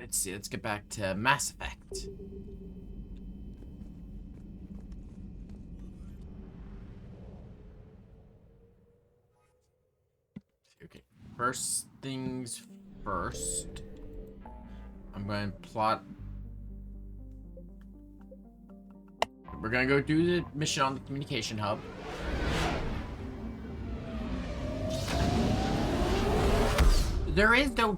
Let's see, let's get back to Mass Effect. Okay, first things first. I'm going to plot. We're going to go do the mission on the communication hub. There is no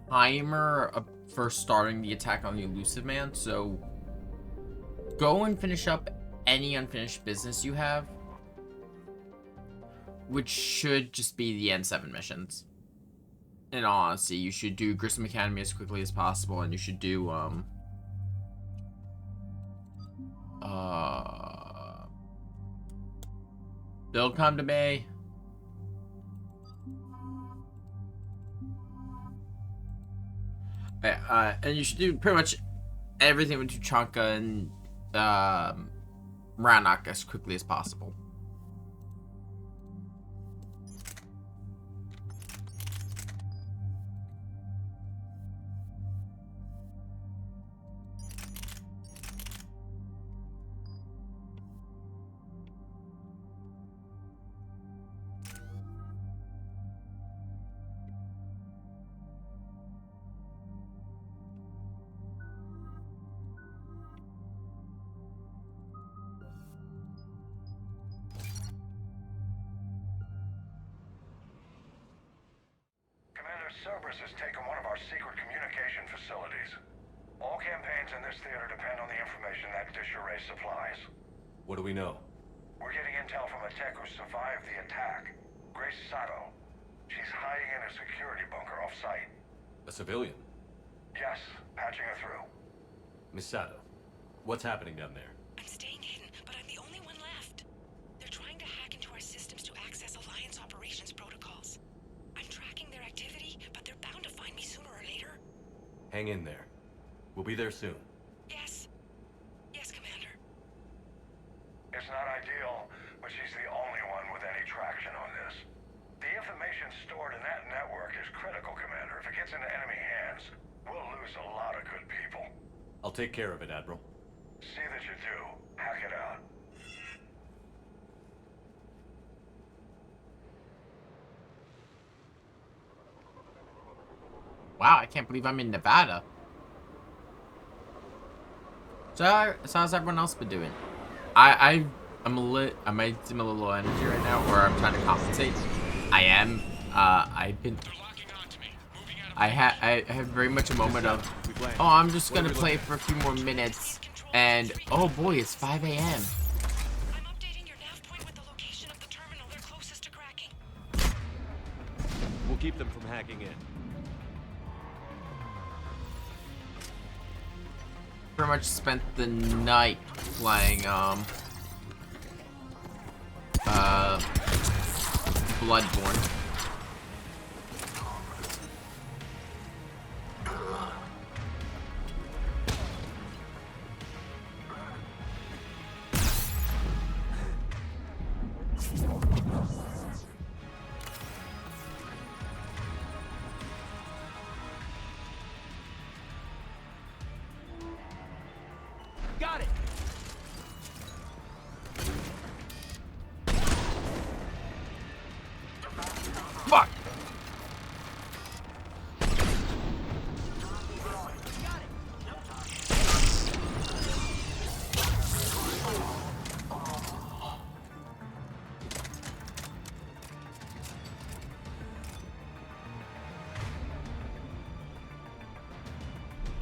timer for starting the attack on the Elusive Man, so go and finish up any unfinished business you have, which should just be the N7 missions. In all honesty, you should do Grissom Academy as quickly as possible, and you should do Build Come to Bay. And you should do pretty much everything with Tuchanka and Rannoch as quickly as possible. Cerberus has taken one of our secret communication facilities. All campaigns in this theater depend on the information that Disarray supplies. What do we know? We're getting intel from a tech who survived the attack. Grace Sato. She's hiding in a security bunker off-site. A civilian? Yes, patching her through. Miss Sato, what's happening down there? I'm staying hidden, but I'm the only one left. They're trying to hack into our systems to access Alliance operations protocols. I'm tracking their activity, but they're bound to find me sooner or later. Hang in there. We'll be there soon. Yes. Yes, Commander. It's not ideal, but she's the only one with any traction on this. The information stored in that network is critical, Commander. If it gets into enemy hands, we'll lose a lot of good people. I'll take care of it, Admiral. See that you do. Hack it out. Wow, I can't believe I'm in Nevada. So how's everyone else been doing? I might seem a little low energy right now, or I'm trying to compensate. I am. I've been. I had very much a moment of, oh, I'm just gonna play for a few more minutes, and oh boy, it's 5 a.m. I'm updating your nav point with the location of the terminal they're closest to cracking. We'll keep them from hacking in. Pretty much spent the night playing Bloodborne. Got it! Fuck!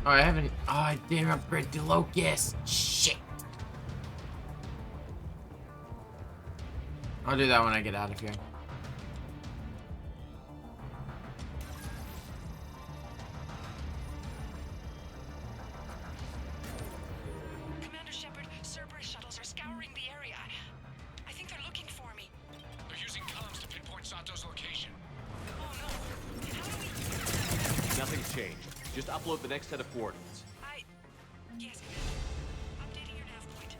Oh, I haven't. Oh, I didn't upgrade the Locust. Shit. I'll do that when I get out of here. Commander Shepard, Cerberus shuttles are scouring the area. I think they're looking for me. They're using comms to pinpoint Sato's location. Oh no. How do we... Nothing's changed. Just upload the next set of coordinates. Yes, Commander. Updating your nav point.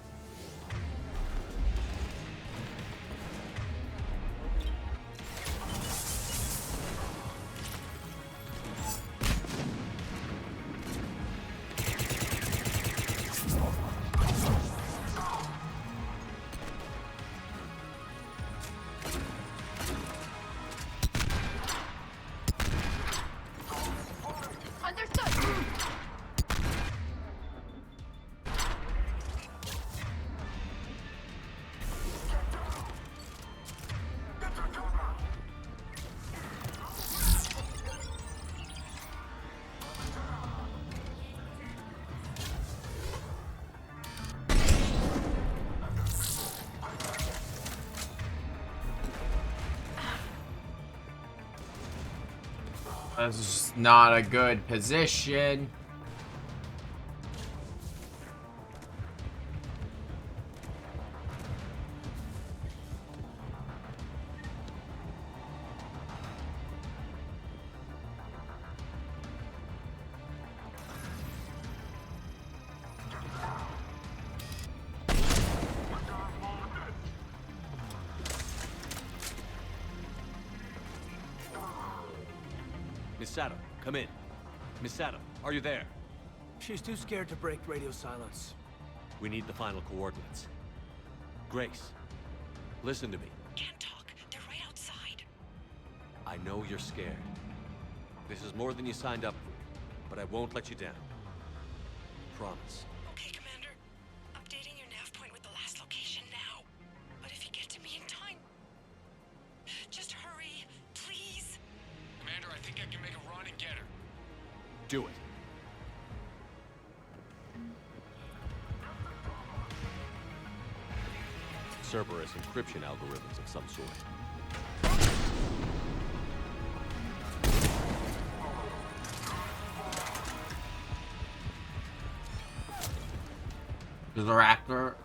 That's just not a good position. Misato, come in. Misato, are you there? She's too scared to break radio silence. We need the final coordinates. Grace, listen to me. Can't talk. They're right outside. I know you're scared. This is more than you signed up for, but I won't let you down. Promise. Okay, Commander. Updating your nav point with the last location now. But if you get to me in time... Just hurry, please. Commander, I think I can make a run and get her. Do it. Cerberus encryption algorithms of some sort. There's a raptor.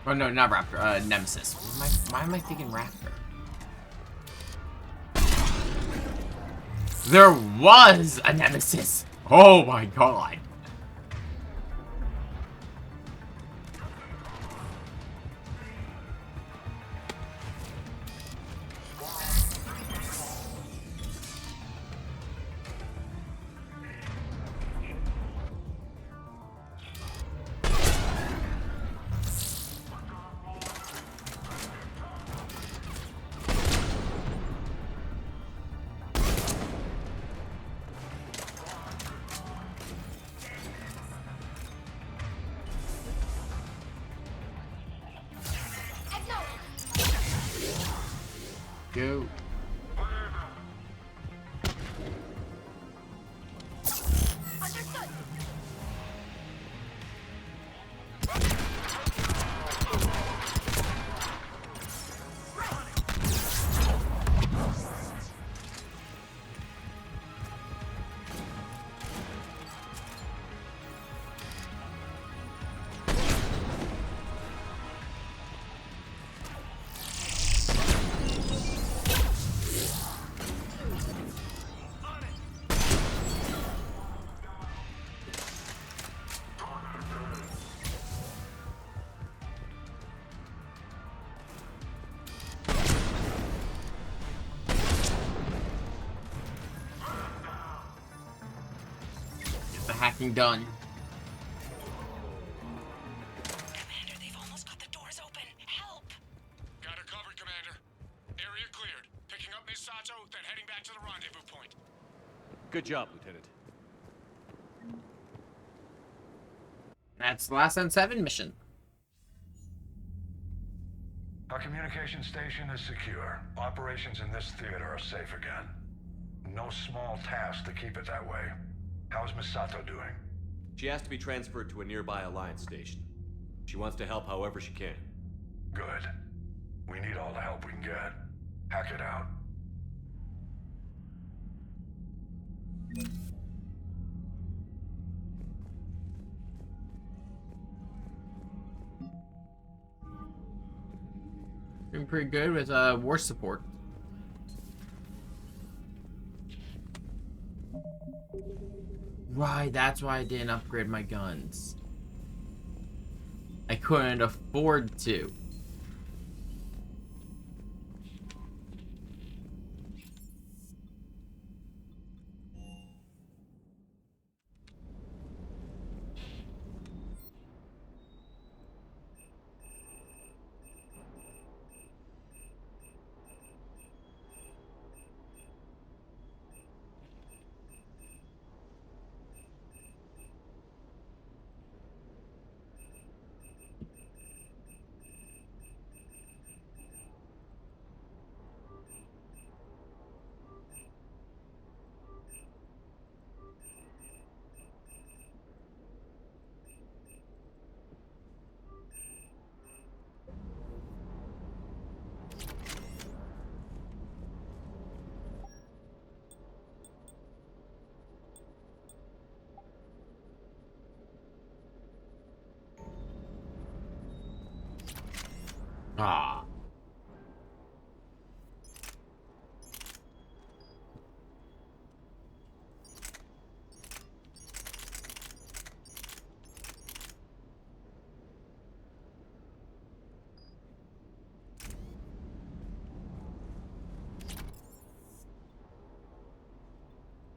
Oh no, not raptor. Nemesis. Why am I thinking raptor? There was a nemesis. Oh my god. Go. Hacking done. Commander, they've almost got the doors open. Help! Got her covered, Commander. Area cleared. Picking up Miss Sato, then heading back to the rendezvous point. Good job, Lieutenant. That's the last N7 mission. Our communication station is secure. Operations in this theater are safe again. No small task to keep it that way. How is Miss Sato doing? She has to be transferred to a nearby Alliance station. She wants to help however she can. Good. We need all the help we can get. Hack it out. Doing pretty good with war support. Right, that's why I didn't upgrade my guns. I couldn't afford to.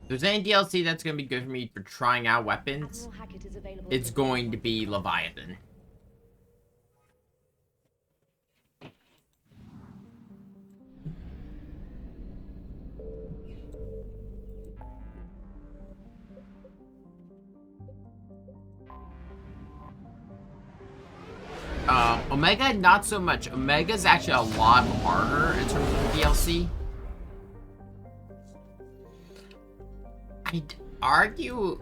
If there's any DLC that's going to be good for me for trying out weapons, Admiral Hackett is available it's for going to be Leviathan. Omega, not so much. Omega's actually a lot harder in terms of the DLC. I'd argue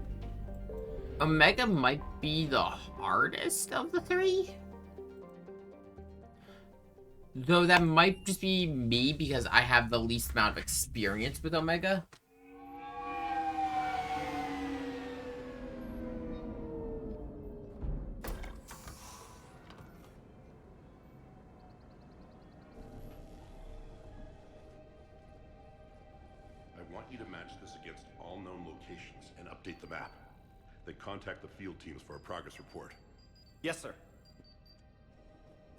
Omega might be the hardest of the three. Though that might just be me because I have the least amount of experience with Omega. I want you to match this against all known locations and update the map. Then contact the field teams for a progress report. Yes, sir.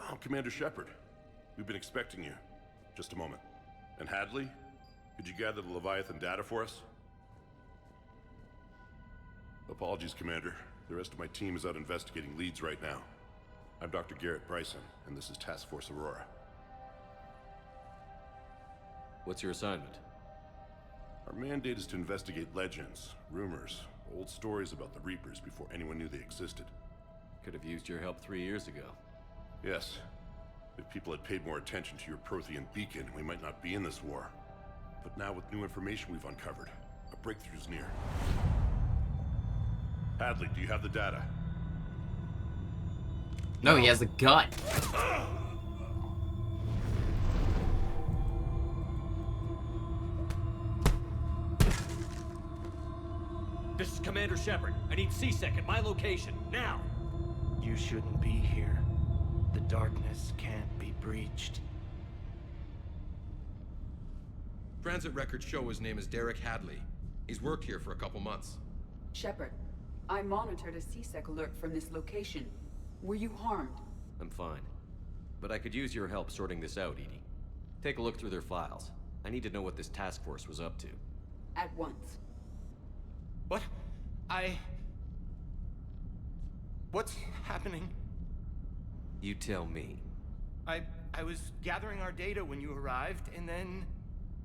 I'm Commander Shepard. We've been expecting you. Just a moment. And Hadley, could you gather the Leviathan data for us? Apologies, Commander. The rest of my team is out investigating leads right now. I'm Dr. Garrett Bryson, and this is Task Force Aurora. What's your assignment? Our mandate is to investigate legends, rumors, old stories about the Reapers before anyone knew they existed. Could have used your help 3 years ago. Yes. If people had paid more attention to your Prothean beacon, we might not be in this war. But now with new information we've uncovered, a breakthrough's near. Hadley, do you have the data? No, he has a gun. This is Commander Shepard. I need C-Sec at my location, now! You shouldn't be here. The darkness can't be breached. Transit records show his name is Derek Hadley. He's worked here for a couple months. Shepard, I monitored a C-Sec alert from this location. Were you harmed? I'm fine. But I could use your help sorting this out, EDI. Take a look through their files. I need to know what this task force was up to. At once. What? What's happening? You tell me. I was gathering our data when you arrived, and then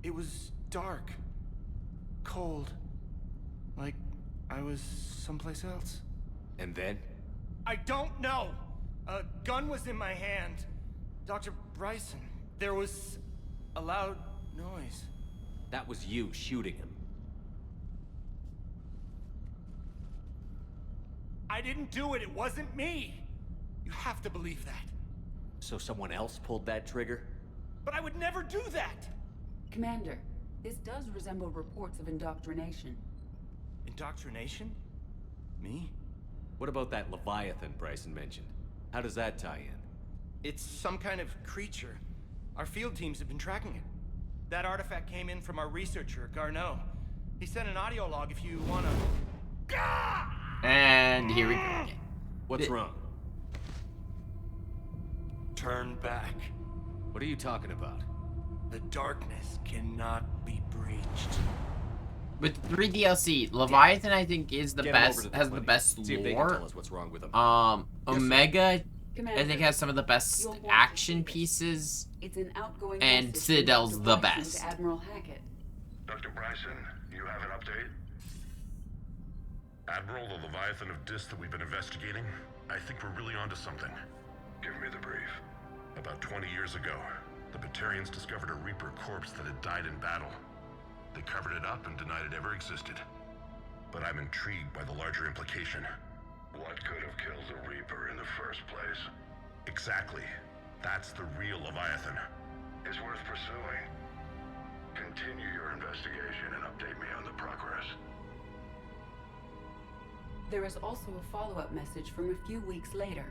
it was dark. Cold. Like I was someplace else. And then? I don't know! A gun was in my hand. Dr. Bryson, there was a loud noise. That was you shooting him. I didn't do it, it wasn't me! You have to believe that. So someone else pulled that trigger? But I would never do that! Commander, this does resemble reports of indoctrination. Indoctrination? Me? What about that Leviathan Bryson mentioned? How does that tie in? It's some kind of creature. Our field teams have been tracking it. That artifact came in from our researcher, Garneau. He sent an audio log if you wanna... And here we go. What's wrong? Turn back. What are you talking about? The darkness cannot be breached. With 3 DLC, Leviathan I think is the Get him over best, to the has the clinic. best See if they can lore. tell us what's wrong with him. Omega Commander, I think has some of the best you'll want to action see this. pieces. It's an outgoing And message from Citadel's Dr. the Bryson best. to Admiral Hackett. Dr. Bryson, you have an update? Admiral, the Leviathan of Dis that we've been investigating, I think we're really onto something. Give me the brief. About 20 years ago, the Batarians discovered a Reaper corpse that had died in battle. They covered it up and denied it ever existed. But I'm intrigued by the larger implication. What could have killed the Reaper in the first place? Exactly. That's the real Leviathan. It's worth pursuing. Continue your investigation and update me on the progress. There is also a follow-up message from a few weeks later.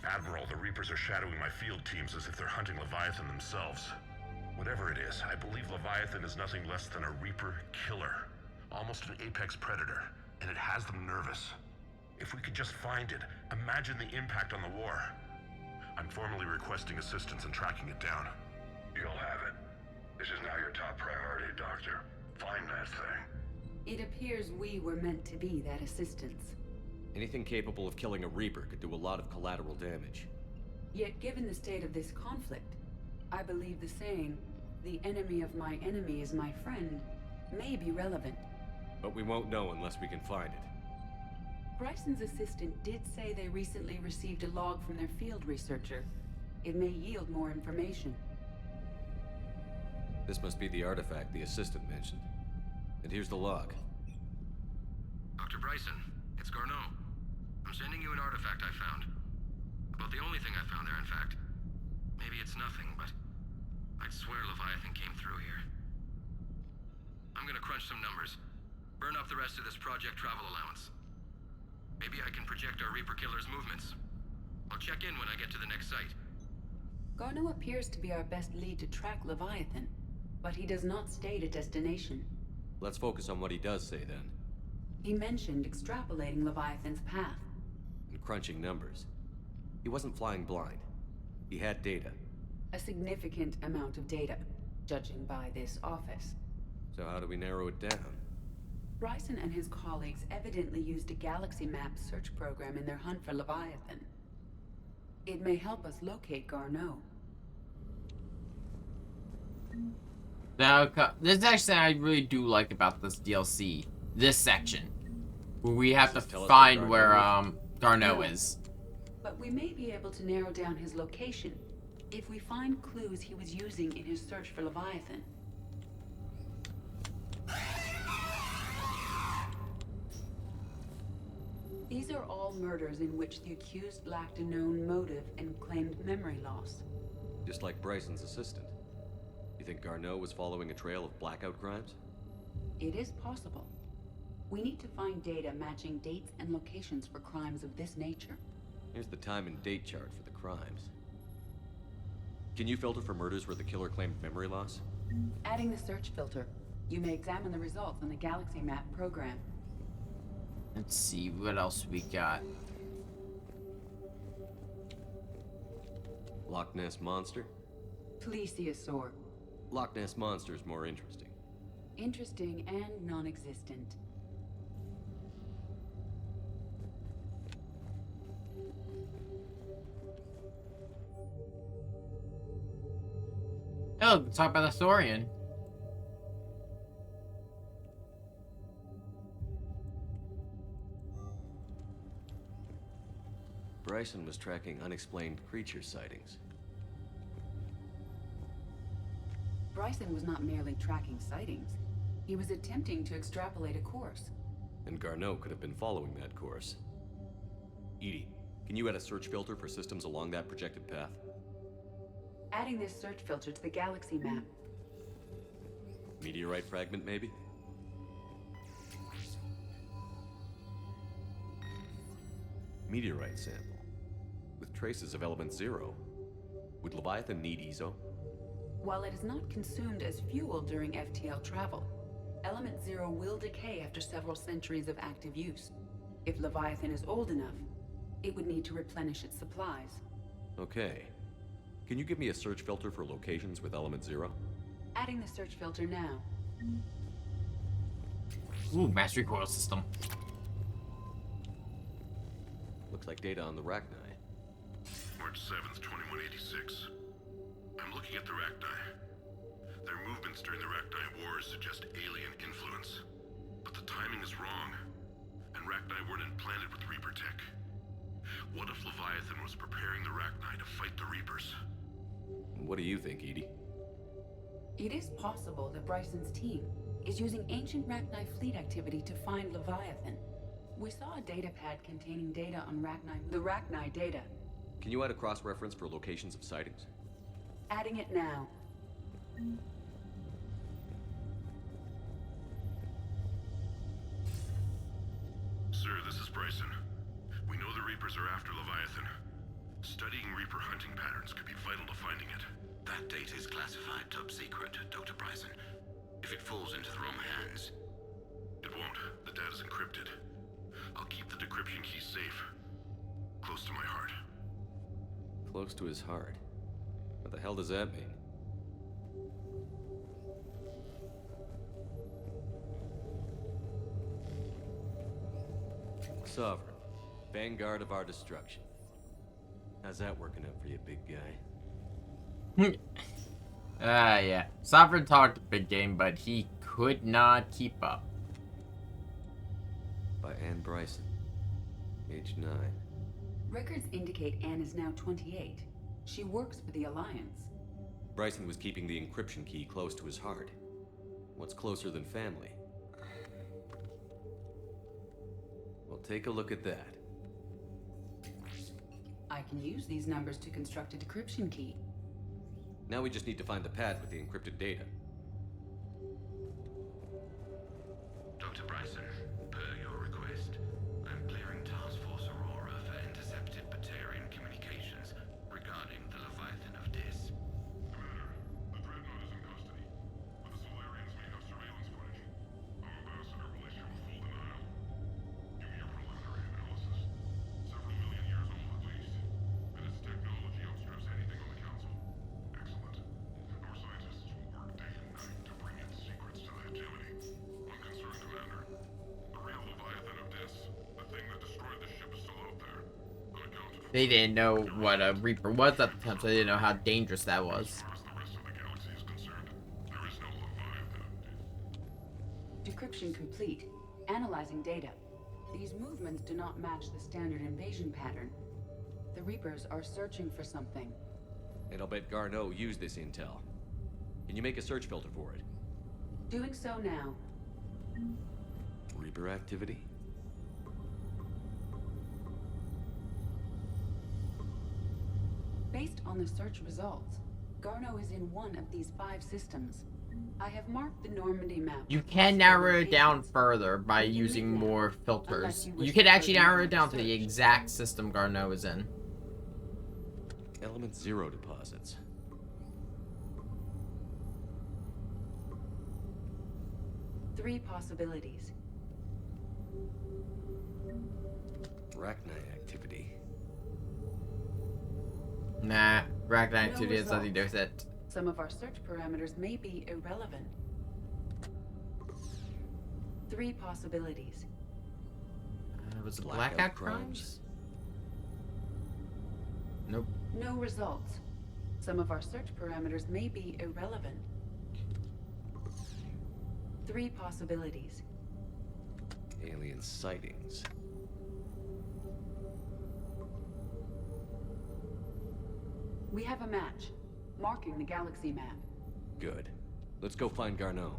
Admiral, the Reapers are shadowing my field teams as if they're hunting Leviathan themselves. Whatever it is, I believe Leviathan is nothing less than a Reaper killer. Almost an apex predator, and it has them nervous. If we could just find it, imagine the impact on the war. I'm formally requesting assistance in tracking it down. You'll have it. This is now your top priority, Doctor. Find that thing. It appears we were meant to be that assistance. Anything capable of killing a Reaper could do a lot of collateral damage. Yet given the state of this conflict, I believe the saying, "The enemy of my enemy is my friend," may be relevant. But we won't know unless we can find it. Bryson's assistant did say they recently received a log from their field researcher. It may yield more information. This must be the artifact the assistant mentioned. And here's the log. Dr. Bryson, it's Garneau. I'm sending you an artifact I found. About the only thing I found there, in fact. Maybe it's nothing, but I'd swear Leviathan came through here. I'm gonna crunch some numbers. Burn up the rest of this Project Travel allowance. Maybe I can project our Reaper Killer's movements. I'll check in when I get to the next site. Garneau appears to be our best lead to track Leviathan, but he does not state a destination. Let's focus on what he does say then. He mentioned extrapolating Leviathan's path. And crunching numbers. He wasn't flying blind. He had data. A significant amount of data, judging by this office. So how do we narrow it down? Bryson and his colleagues evidently used a galaxy map search program in their hunt for Leviathan. It may help us locate Garneau. Now, this is actually something I really do like about this DLC. This section. Where we have to find where Garneau is. But we may be able to narrow down his location if we find clues he was using in his search for Leviathan. These are all murders in which the accused lacked a known motive and claimed memory loss. Just like Bryson's assistant. You think Garneau was following a trail of blackout crimes? It is possible. We need to find data matching dates and locations for crimes of this nature. Here's the time and date chart for the crimes. Can you filter for murders where the killer claimed memory loss? Adding the search filter, you may examine the results on the Galaxy Map program. Let's see what else we got. Loch Ness Monster? Plesiosaur. Loch Ness Monster is more interesting. Interesting and non-existent. Oh, let's talk about the Saurian. Bryson was tracking unexplained creature sightings. Bryson was not merely tracking sightings. He was attempting to extrapolate a course. And Garneau could have been following that course. EDI, can you add a search filter for systems along that projected path? Adding this search filter to the Galaxy Map. Meteorite fragment, maybe? Meteorite sample. With traces of element 0. Would Leviathan need EZO? While it is not consumed as fuel during FTL travel, element 0 will decay after several centuries of active use. If Leviathan is old enough, it would need to replenish its supplies. Okay. Can you give me a search filter for locations with element 0? Adding the search filter now. Ooh, mass recoil system. Looks like data on the Rachni. March 7th, 2186. I'm looking at the Rachni. Their movements during the Rachni Wars suggest alien influence. But the timing is wrong. And Rachni weren't implanted with Reaper tech. What if Leviathan was preparing the Rachni to fight the Reapers? What do you think, EDI? It is possible that Bryson's team is using ancient Rachni fleet activity to find Leviathan. We saw a data pad containing data on the Rachni data. Can you add a cross-reference for locations of sightings? Adding it now. Sir, this is Bryson. We know the Reapers are after Leviathan. Studying Reaper hunting patterns could be vital to finding it. That data is classified top secret, Dr. Bryson. If it falls into the wrong hands... It won't. The data's encrypted. I'll keep the decryption key safe. Close to my heart. Close to his heart? What the hell does that mean? Sovereign, vanguard of our destruction. How's that working out for you, big guy? Yeah. Sovereign talked a big game, but he could not keep up. By Anne Bryson, age 9. Records indicate Anne is now 28. She works for the Alliance. Bryson was keeping the encryption key close to his heart. What's closer than family? Well, take a look at that. I can use these numbers to construct a decryption key. Now we just need to find the pad with the encrypted data. Dr. Bryson, per your request, I'm clearing Task Force Aurora for intercepted Batarian communications regarding the Leviathan of Dis. Commander, the Dreadnought is in custody, but the Solarians may have surveillance footage. Our ambassador will issue a full denial. Give me your preliminary analysis. Several million years old at least, and its technology outstrips anything on the Council. Excellent. Our scientists will work day and night to bring its secrets to the hegemony. Unconcerned, Commander. The real Leviathan of Dis, the thing that destroyed the ship, is still out there. Unaccounted for. They didn't know what a Reaper was at the time, so they didn't know how dangerous that was. As far as the rest of the galaxy is concerned, there is no Leviathan of Dis. Decryption complete. Analyzing data. These movements do not match the standard invasion pattern. The Reapers are searching for something. And I'll bet Garneau used this intel. Can you make a search filter for it? Doing so now. Reaper activity? Based on the search results, Garneau is in one of these 5 systems. I have marked the Normandy map. You can narrow it down further by using more filters. You can actually narrow it down to the exact system Garneau is in. Element 0 deposits. Three possibilities. Arachnite activity. Nah, Ragnar No activity has nothing to do with results. it. Some of our search parameters may be irrelevant. 3 possibilities. Was it Blackout Blackout crimes? crimes? Nope. No results. Some of our search parameters may be irrelevant. 3 possibilities. Alien sightings. We have a match, marking the galaxy map. Good. Let's go find Garneau.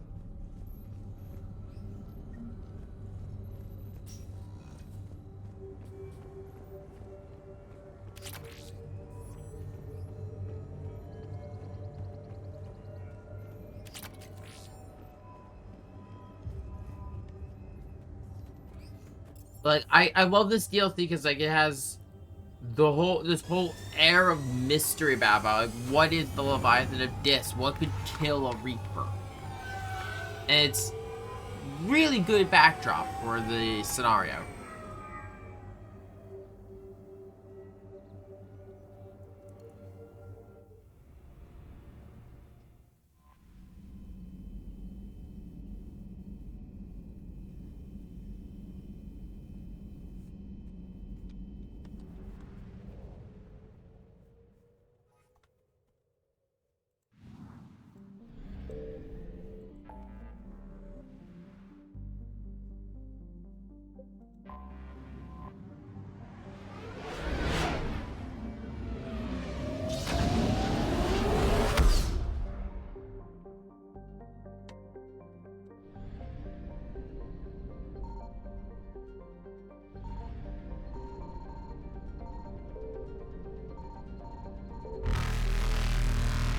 Like, I love this DLC because, like, it has this whole air of mystery about like, what is the Leviathan of Dis? What could kill a Reaper? And it's really good backdrop for the scenario.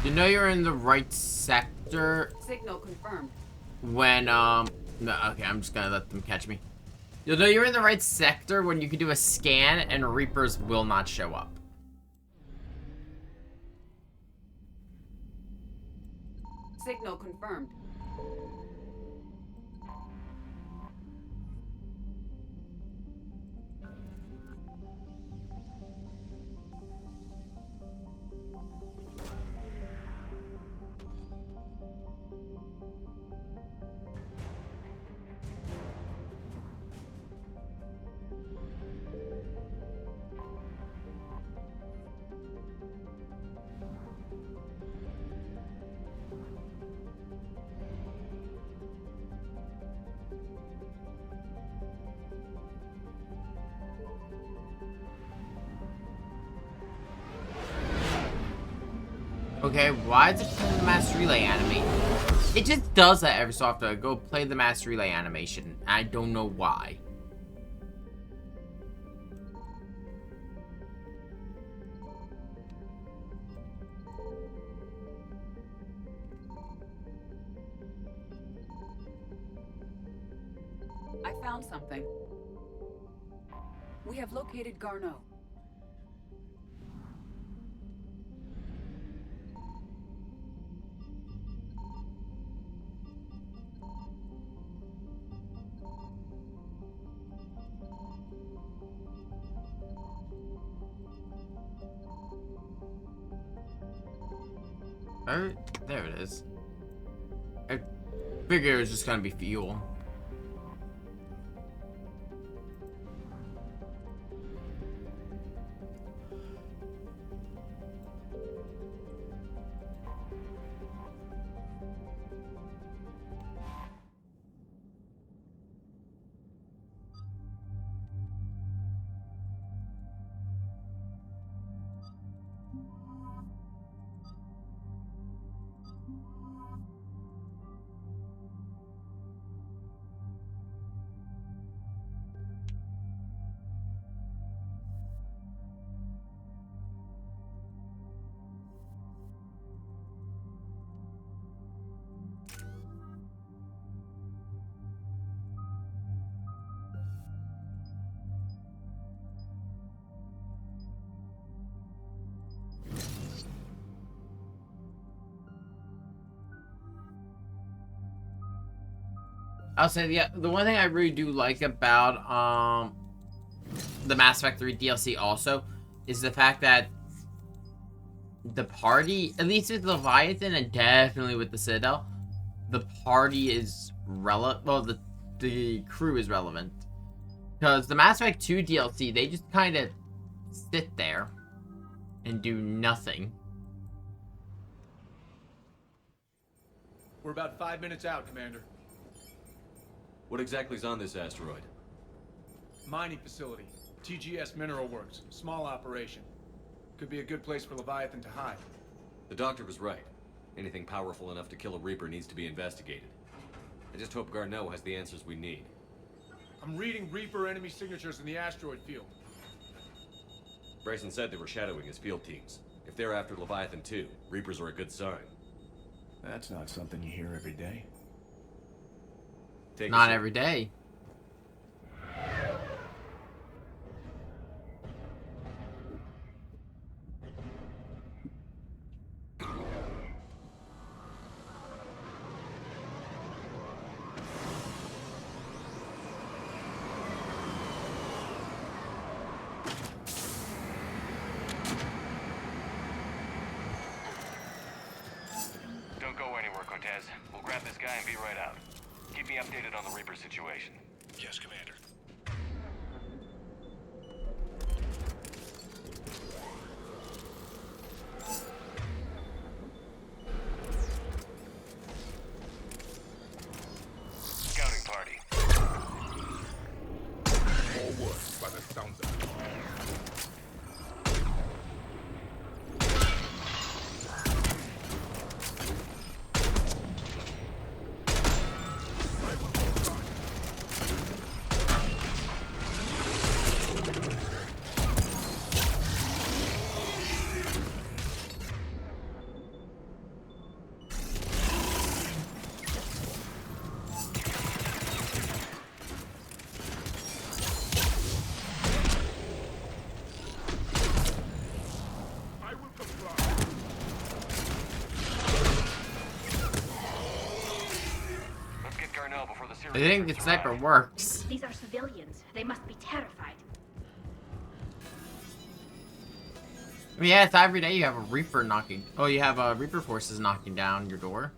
You know you're in the right sector Signal confirmed. when, no, okay, I'm just gonna let them catch me. You'll know you're in the right sector when you can do a scan and Reapers will not show up. Signal confirmed. Okay, why is it playing the mass relay animation? It just does that every so often. I go play the mass relay animation. I don't know why. I found something. We have located Garneau. Oh, there it is. I figured it was just gonna be fuel. I'll say, yeah, the one thing I really do like about the Mass Effect 3 DLC also is the fact that the party, at least with Leviathan and definitely with the Citadel, the party is relevant. Well, the crew is relevant. Because the Mass Effect 2 DLC, they just kind of sit there and do nothing. We're about 5 minutes out, Commander. What exactly is on this asteroid? Mining facility. TGS Mineral Works. Small operation. Could be a good place for Leviathan to hide. The doctor was right. Anything powerful enough to kill a Reaper needs to be investigated. I just hope Garneau has the answers we need. I'm reading Reaper enemy signatures in the asteroid field. Bryson said they were shadowing his field teams. If they're after Leviathan too, Reapers are a good sign. That's not something you hear every day. Not every day. Don't go anywhere, Cortez. We'll grab this guy and be right out. Keep me updated on the Reaper situation. Yes, Commander. Scouting party. More work by the sounds of it. I think the sniper works. These are civilians. They must be terrified. I mean, yeah, it's every day you have a Reaper knocking. Oh, you have Reaper forces knocking down your door.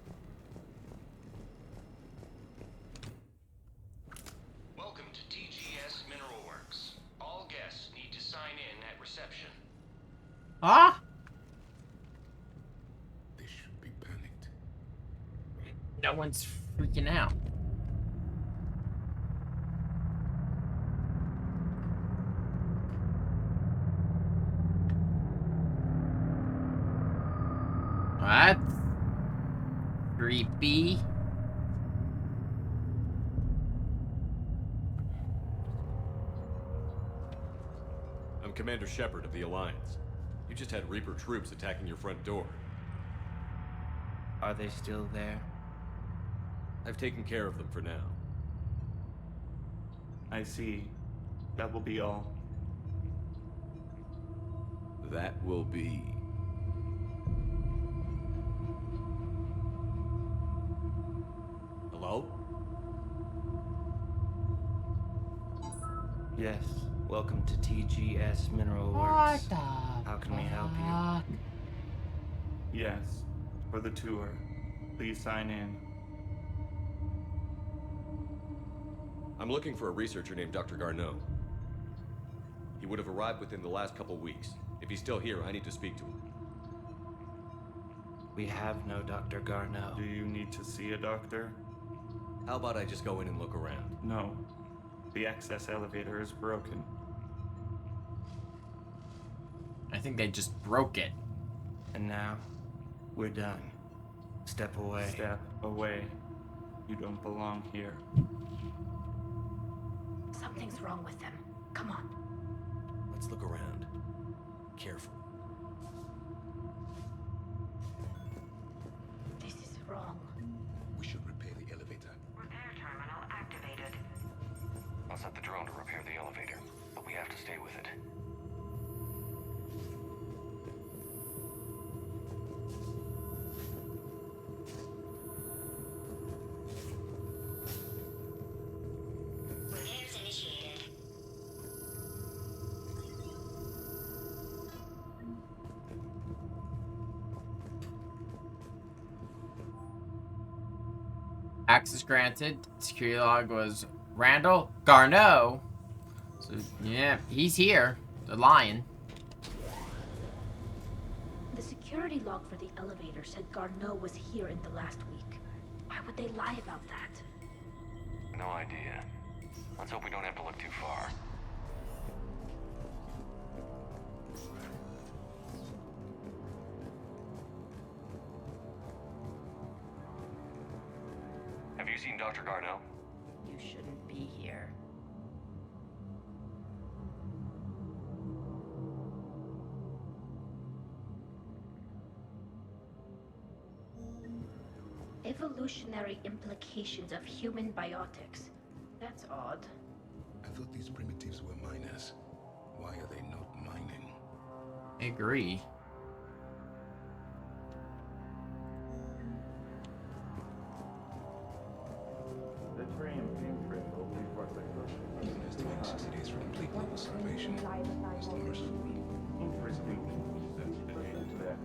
Welcome to TGS Mineral Works. All guests need to sign in at reception. Ah! They should be panicked. No one's freaking out. Creepy. I'm Commander Shepard of the Alliance. You just had Reaper troops attacking your front door. Are they still there? I've taken care of them for now. I see. That will be all. That will be... Hello? Yes. Welcome to TGS Mineral Works. How can we help you? Yes. For the tour. Please sign in. I'm looking for a researcher named Dr. Garneau. He would have arrived within the last couple weeks. If he's still here, I need to speak to him. We have no Dr. Garneau. Do you need to see a doctor? How about I just go in and look around? No. The access elevator is broken. I think they just broke it. And now, we're done. Step away. Step away. You don't belong here. Something's wrong with them. Come on. Let's look around. Careful. This is wrong. We should repair the elevator. Repair terminal activated. I'll set the drone to repair the elevator, but we have to stay with it. Repairs initiated. Access granted. Security log was Randall Garneau. So yeah, he's here. The lion. The security log for the elevator said Garneau was here in the last week. Why would they lie about that? No idea. Let's hope we don't have to look too far. Have you seen Dr. Garneau? You shouldn't be here. Evolutionary implications of human biotics. That's odd. I thought these primitives were miners. Why are they not mining? I agree. The tram came critical before the An estimated 60 days for complete level salvation. These numbers. Interesting. That's the end to that.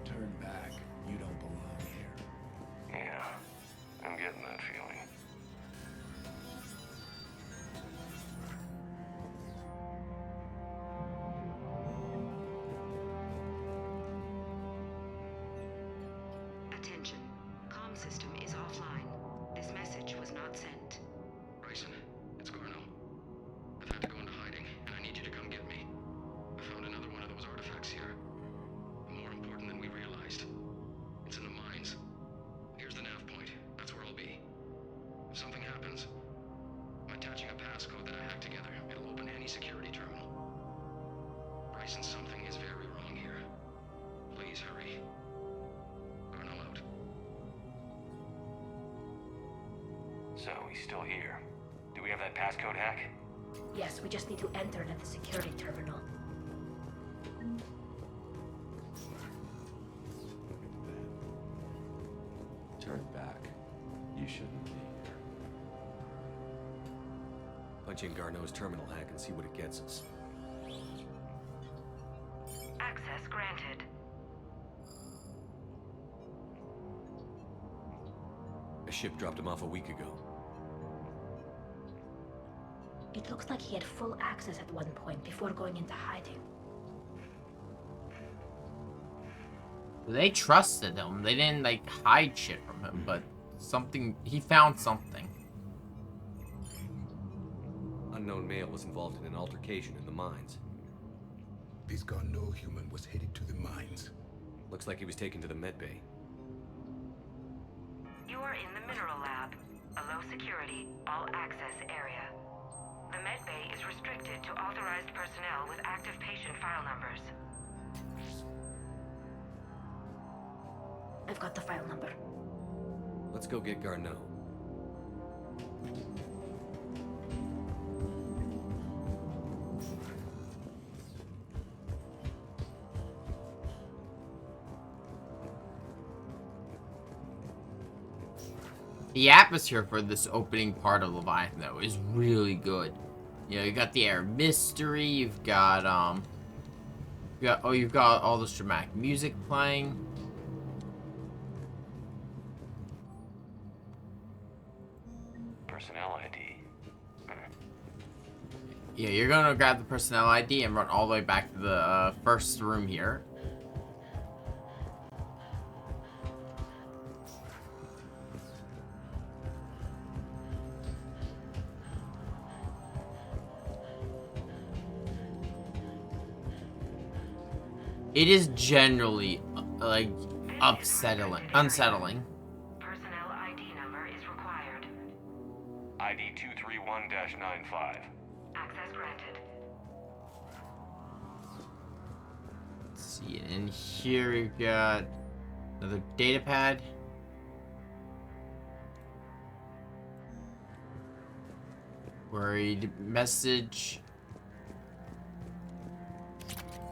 Turn back. You don't belong here. Yeah, I'm getting that feeling. Attention. Comm system is offline. This message was not sent. Bryson, it's Garneau. I've had to go into hiding, and I need you to come get me. I found another one of those artifacts here. More important than we realized. It's in the mines. Here's the nav point. That's where I'll be. If something happens, I'm attaching a passcode that I hacked together. It'll open any security terminal. Bryson, something is very wrong here. Please hurry. Garneau out. So, he's still here. Do we have that passcode hack? Yes, we just need to enter it at the security terminal. Turn back. You shouldn't be here. Punch in Garneau's terminal hack and see what it gets us. Access granted. A ship dropped him off a week ago. It looks like he had full access at one point before going into hiding. They trusted him. They didn't like hide shit from him, but Something. He found something. Unknown male was involved in an altercation in the mines. This Garneau human was headed to the mines. Looks like he was taken to the medbay. You are in the mineral lab, a low-security, all-access area. The medbay is restricted to authorized personnel with active patient file numbers. I've got the file number. Let's go get Garneau. The atmosphere for this opening part of Leviathan, though, is really good. You know, you got the air of mystery. You've got you've got all this dramatic music playing. Personnel ID. Yeah, you're gonna grab the personnel ID and run all the way back to the first room here. It is generally, like, unsettling. Personnel ID number is required. ID 231-95. Access granted. Let's see, and here we've got another data pad. Worried message.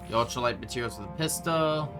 The ultralight materials for the pistol.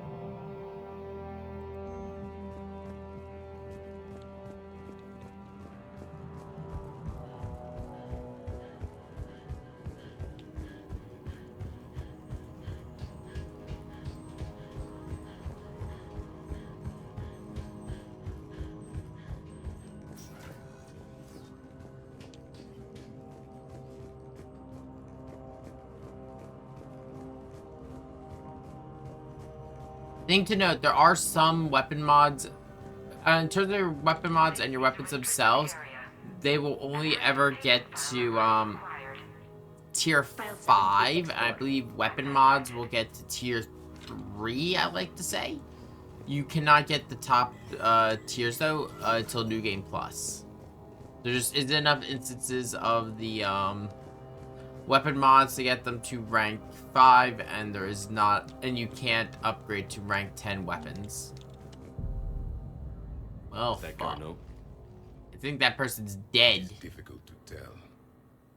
Thing to note, there are some weapon mods. In terms of your weapon mods and your weapons themselves, they will only ever get to tier 5. And I believe weapon mods will get to tier 3, I like to say. You cannot get the top tiers, though, until New Game Plus. There just isn't enough instances of the weapon mods to get them to rank 5, and there is not, and you can't upgrade to rank 10 weapons. Well, That fuck. Garneau? I think that person's dead. It's difficult to tell.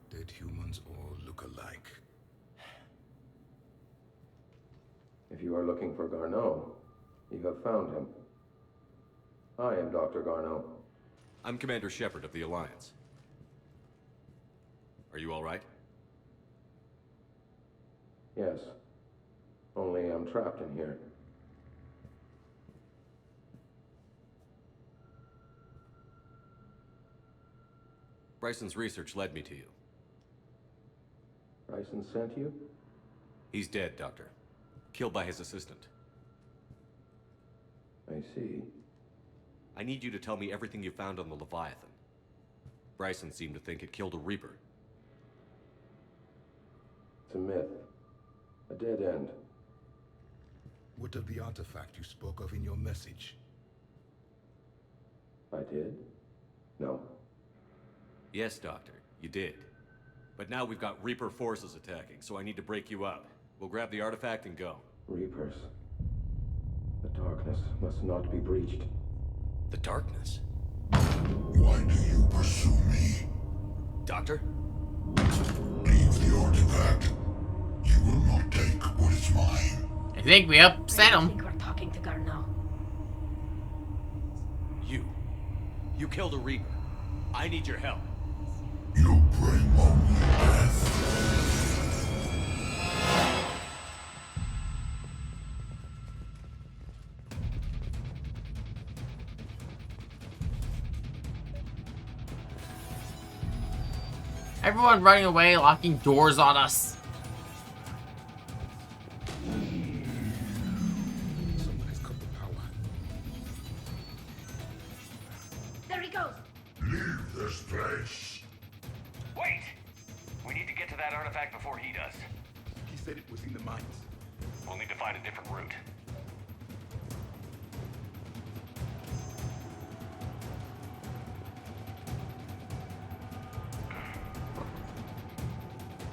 Dead humans all look alike. If you are looking for Garneau, you have found him. I am Dr. Garneau. I'm Commander Shepard of the Alliance. Are you all right? Yes. Only I'm trapped in here. Bryson's research led me to you. Bryson sent you? He's dead, Doctor. Killed by his assistant. I see. I need you to tell me everything you found on the Leviathan. Bryson seemed to think it killed a Reaper. It's a myth. A dead end. What of the artifact you spoke of in your message? I did? No. Yes, Doctor, you did. But now we've got Reaper forces attacking, so I need to break you up. We'll grab the artifact and go. Reapers. The darkness must not be breached. The darkness? Why do you pursue me? Doctor? Leave the artifact. You will not take what is mine. I think we upset I him. think we're talking to Garneau. You killed a Reaper. I need your help. You bring only death. Everyone running away, locking doors on us. Someone has cut the power. They're leave this place. Wait! We need to get to that artifact before he does. He said it was in the mines. We'll need to find a different route.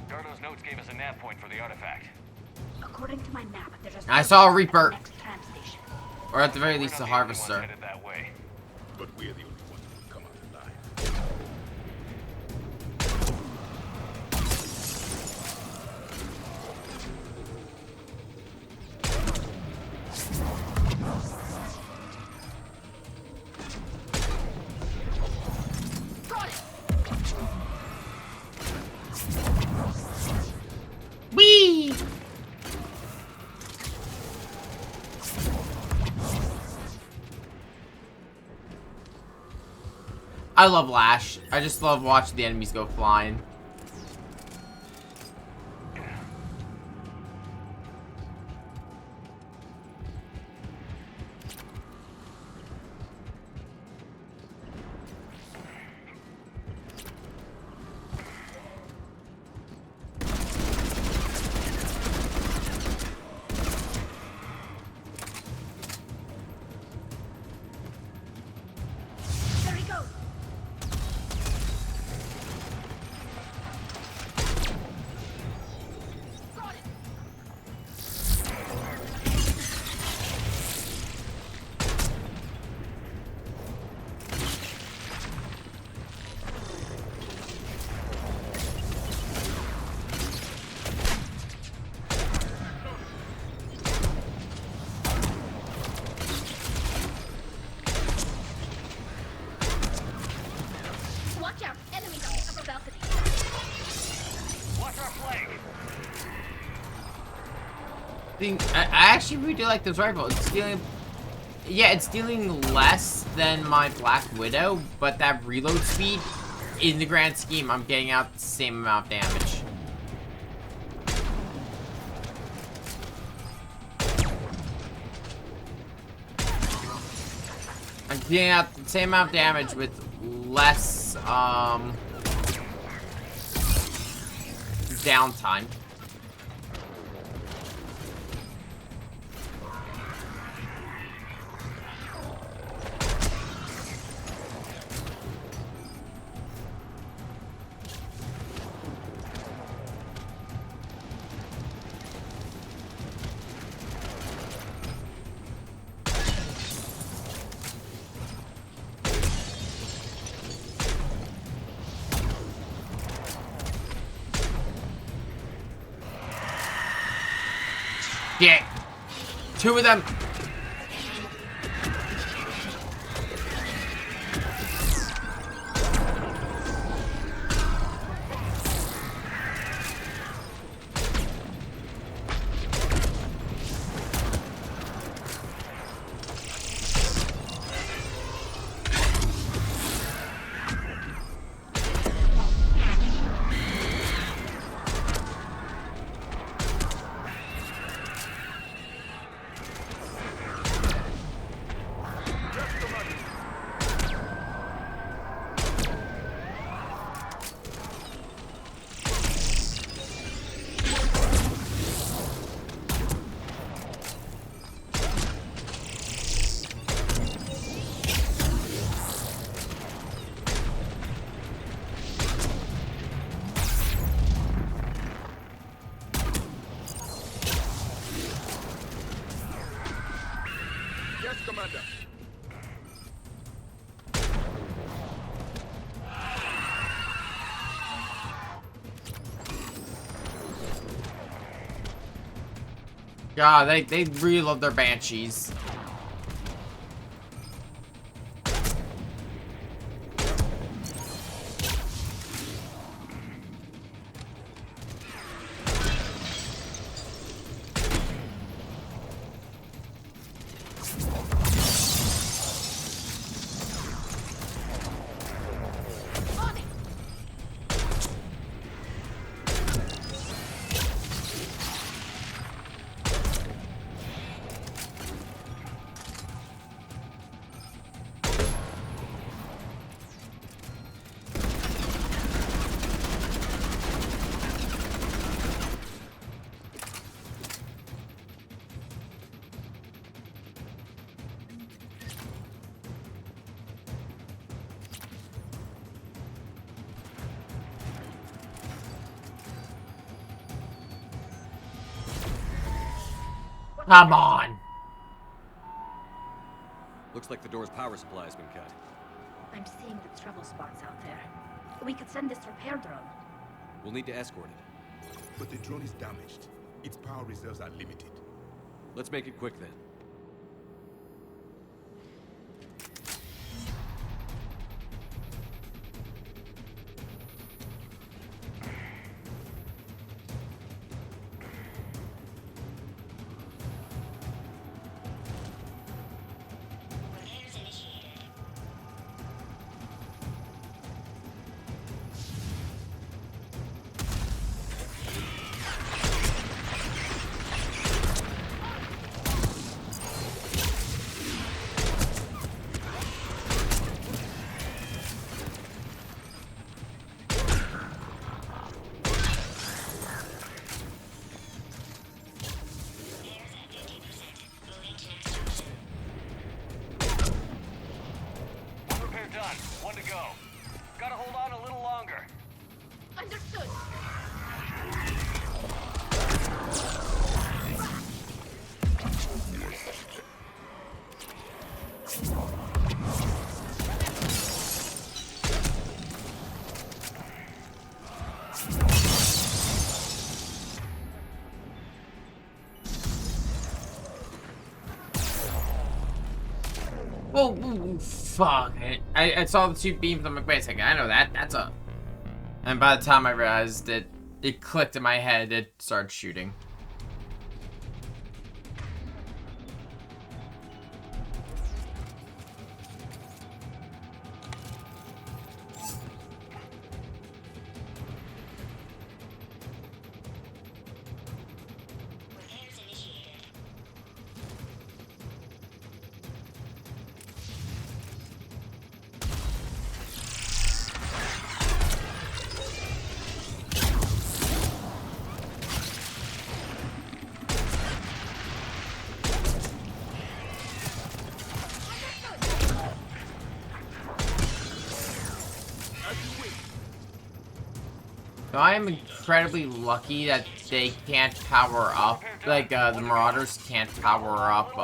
Gardo's notes gave us a nav point for the artifact. According to my map, there's a I saw a at the Reaper. next tram station. Or at the very least, a harvester. Headed that way. But we're the only ones who come out alive. Whee! I love Lash. I just love watching the enemies go flying. There he goes. Got it. Watch out! Enemies on the upper balcony. Watch our flank! I actually really do like this rifle. It's dealing, yeah, it's dealing less than my Black Widow, but that reload speed, in the grand scheme, I'm getting out the same amount of damage. I'm getting out the same amount of damage with less, downtime. Yeah. Two of them. Yes, Commander. God, they really love their Banshees. Come on. Looks like the door's power supply has been cut. I'm seeing the trouble spots out there. We could send this repair drone. We'll need to escort it. But the drone is damaged. Its power reserves are limited. Let's make it quick then. Done. One to go. Gotta hold on a little longer. Understood. Oh, fuck. I saw the two beams on my face. Like, I know that. That's a... And by the time I realized it clicked in my head, it started shooting. So I am incredibly lucky that they can't power up, like, the Marauders can't power up,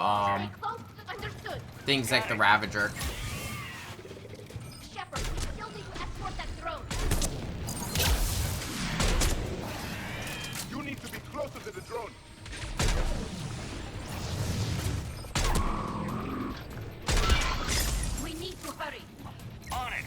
things like the Ravager. Shepard, we still need to escort that drone. You need to be closer to the drone. We need to hurry. On it.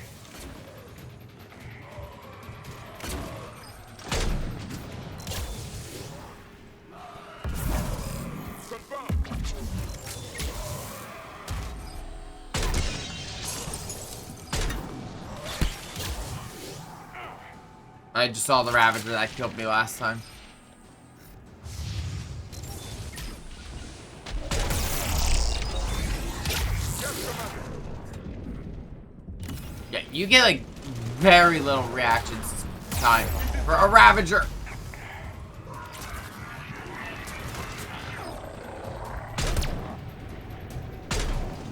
I just saw the Ravager that killed me last time. Yeah, you get like very little reactions time for a Ravager.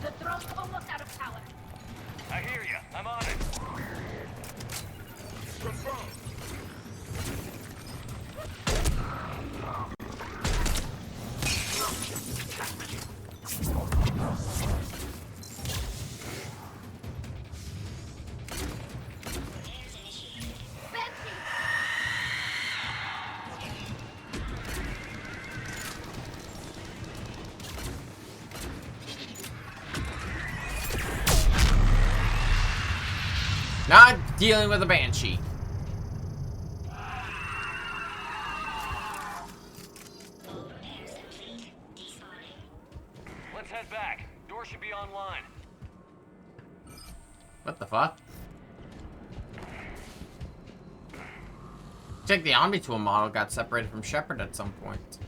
The drone's almost out of power. I hear you. I'm on it. Not dealing with a Banshee. Let's head back. Door should be online. What the fuck? Check the Omni-Tool model got separated from Shepard at some point.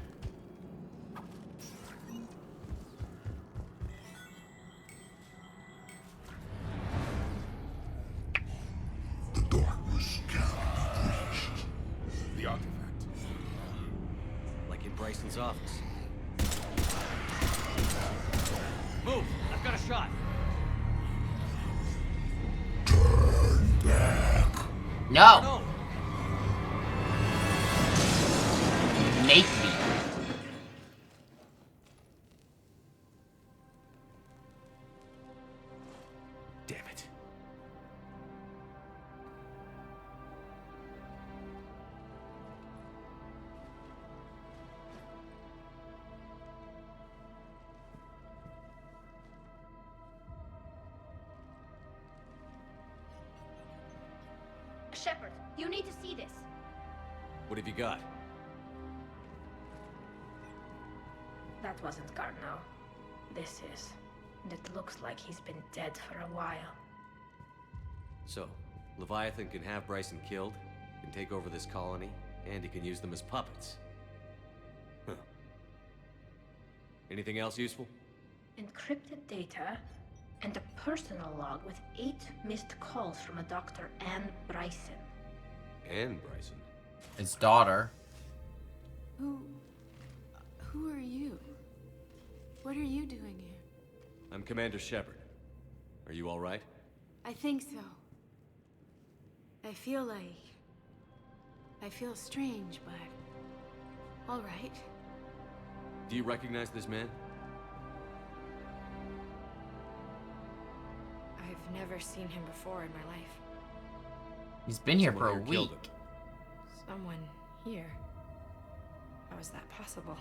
The darkness can't be breached. The artifact. Like in Bryson's office. Move! I've got a shot. Turn back. No! Make me. Shepard, you need to see this. What have you got? That wasn't Garneau. This is. And it looks like he's been dead for a while. So, Leviathan can have Bryson killed, can take over this colony, and he can use them as puppets. Huh. Anything else useful? Encrypted data and a personal log with 8 missed calls from a Dr. Anne Bryson. Anne Bryson? His daughter. Who are you? What are you doing here? I'm Commander Shepard. Are you all right? I think so. I feel strange, but all right. Do you recognize this man? I've never seen him before in my life. He's been here Someone for a here killed week. him. Someone here. How is that possible?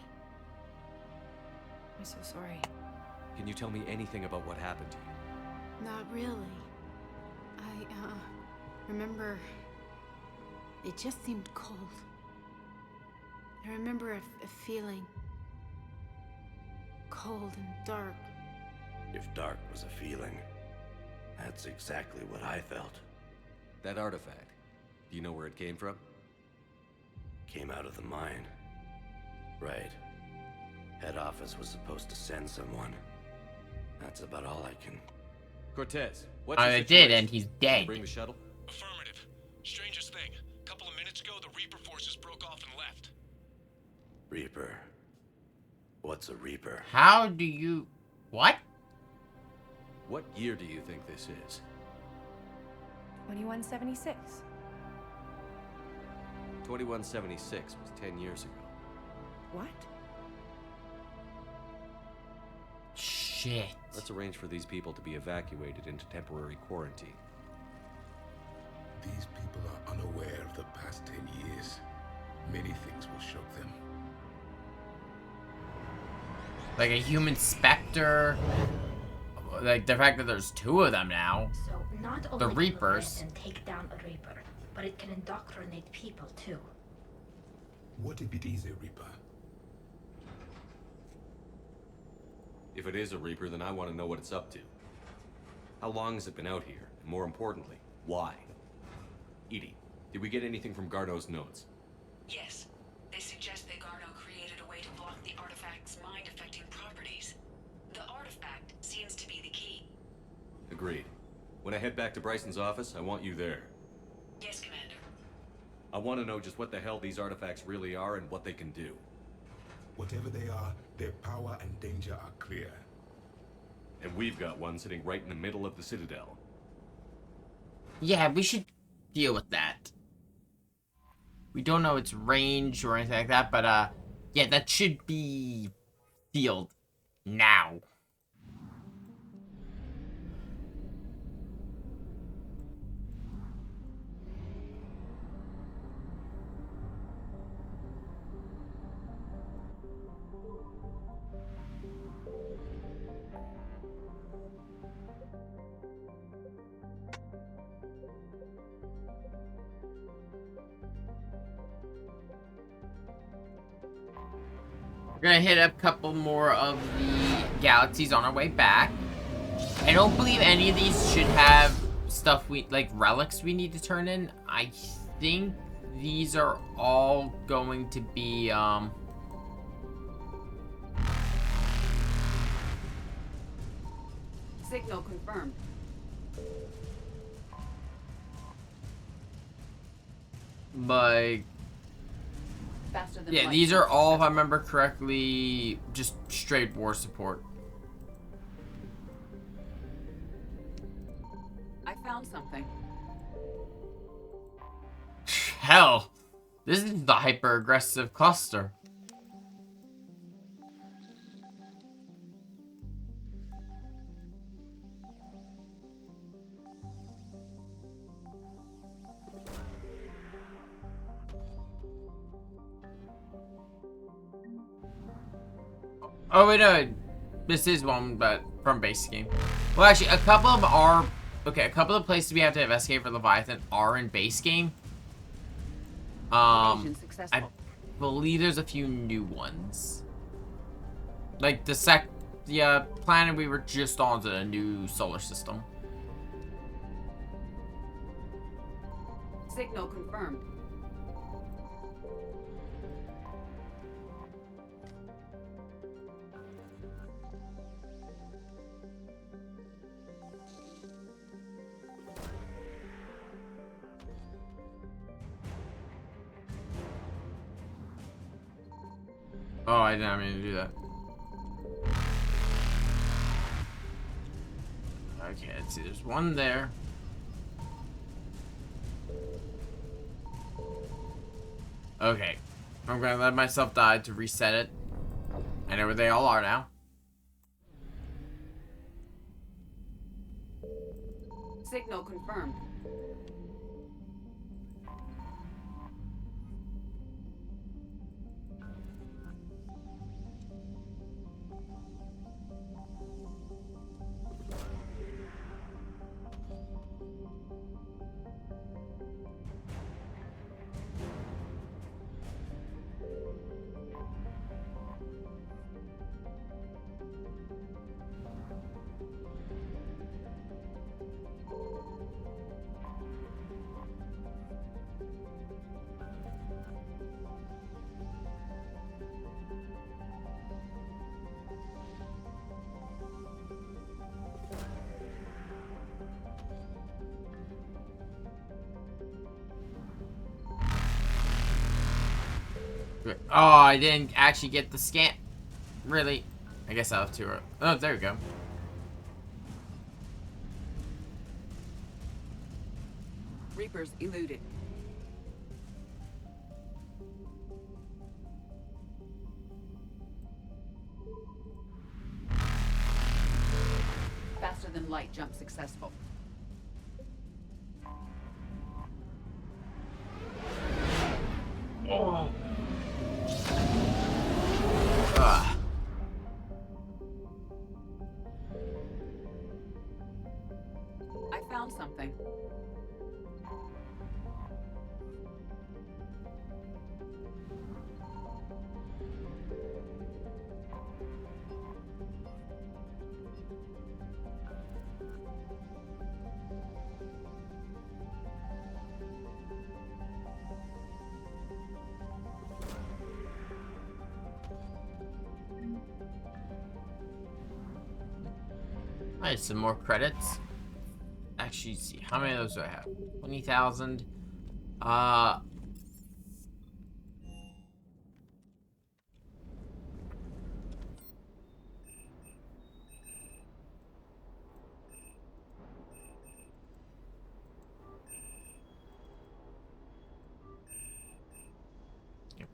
I'm so sorry. Can you tell me anything about what happened to you? Not really. I remember it just seemed cold. I remember a feeling cold and dark. If dark was a feeling, that's exactly what I felt. That artifact, do you know where it came from? Came out of the mine. Right. Head office was supposed to send someone. That's about all I can... Cortez, what's I your did, situation? and he's dead. Bring the shuttle? Affirmative. Strangest thing. A couple of minutes ago, the Reaper forces broke off and left. Reaper. What's a Reaper? How do you... What? What year do you think this is? 2176. 2176 was 10 years ago. What? Shit. Let's arrange for these people to be evacuated into temporary quarantine. These people are unaware of the past 10 years. Many things will shock them. Like a human specter. Like the fact that there's 2 of them now. So not only The can Reapers. Leviathan take down a Reaper, but it can indoctrinate people too. What if it is a Reaper? If it is a Reaper, then I want to know what it's up to. How long has it been out here? And more importantly, why? Edie, did we get anything from Garneau's notes? Yes. They suggest that Garneau created a way to block the artifact's mind-affecting properties. The artifact seems to be the key. Agreed. When I head back to Bryson's office, I want you there. Yes, Commander. I want to know just what the hell these artifacts really are and what they can do. Whatever they are, their power and danger are clear. And we've got one sitting right in the middle of the Citadel. Yeah, we should deal with that. We don't know its range or anything like that, but yeah, that should be sealed now. We're gonna hit up a couple more of the galaxies on our way back. I don't believe any of these should have stuff like relics we need to turn in. I think these are all going to be, Signal confirmed. like, Faster than yeah, light. these are all, if I remember correctly, just straight war support. I found something. Hell, this is the hyper-aggressive cluster. Oh wait, no, this is one, but from base game. Well, actually, a couple of them are Okay, a couple of places we have to investigate for Leviathan are in base game. I believe there's a few new ones. Like the planet we were just on to a new solar system. Signal confirmed. Oh, I didn't mean to do that. Okay, let's see. There's one there. Okay. I'm gonna let myself die to reset it. I know where they all are now. Signal confirmed. Oh, I didn't actually get the scan. Really? I guess I'll have to. Oh, there we go. Reapers eluded. Faster than light jump successful. Oh. I found something. Alright, some more credits. Actually, see, how many of those do I have? 20,000.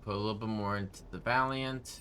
Put a little bit more into the Valiant.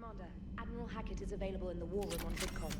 Commander, Admiral Hackett is available in the war room on VidCon.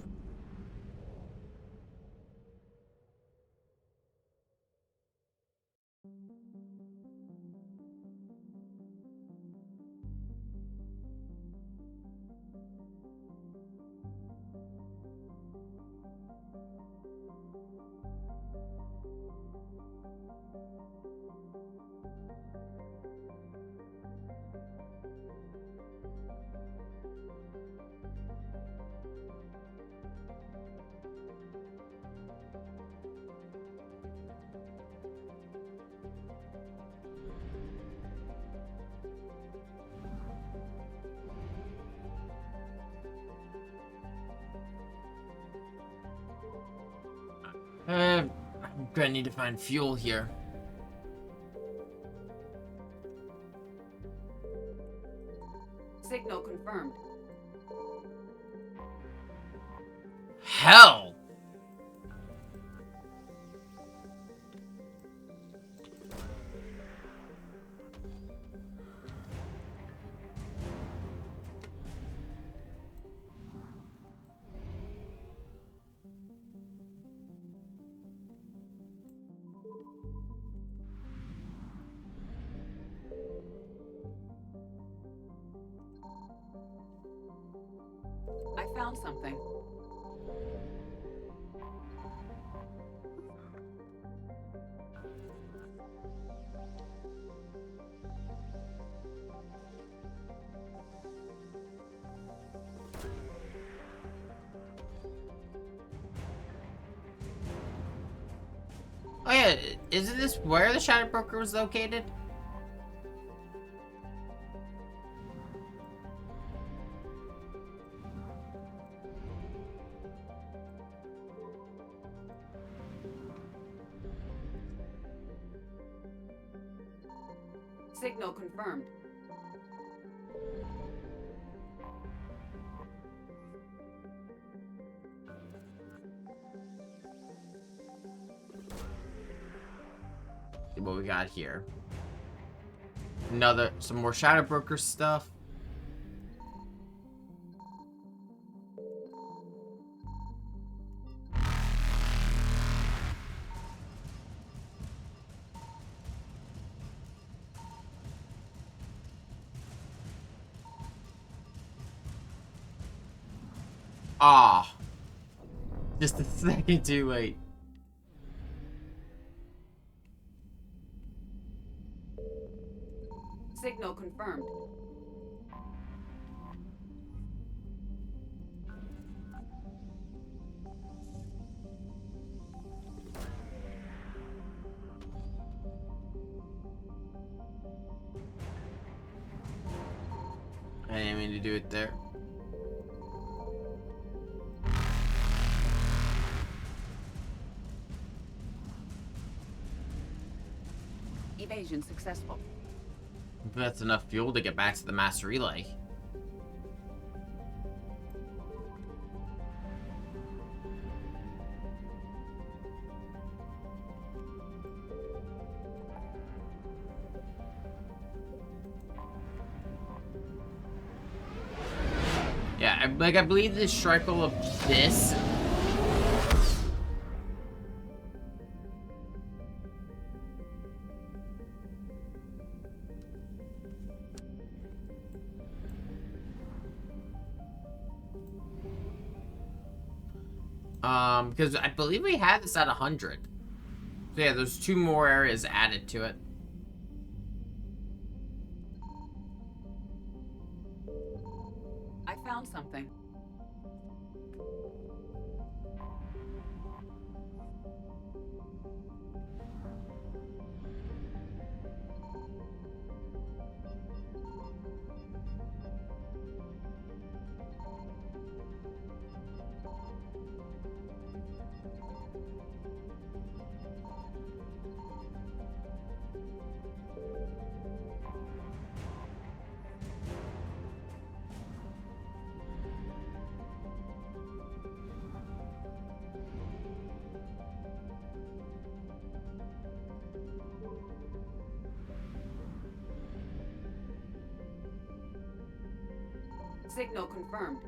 I'm gonna need to find fuel here. Signal confirmed. Hell! I found something. Oh yeah, isn't this where the Shadow Broker was located? Signal confirmed. See what we got here. Some more Shadow Broker stuff. Ah, just a second too late. Signal confirmed. I didn't mean to do it there. Evasion successful. That's enough fuel to get back to the master relay. Yeah, I believe the Shrikle Abyss. Because I believe we had this at 100. So yeah, there's 2 more areas added to it. I found something. Signal confirmed.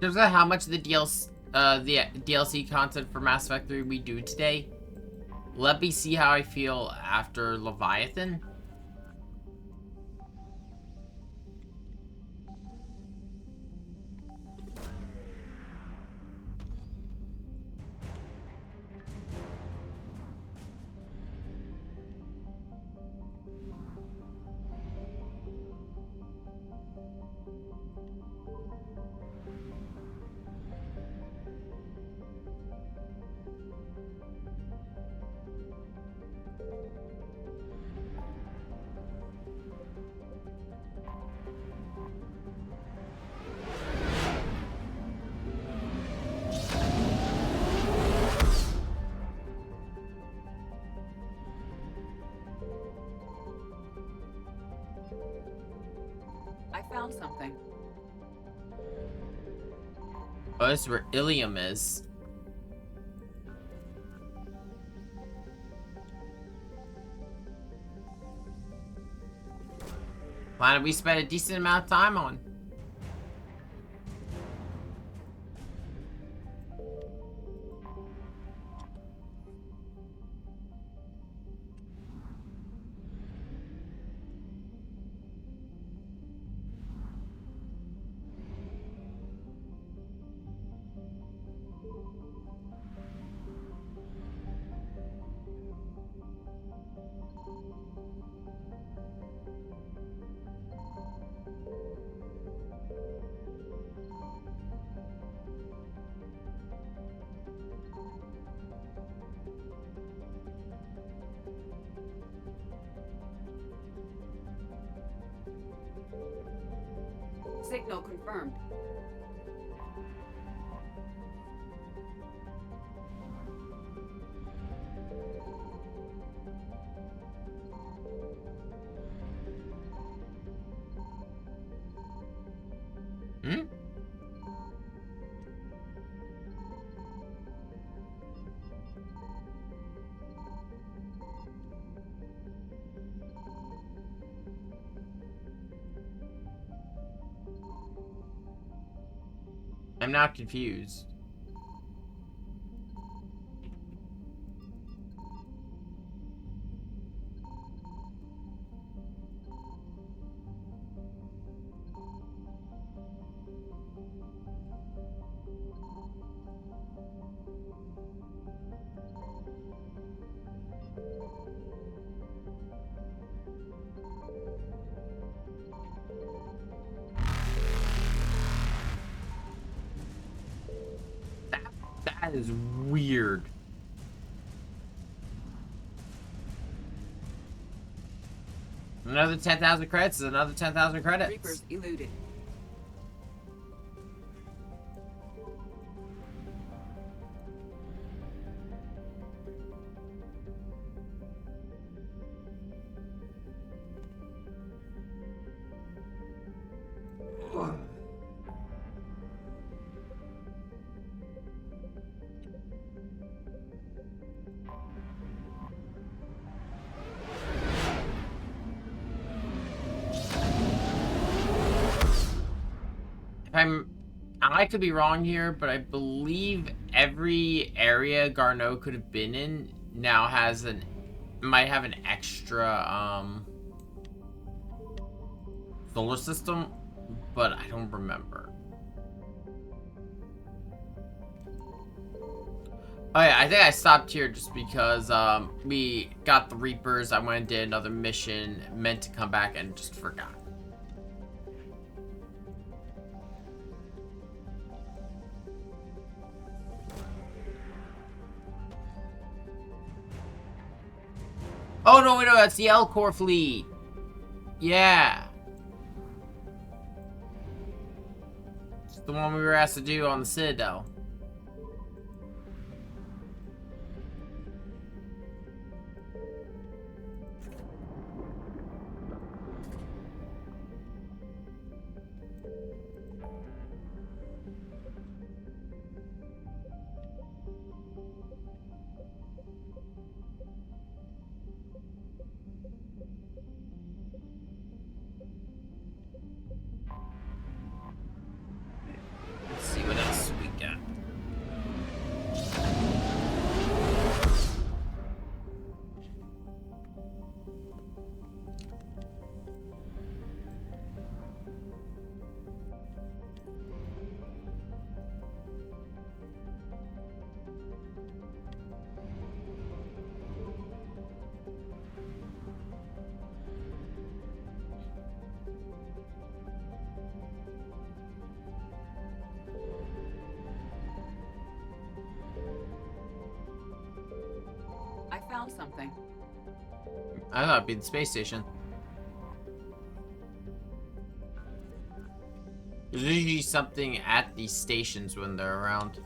There's how much of the DLC content for Mass Effect 3 we do today. Let me see how I feel after Leviathan. Oh, this is where Ilium is. Planet we spent a decent amount of time on. Signal confirmed. Hmm? I'm not confused. That is weird. Another 10,000 credits is another 10,000 credits. Reapers eluded. I could be wrong here, but I believe every area Garneau could have been in now has might have an extra solar system, but I don't remember. Oh yeah, I think I stopped here just because we got the Reapers. I went and did another mission, meant to come back and just forgot. Oh no, that's the Elcor fleet. Yeah. It's the one we were asked to do on the Citadel. Let's see what else we got. I found something. I thought it'd be the space station. There's usually something at these stations when they're around.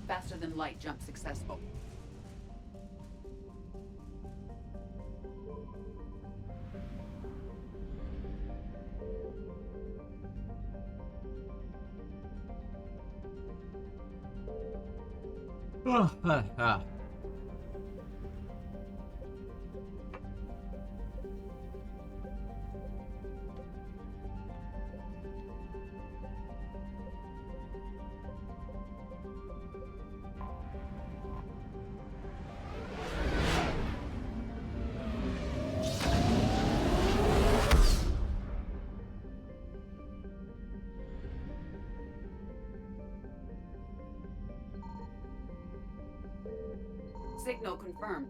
Faster than light jump successful. Signal confirmed.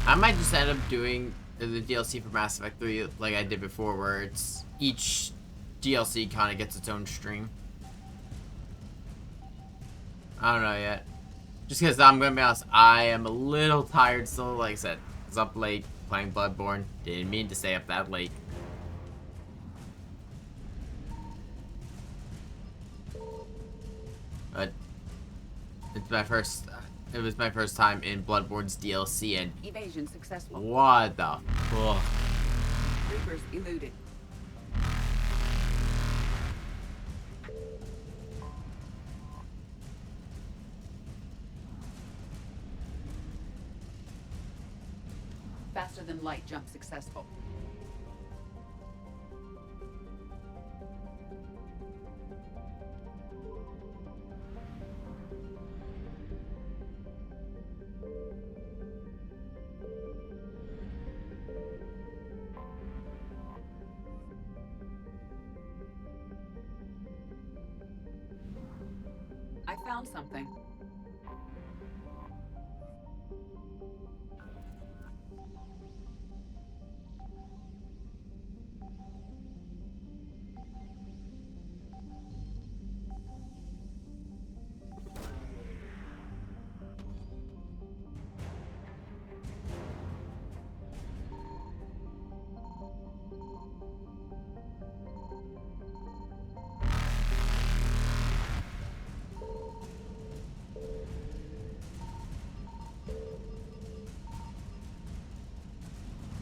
I might just end up doing the DLC for Mass Effect 3 like I did before, where it's each DLC kind of gets its own stream. I don't know yet. Just because I'm going to be honest, I am a little tired still. Like I said, I was up late playing Bloodborne. Didn't mean to stay up that late. But it's my first... It was my first time in Bloodborne's DLC, and evasion successful. What the fuck? Reapers eluded. Faster than light jump successful. I found something.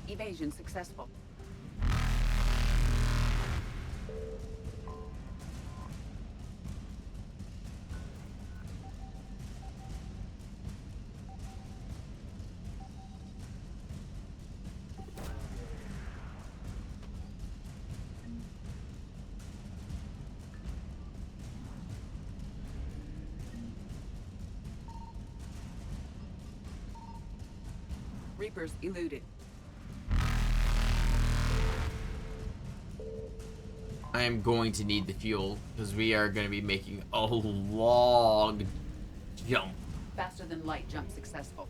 Evasion successful. Reapers eluded. I am going to need the fuel because we are going to be making a long jump. Faster than light jump successful.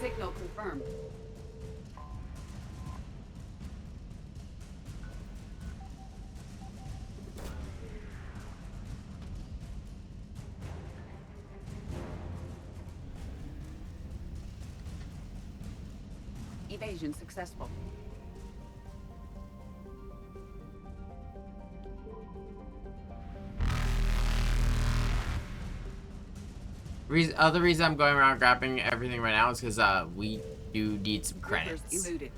Signal confirmed. Evasion successful. Other reason I'm going around grabbing everything right now is because we do need some credits. Reapers eluded.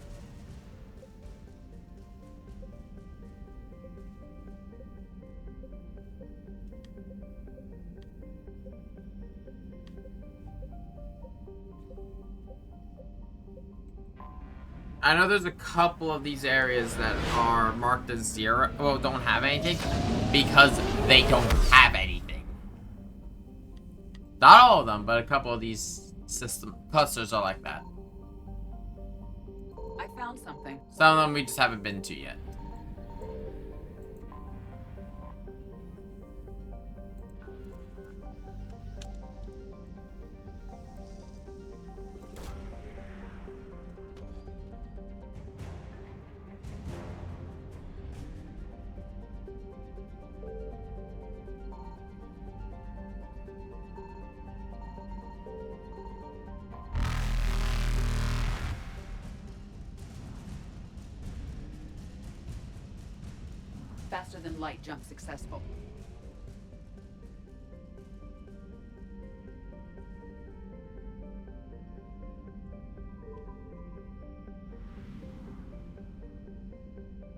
I know there's a couple of these areas that are marked as 0, well, don't have anything, because they don't have anything. Not all of them, but a couple of these system clusters are like that. I found something. Some of them we just haven't been to yet. Faster than light jump successful.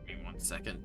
Wait 1 second.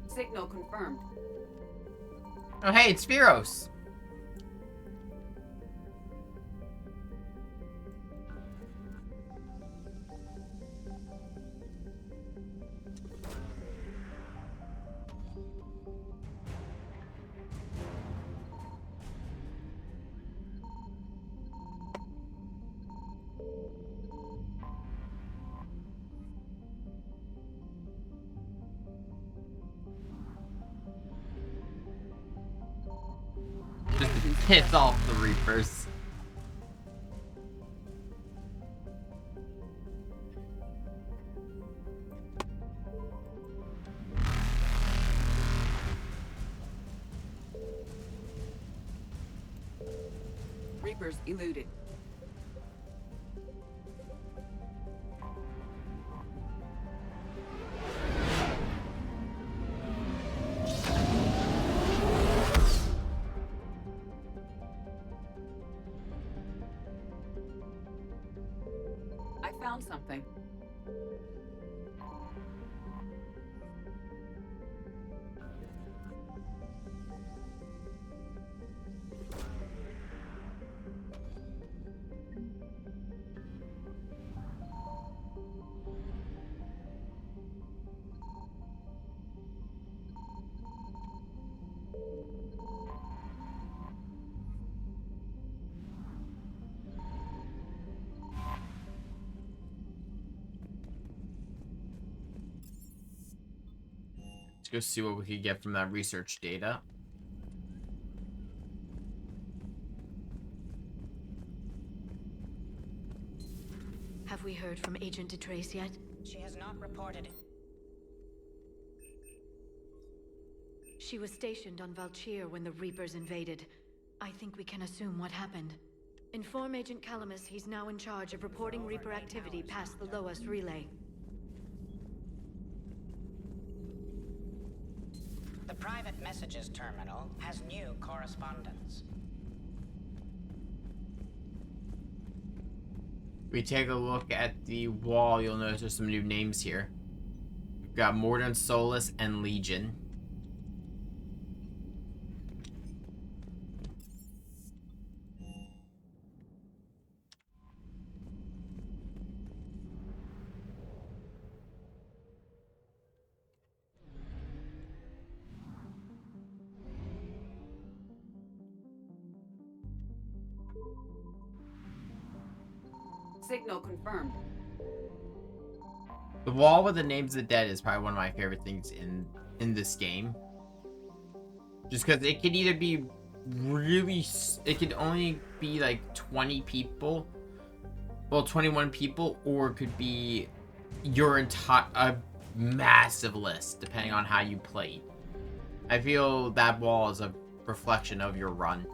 Signal confirmed. Oh, hey, it's Spiros. Just piss off the Reapers. Reapers eluded. I found something. Let's go see what we can get from that research data. Have we heard from Agent DeTrace yet? She has not reported. She was stationed on Valchir when the Reapers invaded. I think we can assume what happened. Inform Agent Calamus he's now in charge of reporting Reaper activity past the Loas relay. The private messages terminal has new correspondence. We take a look at the wall, you'll notice there's some new names here. We've got Mordin Solus and Legion. Signal confirmed. The wall with the names of the dead is probably one of my favorite things in this game. Just because it could either be really... It could only be like 20 people. Well, 21 people. Or it could be your entire... A massive list, depending on how you played. I feel that wall is a reflection of your run.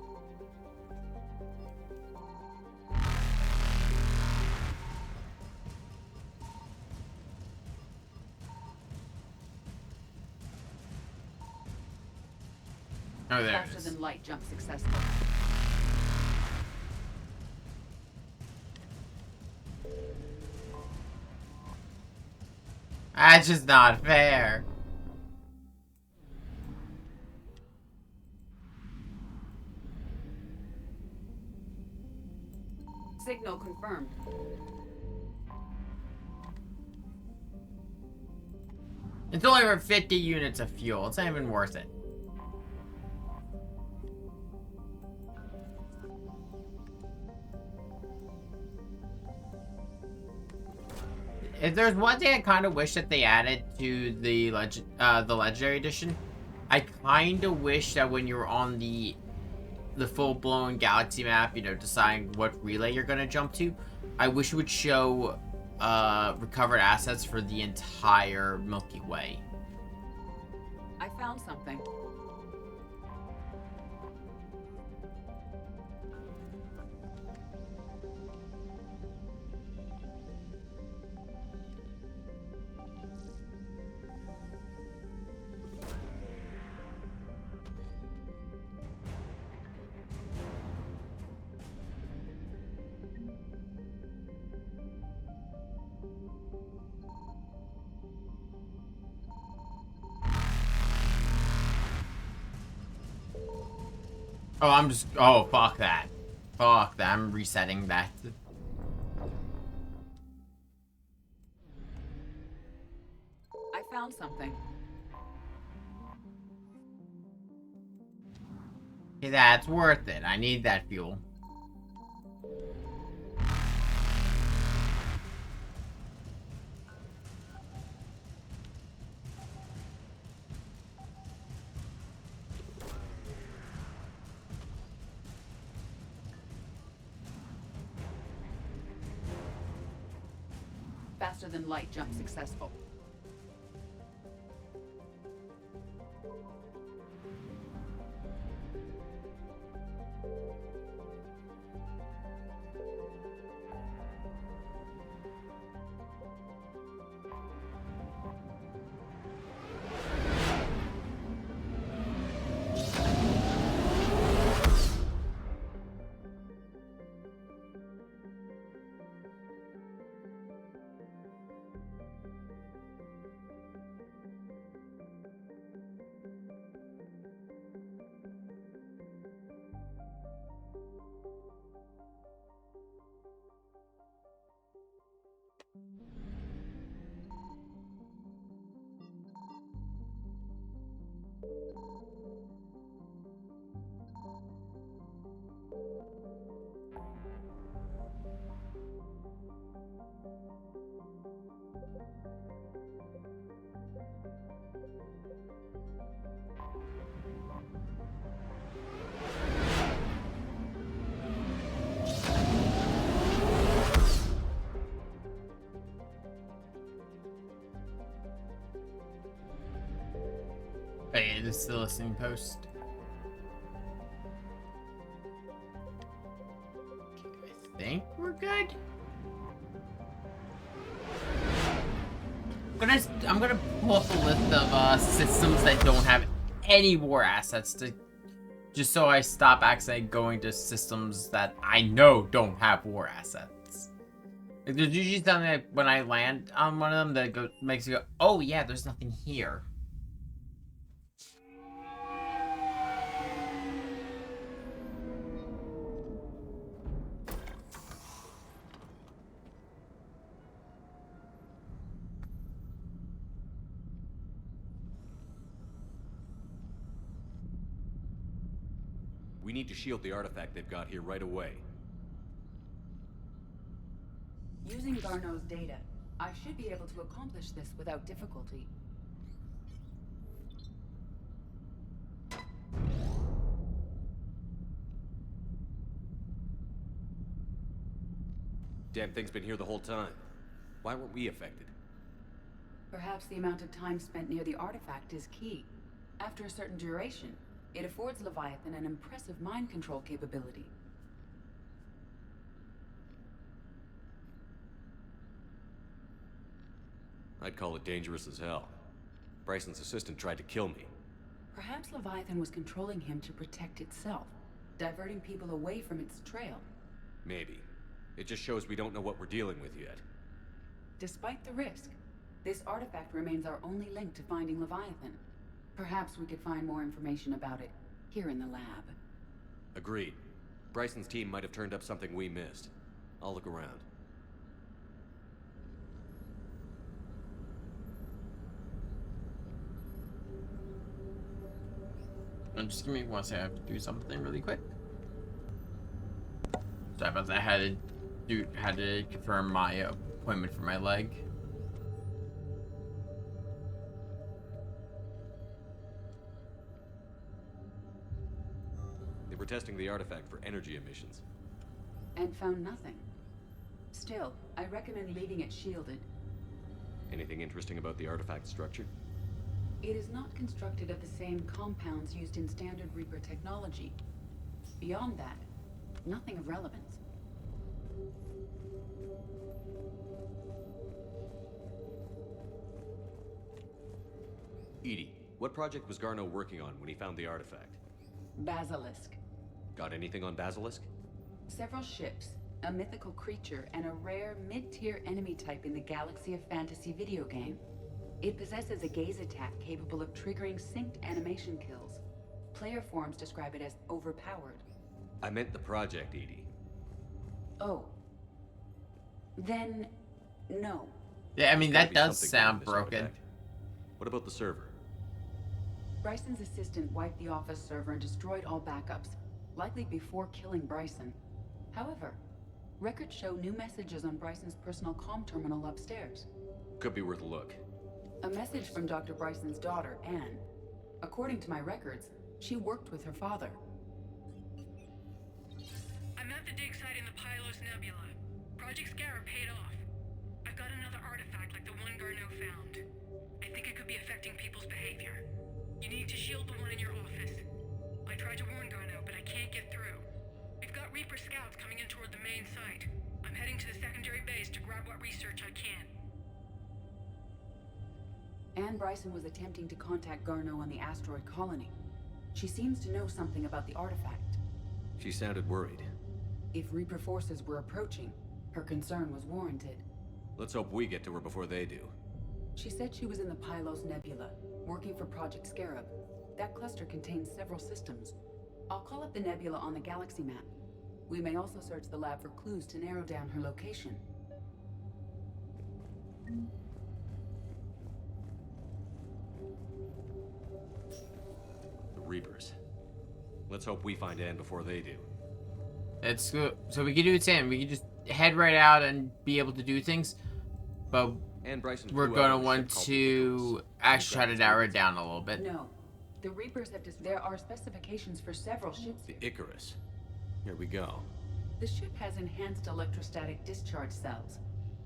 Oh, there Faster than light jump successful. That's just not fair. Signal confirmed. It's only for 50 units of fuel. It's not even worth it. If there's one thing I kind of wish that they added to the Legendary Edition, I kind of wish that when you're on the full-blown galaxy map, you know, deciding what relay you're going to jump to, I wish it would show recovered assets for the entire Milky Way. I found something. Oh, fuck that. Fuck that. I'm resetting that. I found something. Okay, that's worth it. I need that fuel. Faster than light jump successful. Hey, this is the listening post. I think we're good. I'm gonna pull up a list of systems that don't have any war assets just so I stop accidentally going to systems that I know don't have war assets. Like, there's usually something that when I land on one of them that makes you go, oh yeah, there's nothing here. We need to shield the artifact they've got here right away. Using Garneau's data, I should be able to accomplish this without difficulty. Damn thing's been here the whole time. Why weren't we affected? Perhaps the amount of time spent near the artifact is key. After a certain duration, it affords Leviathan an impressive mind control capability. I'd call it dangerous as hell. Bryson's assistant tried to kill me. Perhaps Leviathan was controlling him to protect itself, diverting people away from its trail. Maybe. It just shows we don't know what we're dealing with yet. Despite the risk, this artifact remains our only link to finding Leviathan. Perhaps we could find more information about it here in the lab. Agreed. Bryson's team might have turned up something we missed. I'll look around. And just give me one second. I have to do something really quick. Sorry about that. I had to confirm my appointment for my leg. They were testing the artifact for energy emissions. And found nothing. Still, I recommend leaving it shielded. Anything interesting about the artifact structure? It is not constructed of the same compounds used in standard Reaper technology. Beyond that, nothing of relevance. EDI, what project was Garneau working on when he found the artifact? Basilisk. Got anything on Basilisk? Several ships, a mythical creature, and a rare mid-tier enemy type in the Galaxy of Fantasy video game. It possesses a gaze attack capable of triggering synced animation kills. Player forums describe it as overpowered. I meant the project, EDI. Oh. Then, no. Yeah, I mean, that Gotta be does something sound to this broken. artifact. What about the server? Bryson's assistant wiped the office server and destroyed all backups, likely before killing Bryson. However, records show new messages on Bryson's personal comm terminal upstairs. Could be worth a look. A message from Dr. Bryson's daughter, Anne. According to my records, she worked with her father. I'm at the dig site in the Pylos Nebula. Project Scarab paid off. I've got another artifact like the one Garneau found. I think it could be affecting people's behavior. You need to shield the one in your office. I tried to warn Garneau, but I can't get through. We've got Reaper scouts coming in toward the main site. I'm heading to the secondary base to grab what research I can. Anne Bryson was attempting to contact Garneau on the asteroid colony. She seems to know something about the artifact. She sounded worried. If Reaper forces were approaching, her concern was warranted. Let's hope we get to her before they do. She said she was in the Pylos Nebula, working for Project Scarab. That cluster contains several systems. I'll call up the nebula on the galaxy map. We may also search the lab for clues to narrow down her location. The Reapers. Let's hope we find Anne before they do. It's good. So we can do it, Sam. We can just head right out and be able to do things. But Anne Bryson we're flew out going to on a want ship called to actually try to narrow it down a little bit. No. The Reapers have there are specifications for several ships. The Icarus. Here we go. The ship has enhanced electrostatic discharge cells.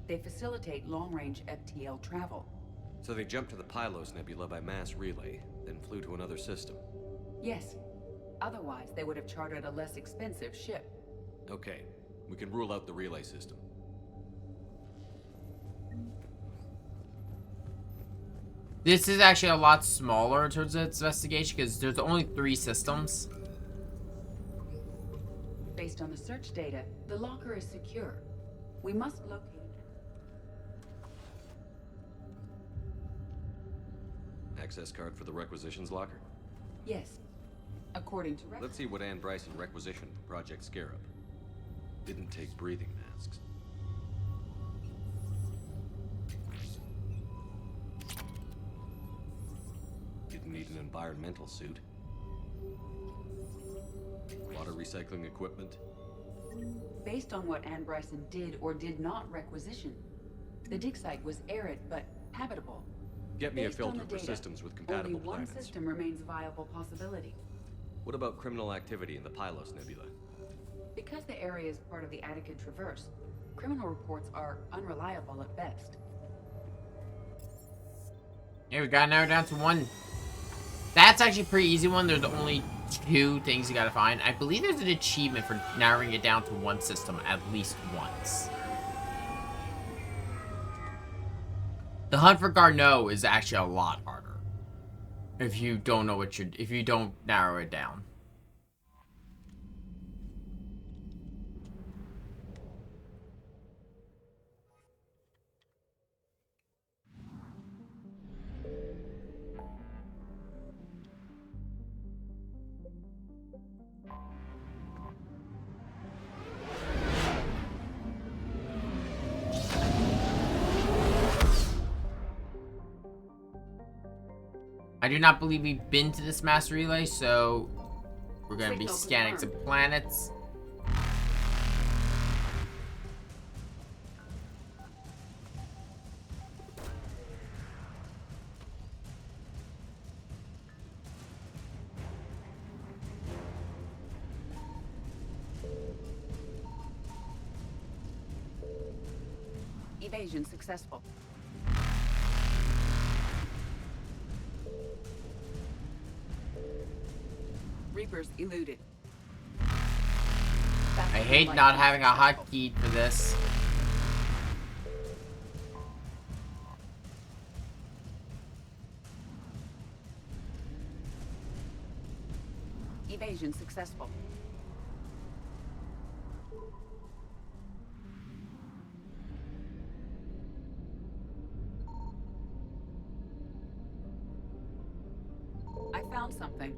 They facilitate long-range FTL travel. So they jumped to the Pylos Nebula by mass relay, then flew to another system. Yes. Otherwise, they would have chartered a less expensive ship. Okay, we can rule out the relay system. This is actually a lot smaller in terms of its investigation because there's only 3 systems. Based on the search data, the locker is secure. We must locate it. Access card for the requisitions locker? Yes. According to records. Let's see what Anne Bryson requisitioned for Project Scarab. Didn't take breathing masks. Didn't need an environmental suit. Water recycling equipment. Based on what Anne Bryson did or did not requisition, the dig site was arid but habitable. Get me a Based on filter the for data, systems with compatible only one planets. system remains a viable possibility. What about criminal activity in the Pylos Nebula? Because the area is part of the Attica Traverse, criminal reports are unreliable at best. Yeah, we got narrowed down to 1. That's actually a pretty easy one. There's only 2 things you gotta find. I believe there's an achievement for narrowing it down to 1 system at least once. The hunt for Garneau is actually a lot harder. If you don't know what if you don't narrow it down. I do not believe we've been to this mass relay, so we're going to be Signal scanning some confirmed. planets. Evasion successful. Reapers eluded. I hate not having a hotkey for this. Evasion successful. I found something.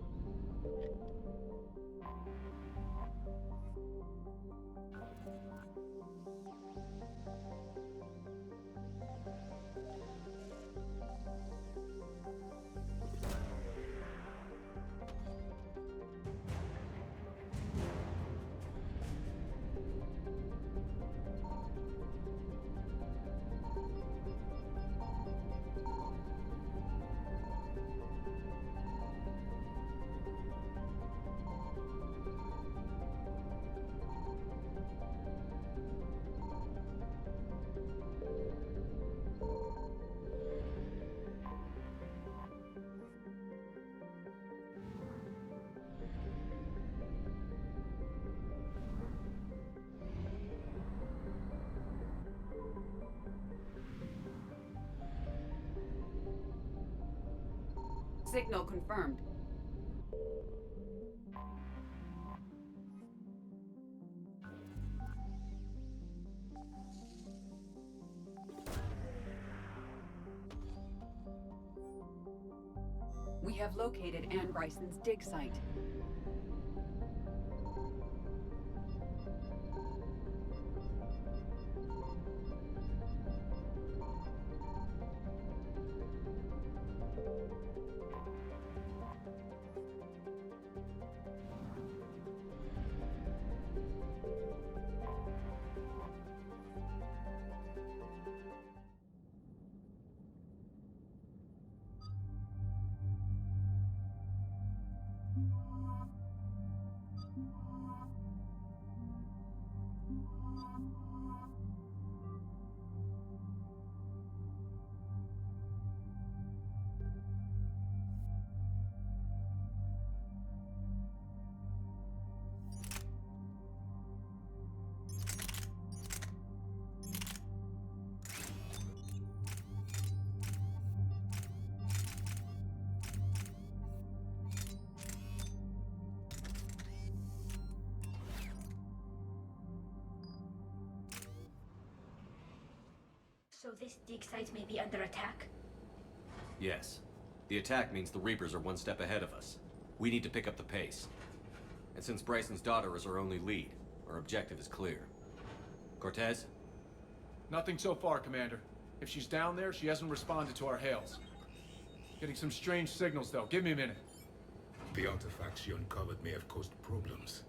Signal confirmed. We have located Anne Bryson's dig site. So this dig site may be under attack? Yes. The attack means the Reapers are one step ahead of us. We need to pick up the pace. And since Bryson's daughter is our only lead, our objective is clear. Cortez? Nothing so far, Commander. If she's down there, she hasn't responded to our hails. Getting some strange signals, though. Give me a minute. The artifacts she uncovered may have caused problems.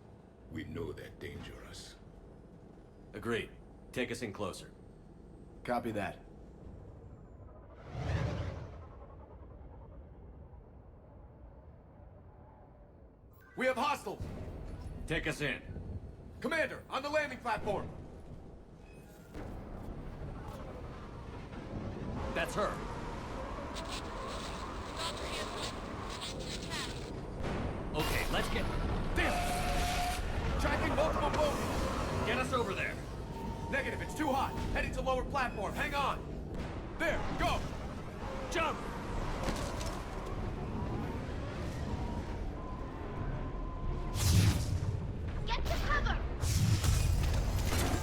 We know they're dangerous. Agreed. Take us in closer. Copy that. We have hostiles! Take us in. Commander, on the landing platform! That's her. Okay, let's get... Damn it! Tracking multiple boats! Get us over there. Negative, it's too hot. Heading to lower platform. Hang on. There, go! Jump! Get to cover!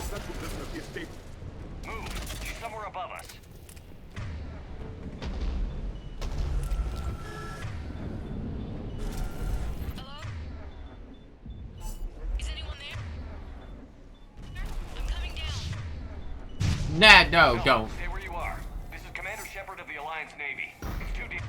That's what doesn't appear stable. Move. She's somewhere above us. Hello? Is anyone there? I'm coming down. Nah, no, don't. Stay where you are. This is Commander Shepard of the Alliance Navy. It's too deep.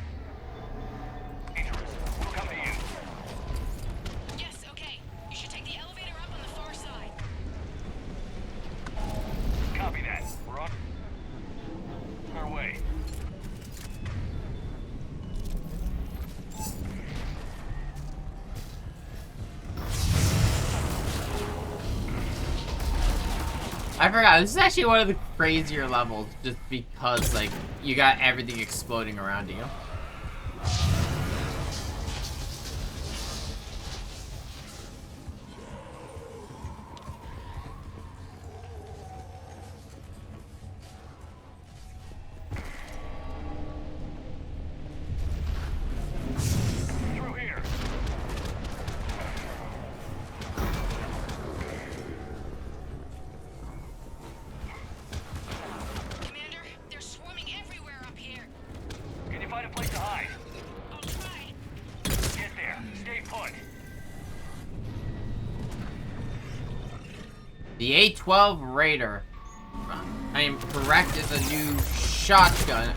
I forgot. This is actually one of the crazier levels, just because like you got everything exploding around you. Through here. Commander, they're swarming everywhere up here. Can you find a place to hide? I'll try. Get there. Stay put. The A-12 Raider, I am correct, is a new shotgun.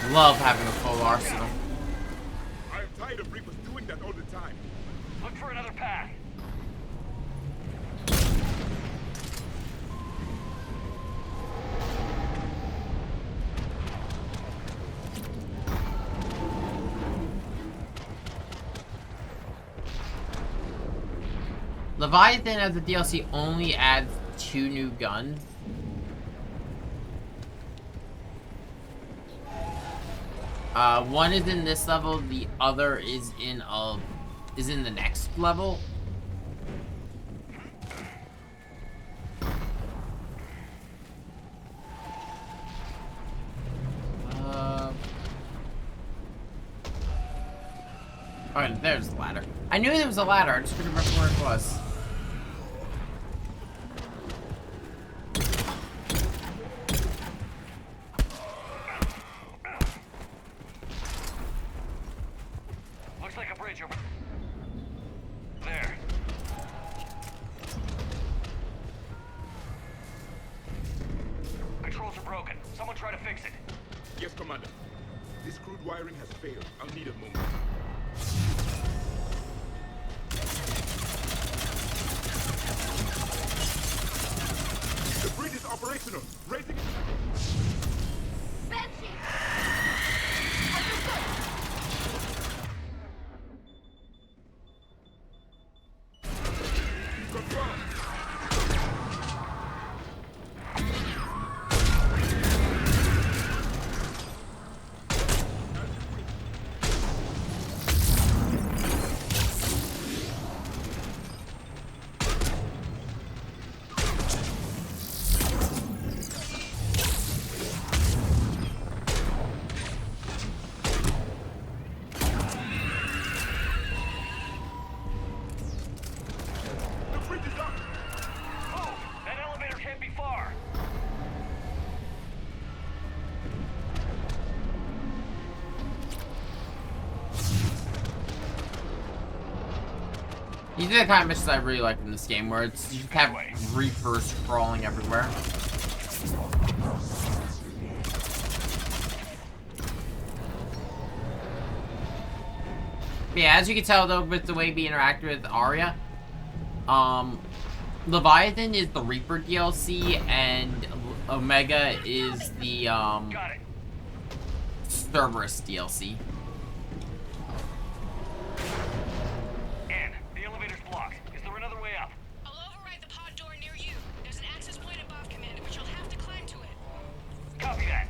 Love having a full arsenal. I'm tired of Reapers doing that all the time. Look for another path. Leviathan as a DLC only adds 2 new guns. One is in this level, the other is in the next level. Alright, there's the ladder. I knew there was a ladder, I just couldn't remember where it was. Looks like a bridge over there. Controls are broken. Someone try to fix it. Yes, Commander. This crude wiring has failed. I'll need a moment. The bridge is operational. Raising it. Banshee! These are the kind of missions I really like in this game, where it's you just have Reapers crawling everywhere. Yeah, as you can tell though, with the way we interact with Arya, Leviathan is the Reaper DLC, and Omega is the Cerberus DLC. Ann, the elevator's blocked. Is there another way up? I'll override the pod door near you. There's an access point above, Commander, but you'll have to climb to it. Copy that.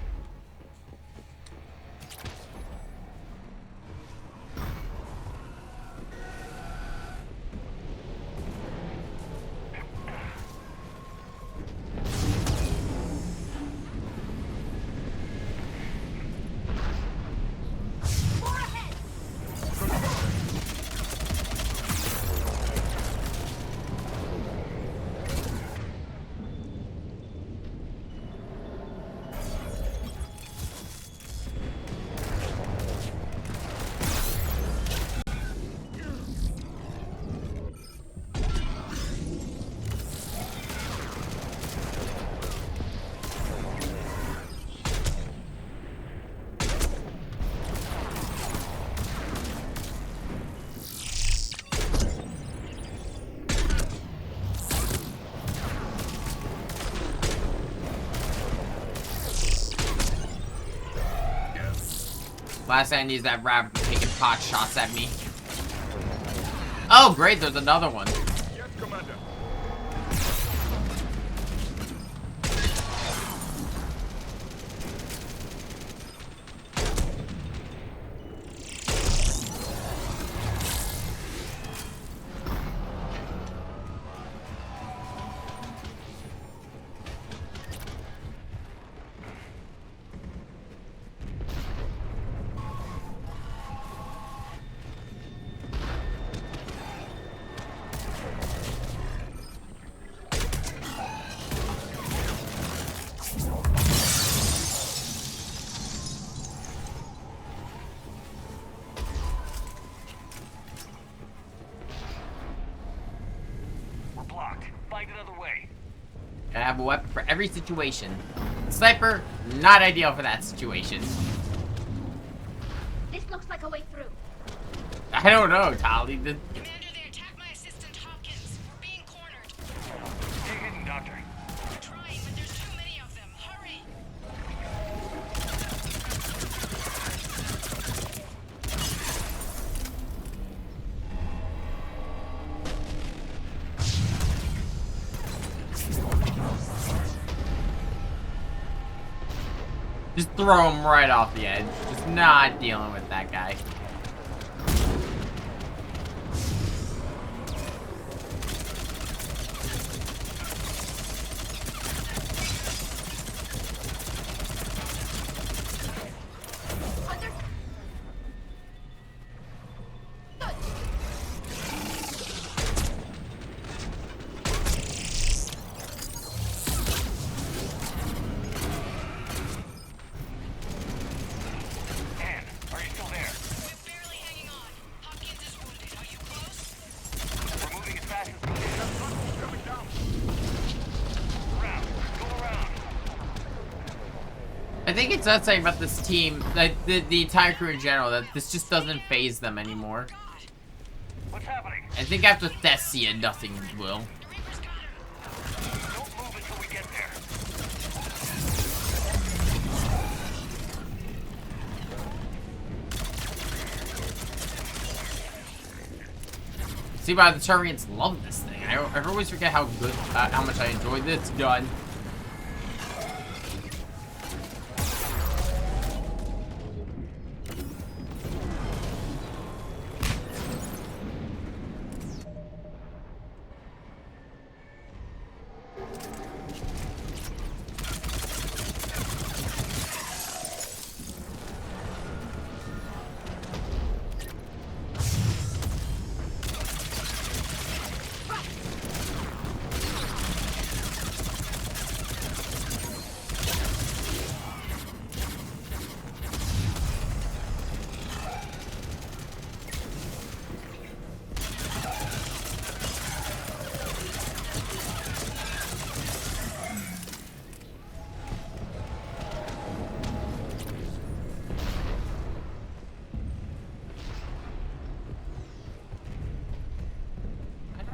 Last thing I need is that rabbit taking pot shots at me. Oh, great, there's another one. Yes, Commander. Find another way. I have a weapon for every situation. Sniper, not ideal for that situation. This looks like a way through. I don't know, Tali. Commander, they attacked my assistant Hopkins. We're being cornered. Stay hidden, Doctor. We're trying, but there's too many of them. Hurry! Just throw him right off the edge. Just not dealing with that guy. I think it's that saying about this team, like the entire crew in general, that this just doesn't phase them anymore. What's happening? I think after Thessia, nothing will. Don't move until we get there. See why the Turians love this thing. I always forget how good, how much I enjoy this gun.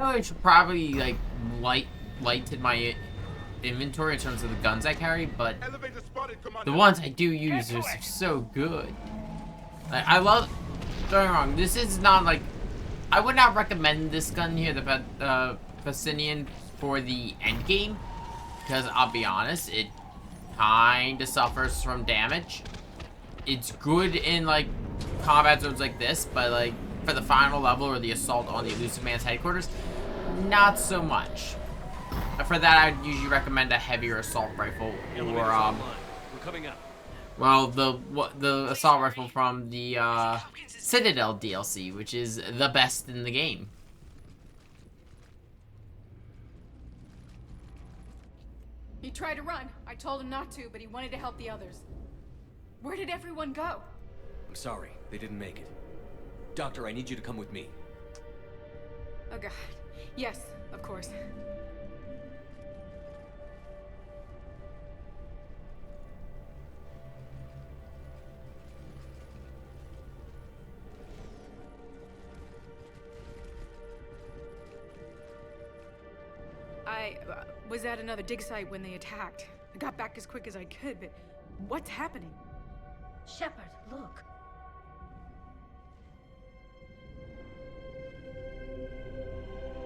I should probably like lighten my inventory in terms of the guns I carry, but the ones I do use are so good. Like, I love. Don't get me wrong. This is not like I would not recommend this gun here, the Facinian, for the end game, because I'll be honest, it kind of suffers from damage. It's good in like combat zones like this, but like for the final level or the assault on the Elusive Man's headquarters, not so much. For that, I'd usually recommend a heavier assault rifle, or We're coming up. well, the assault rifle from the Citadel DLC, which is the best in the game. He tried to run. I told him not to, but he wanted to help the others. Where did everyone go? I'm sorry, they didn't make it. Doctor, I need you to come with me. Oh god. Yes, of course. I was at another dig site when they attacked. I got back as quick as I could, but what's happening? Shepard, look.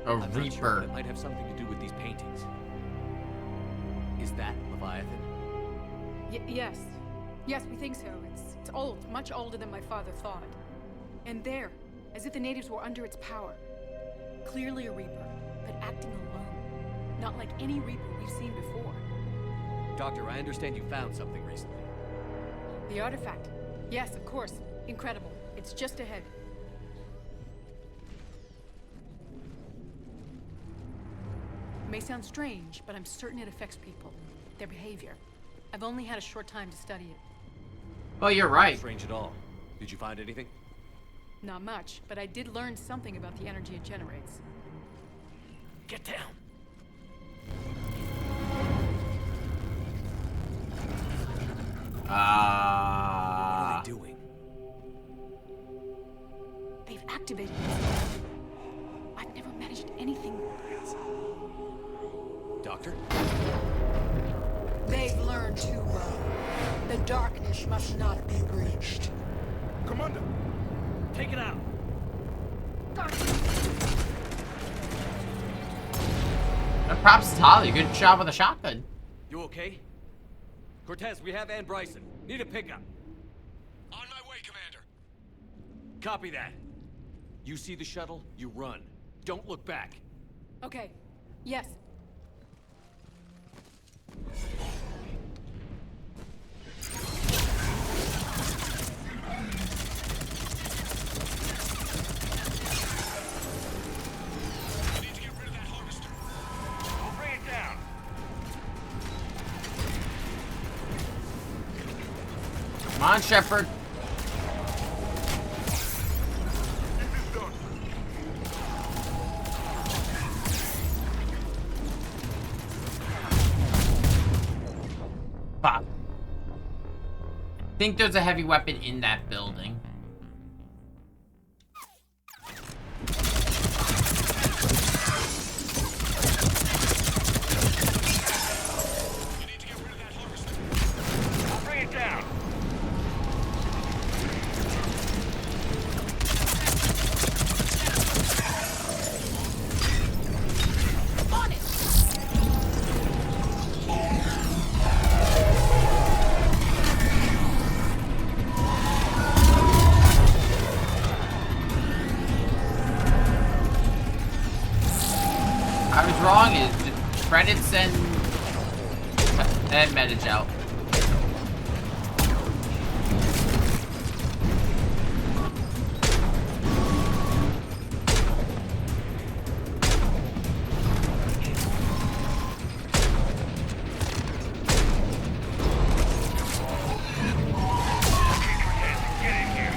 A I'm not sure, Reaper. but it might have something to do with these paintings. Is that Leviathan? Yes. Yes, we think so. It's old, much older than my father thought. And there, as if the natives were under its power. Clearly a Reaper, but acting alone. Not like any Reaper we've seen before. Doctor, I understand you found something recently. The artifact. Yes, of course. Incredible. It's just ahead. It may sound strange, but I'm certain it affects people. Their behavior. I've only had a short time to study it. Well, you're right. Not strange at all. Did you find anything? Not much, but I did learn something about the energy it generates. Get down. What are they doing? They've activated it. I've never managed anything. Doctor? They've learned too well. The darkness must not be breached. Commander! Take it out. Props to Tali. Good job with the shotgun. You okay? Cortez, we have Ann Bryson. Need a pickup. On my way, Commander. Copy that. You see the shuttle, you run. Don't look back. Okay. Yes. We'll bring it down. Come on, Shepard. Fuck. I think there's a heavy weapon in that building. We'll bring it down. On it! I was wrong. Is the credits and Medage out. Get in here.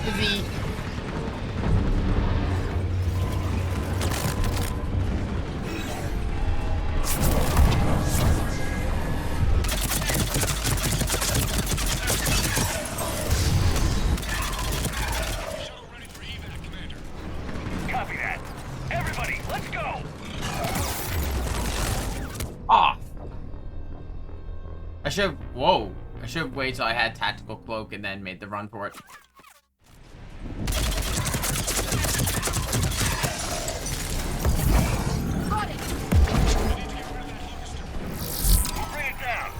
Izzy. Copy that. Everybody, let's go. Off. I should. Whoa. I should have waited till I had tactical cloak and then made the run for it. Got it! We'll bring it down.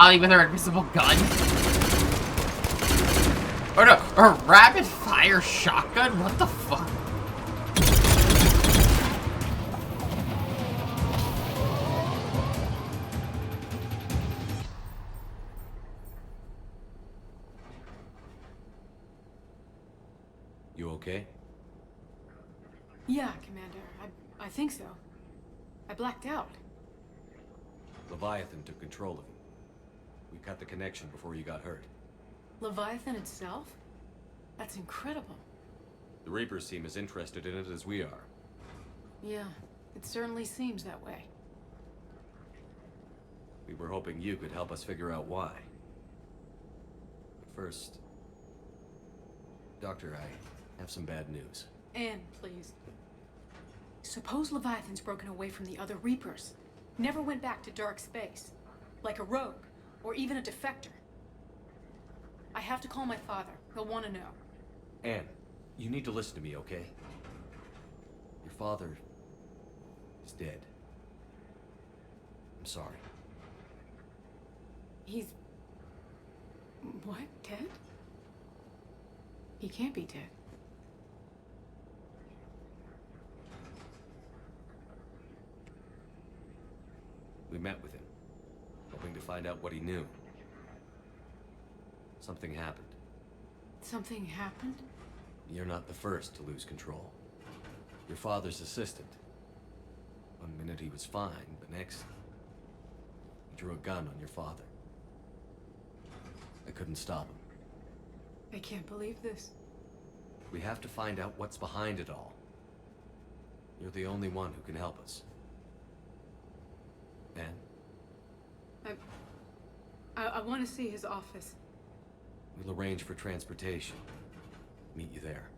Tali with her invisible gun. Or no, her rapid fire shotgun? What the fuck? You okay? Yeah, Commander. I think so. I blacked out. Leviathan took control of you. We cut the connection before you got hurt. Leviathan itself? That's incredible. The Reapers seem as interested in it as we are. Yeah, it certainly seems that way. We were hoping you could help us figure out why. But first... Doctor, I have some bad news. Anne, please. Suppose Leviathan's broken away from the other Reapers. Never went back to dark space. Like a rogue, or even a defector. I have to call my father. He'll want to know. Anne, you need to listen to me, okay? Your father is dead. I'm sorry. He's... what? Dead? He can't be dead. We met with him, hoping to find out what he knew. Something happened. Something happened? You're not the first to lose control. Your father's assistant. One minute he was fine, the next... he drew a gun on your father. I couldn't stop him. I can't believe this. We have to find out what's behind it all. You're the only one who can help us. Anne? I want to see his office. We'll arrange for transportation. Meet you there.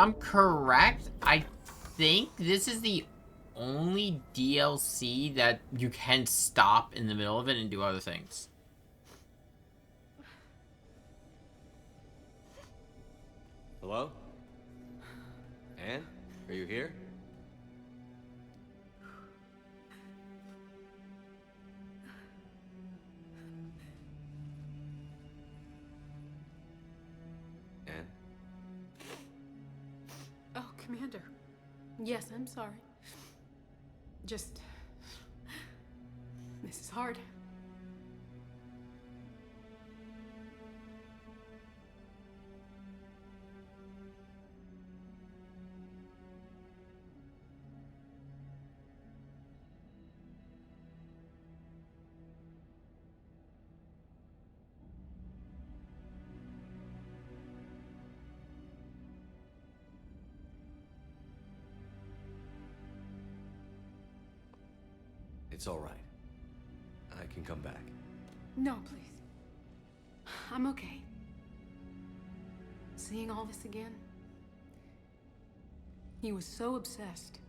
I'm correct. I think this is the only DLC that you can stop in the middle of it and do other things. Hello? Anne? Are you here? Anne? Oh, Commander. Yes, I'm sorry. Just... this is hard. It's all right. I can come back. No, please. I'm okay. Seeing all this again? He was so obsessed.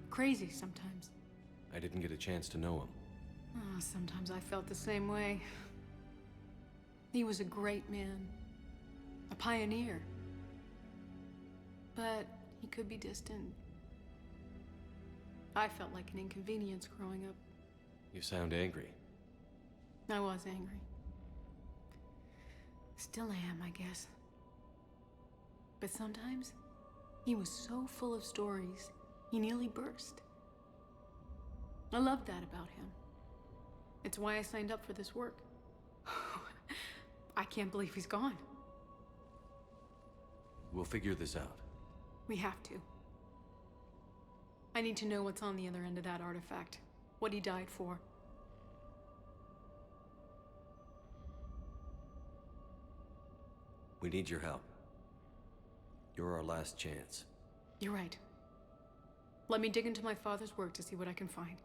Crazy sometimes. I didn't get a chance to know him. Oh, sometimes I felt the same way. He was a great man. A pioneer. But he could be distant. I felt like an inconvenience growing up. You sound angry. I was angry. Still am, I guess. But sometimes, he was so full of stories, he nearly burst. I love that about him. It's why I signed up for this work. I can't believe he's gone. We'll figure this out. We have to. I need to know what's on the other end of that artifact. What he died for. We need your help. You're our last chance. You're right. Let me dig into my father's work to see what I can find.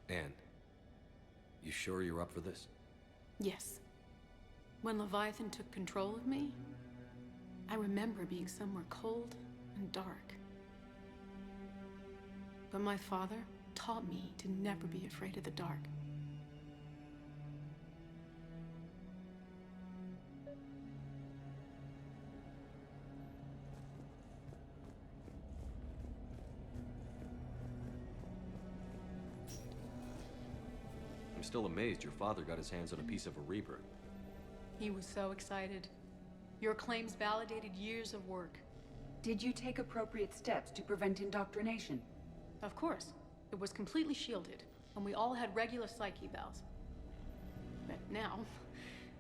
Anne, you sure you're up for this? Yes. When Leviathan took control of me, I remember being somewhere cold and dark. But my father taught me to never be afraid of the dark. I'm still amazed your father got his hands on a piece of a Reaper. He was so excited. Your claims validated years of work. Did you take appropriate steps to prevent indoctrination? Of course. It was completely shielded, and we all had regular psych evals. But now,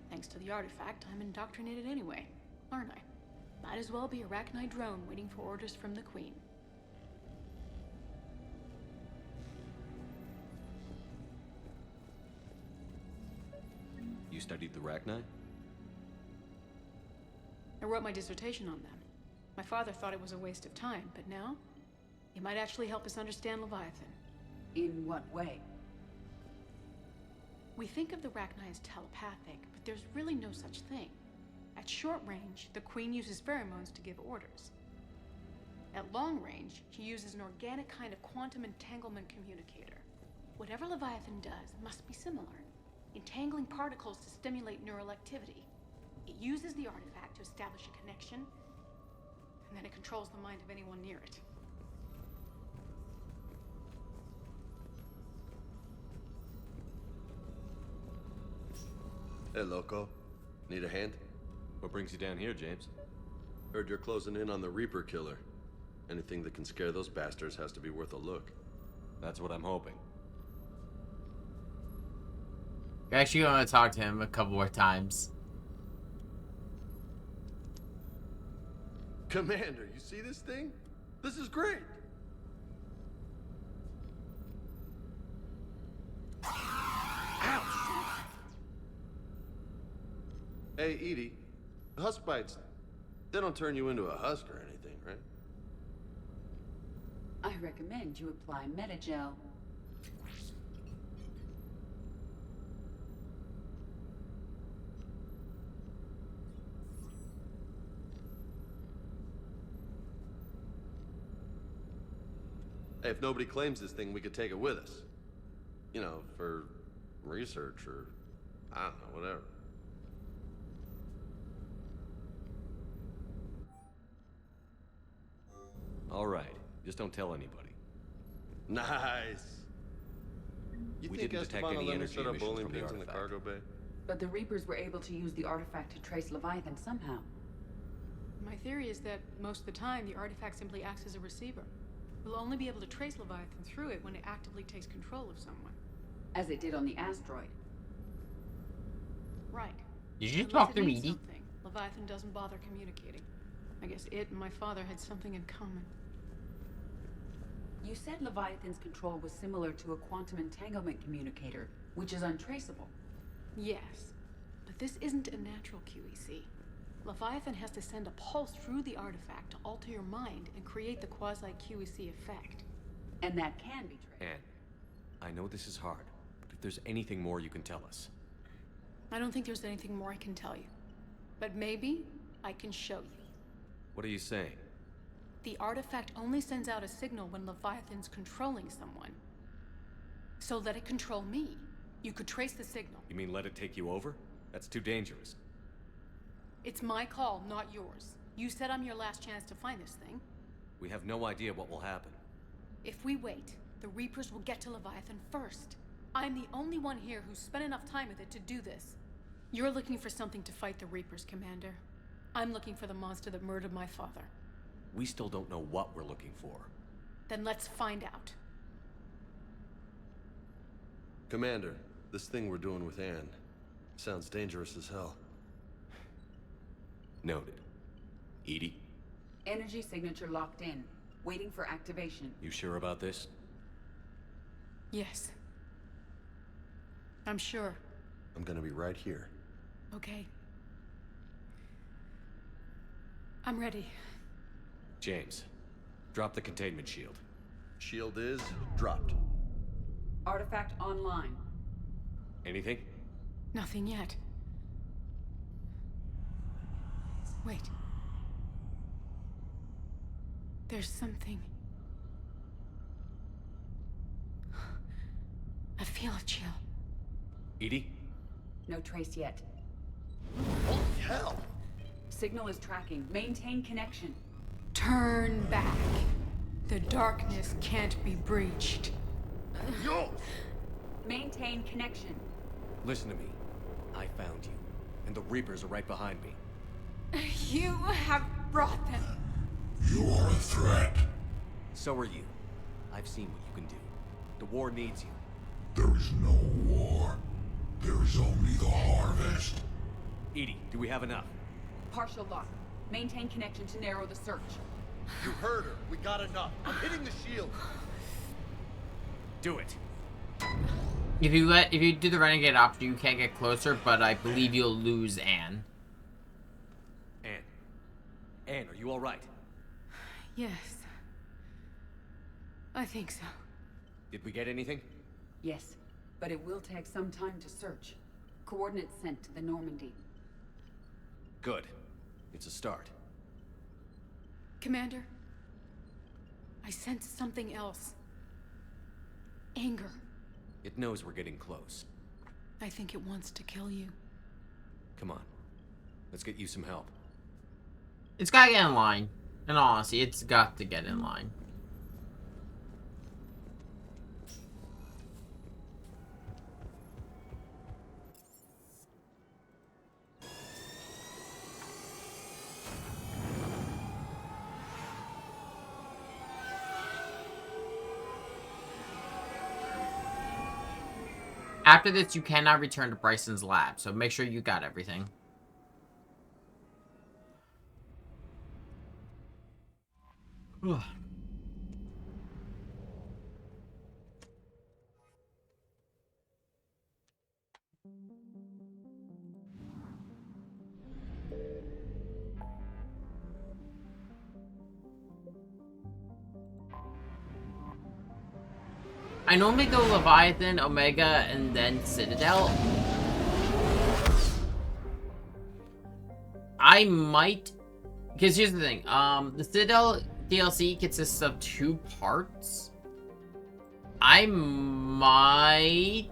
thanks to the artifact, I'm indoctrinated anyway, aren't I? Might as well be a Arachnite drone waiting for orders from the Queen. You studied the Arachnite? I wrote my dissertation on them. My father thought it was a waste of time, but now, it might actually help us understand Leviathan. In what way? We think of the Arachnite as telepathic, but there's really no such thing. At short range, the Queen uses pheromones to give orders. At long range, she uses an organic kind of quantum entanglement communicator. Whatever Leviathan does must be similar, entangling particles to stimulate neural activity. It uses the artifact to establish a connection, and then it controls the mind of anyone near it. Hey, Loco. Need a hand? What brings you down here, James? Heard you're closing in on the Reaper killer. Anything that can scare those bastards has to be worth a look. That's what I'm hoping. You're actually going to talk to him a couple more times. Commander, you see this thing? This is great! Ouch! Hey, Edie. Husk bites, they don't turn you into a husk or anything, right? I recommend you apply Metagel. Hey, if nobody claims this thing, we could take it with us. You know, for research or, I don't know, whatever. All right. Just don't tell anybody. Nice. You We think didn't detect Esteban will any let me energy set up emissions bowling from the pins in the artifact. cargo bay? But the Reapers were able to use the artifact to trace Leviathan somehow. My theory is that most of the time, the artifact simply acts as a receiver. We'll only be able to trace Leviathan through it when it actively takes control of someone. As it did on the asteroid. Right. Did you Unless talk it to needs me? something, Leviathan doesn't bother communicating. I guess it and my father had something in common. You said Leviathan's control was similar to a quantum entanglement communicator, which is untraceable. Yes, but this isn't a natural QEC. Leviathan has to send a pulse through the artifact to alter your mind and create the quasi-QEC effect. And that can be traced. Anne, I know this is hard, but if there's anything more you can tell us. I don't think there's anything more I can tell you. But maybe I can show you. What are you saying? The artifact only sends out a signal when Leviathan's controlling someone. So let it control me. You could trace the signal. You mean let it take you over? That's too dangerous. It's my call, not yours. You said I'm your last chance to find this thing. We have no idea what will happen. If we wait, the Reapers will get to Leviathan first. I'm the only one here who's spent enough time with it to do this. You're looking for something to fight the Reapers, Commander. I'm looking for the monster that murdered my father. We still don't know what we're looking for. Then let's find out. Commander, this thing we're doing with Anne sounds dangerous as hell. Noted. Edie, Energy signature locked in. Waiting for activation. you sure about this? Yes. I'm sure. I'm gonna be right here. Okay. I'm ready. James, drop the containment shield. Shield is dropped. Artifact online. Anything? Nothing yet. Wait. There's something. I feel a chill. Edie? No trace yet. Holy hell! Signal is tracking. Maintain connection. Turn back. The darkness can't be breached. Yo! Maintain connection. Listen to me. I found you, and the Reapers are right behind me. You have brought them. You are a threat. So are you. I've seen what you can do. The war needs you. There is no war. There is only the harvest. Edie, do we have enough? Partial lock. Maintain connection to narrow the search. You heard her. We got enough. I'm hitting the shield. Do it. If you do the renegade option, you can't get closer, but I believe you'll lose Anne. Anne, are you all right? Yes. I think so. Did we get anything? Yes, but it will take some time to search. Coordinates sent to the Normandy. Good. It's a start. Commander, I sense something else. Anger. It knows we're getting close. I think it wants to kill you. Come on. Let's get you some help. It's gotta get in line. In all honesty, it's got to get in line. After this, you cannot return to Bryson's lab, so make sure you got everything. Ugh. I normally go Leviathan, Omega, and then Citadel. I might... Because here's the thing. The Citadel DLC consists of 2 parts. I might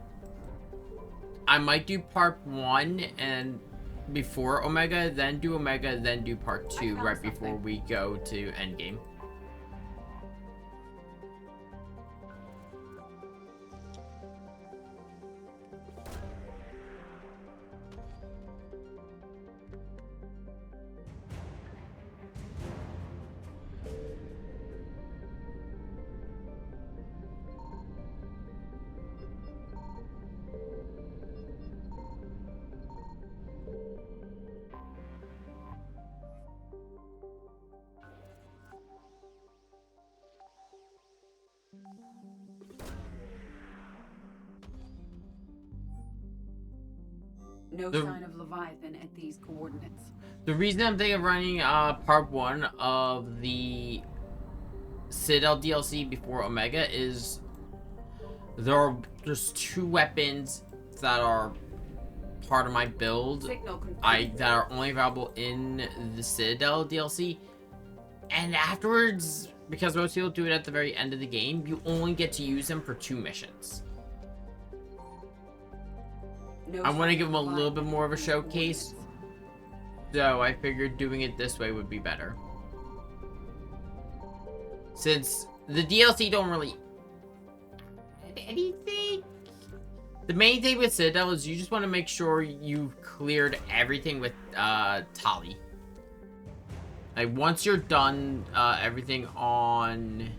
do part 1 and before Omega, then do Omega, then do part 2 right before we go to Endgame. No sign of Leviathan at these coordinates. The reason I'm thinking of running part 1 of the Citadel DLC before Omega is there's 2 weapons that are part of my build that are only available in the Citadel DLC, and afterwards, because most people do it at the very end of the game, you only get to use them for 2 missions. I want to give them a little bit more of a showcase, so I figured doing it this way would be better. Since the DLC don't really add anything. The main thing with Citadel is you just want to make sure you've cleared everything with Tali. Like once you're done everything on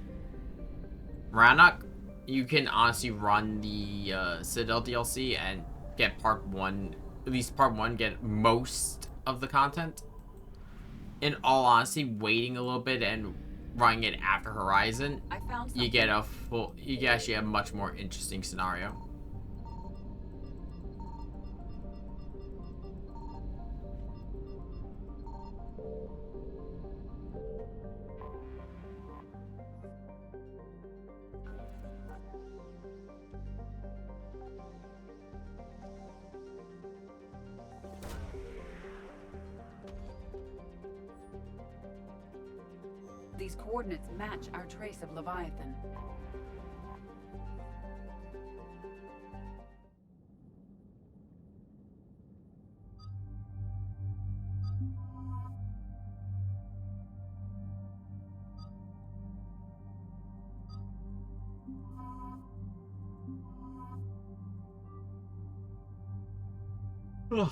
Rannoch, you can honestly run the Citadel DLC and get part 1, at least part 1, get most of the content. In all honesty, waiting a little bit and running it after Horizon, you get actually a much more interesting scenario. These coordinates match our trace of Leviathan. Ugh.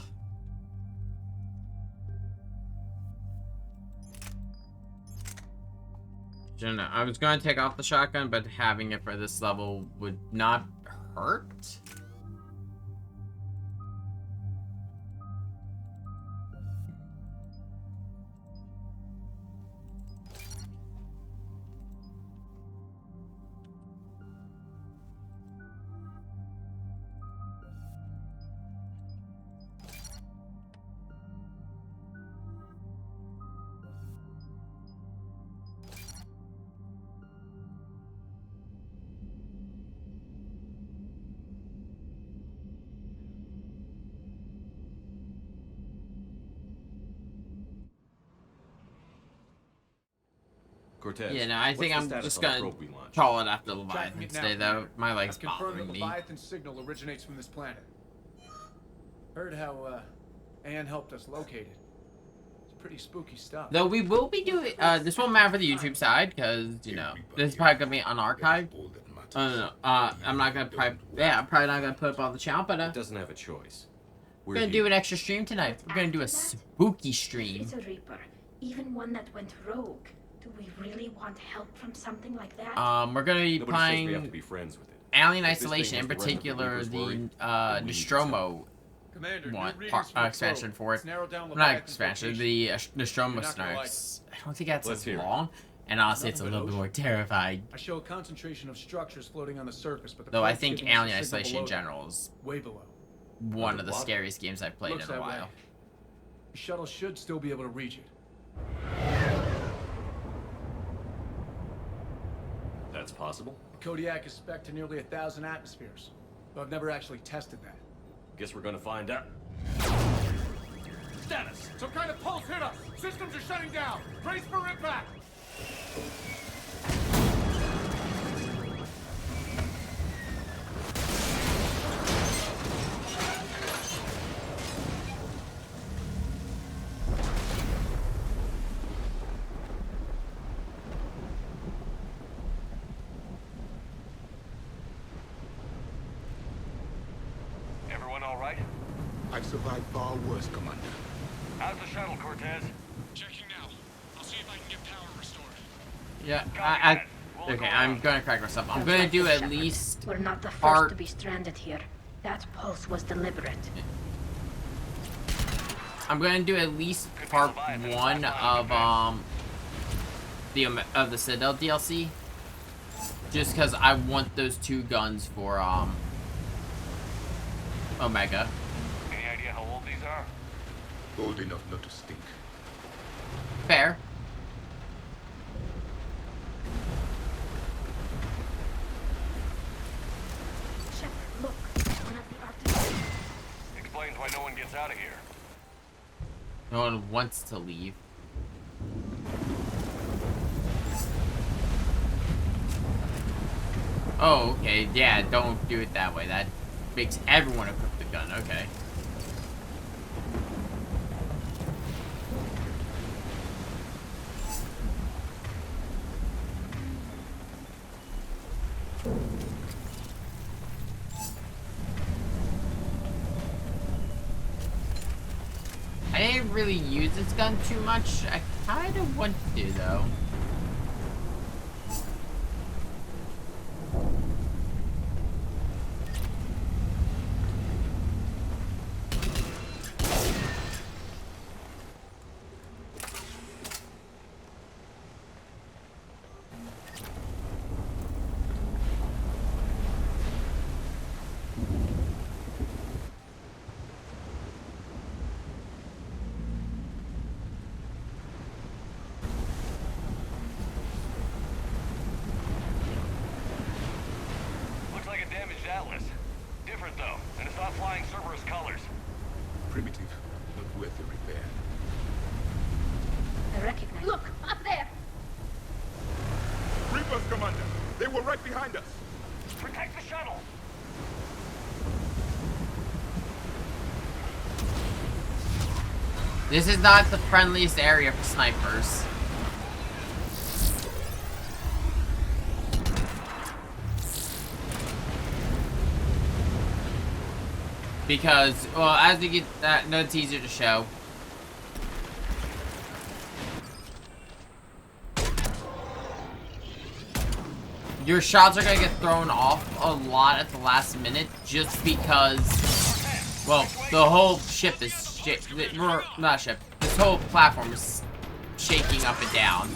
I was going to take off the shotgun, but having it for this level would not hurt. Cortez, Yeah, no, I think I'm just gonna call it after Leviathan today, though. My leg's bothering me. Leviathan's signal originates from this planet. Heard how Anne helped us locate it. It's pretty spooky stuff. Though we will be doing this won't matter for the YouTube side, because you know this is probably gonna be unarchived. I'm not gonna I'm probably not gonna put up on the channel, but it doesn't have a choice. We're gonna do an extra stream tonight. We're gonna do a spooky stream. It's a Reaper, even one that went rogue. Do we really want help from something like that? We're gonna be playing we have to be friends with it. Alien Isolation, in particular the Nostromo expansion for it. Not expansion, the Nostromo snarks. I don't think that's as long, and honestly, it's a little bit more terrifying. I show a concentration of structures floating on the surface, but the though I think Alien Isolation in general is way below. One of the scariest games I've played in a while. The shuttle should still be able to reach it. That's possible. The Kodiak is spec'd to nearly 1,000 atmospheres, but I've never actually tested that. Guess we're gonna find out. Status! Some kind of pulse hit us! Systems are shutting down! Brace for impact! I've survived far worse, Commander. How's the shuttle, Cortez? Checking now. I'll see if I can get power restored. Yeah, okay, I'm gonna crack myself. I'm gonna do at least. We're not the first to be stranded here. That pulse was deliberate. I'm gonna do at least part 1 of the Citadel DLC, just because I want those 2 guns for Omega. Any idea how old these are? Old enough not to stink. Fair. Shepard, look. One of the artifacts. Explains why no one gets out of here. No one wants to leave. Oh, okay. Yeah, don't do it that way. That makes everyone equip the gun. Okay. I didn't really use this gun too much. I kind of want to, though. different, though, and it's not flying Cerberus colors. Primitive, but worth the repair. I recognize. Look, up there! Reapers, Commander! They were right behind us! Protect the shuttle! This is not the friendliest area for snipers. Because, well, as you get that, no, it's easier to show. Your shots are gonna get thrown off a lot at the last minute just because, well, the whole ship is not ship. This whole platform is shaking up and down.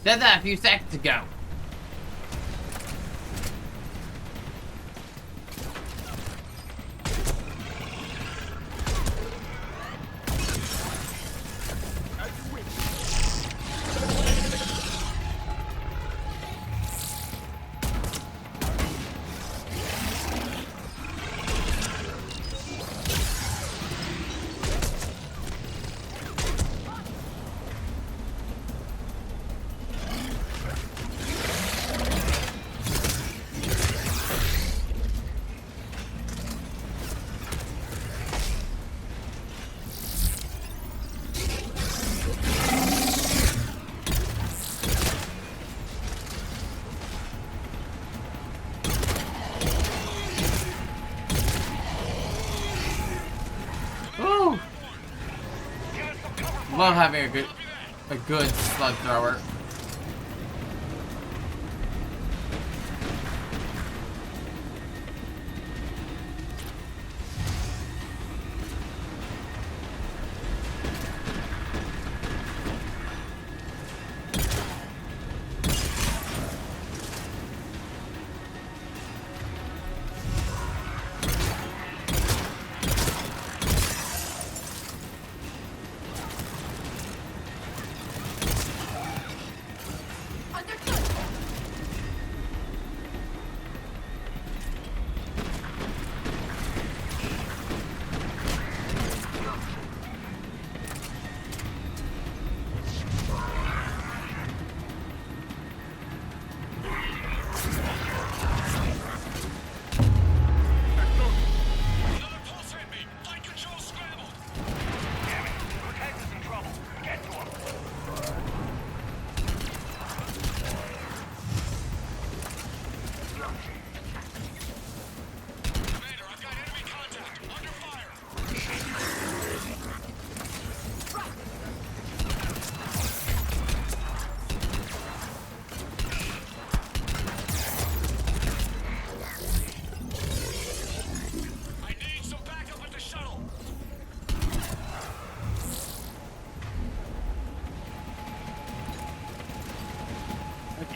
Said that a few seconds ago. Love having a good slug thrower.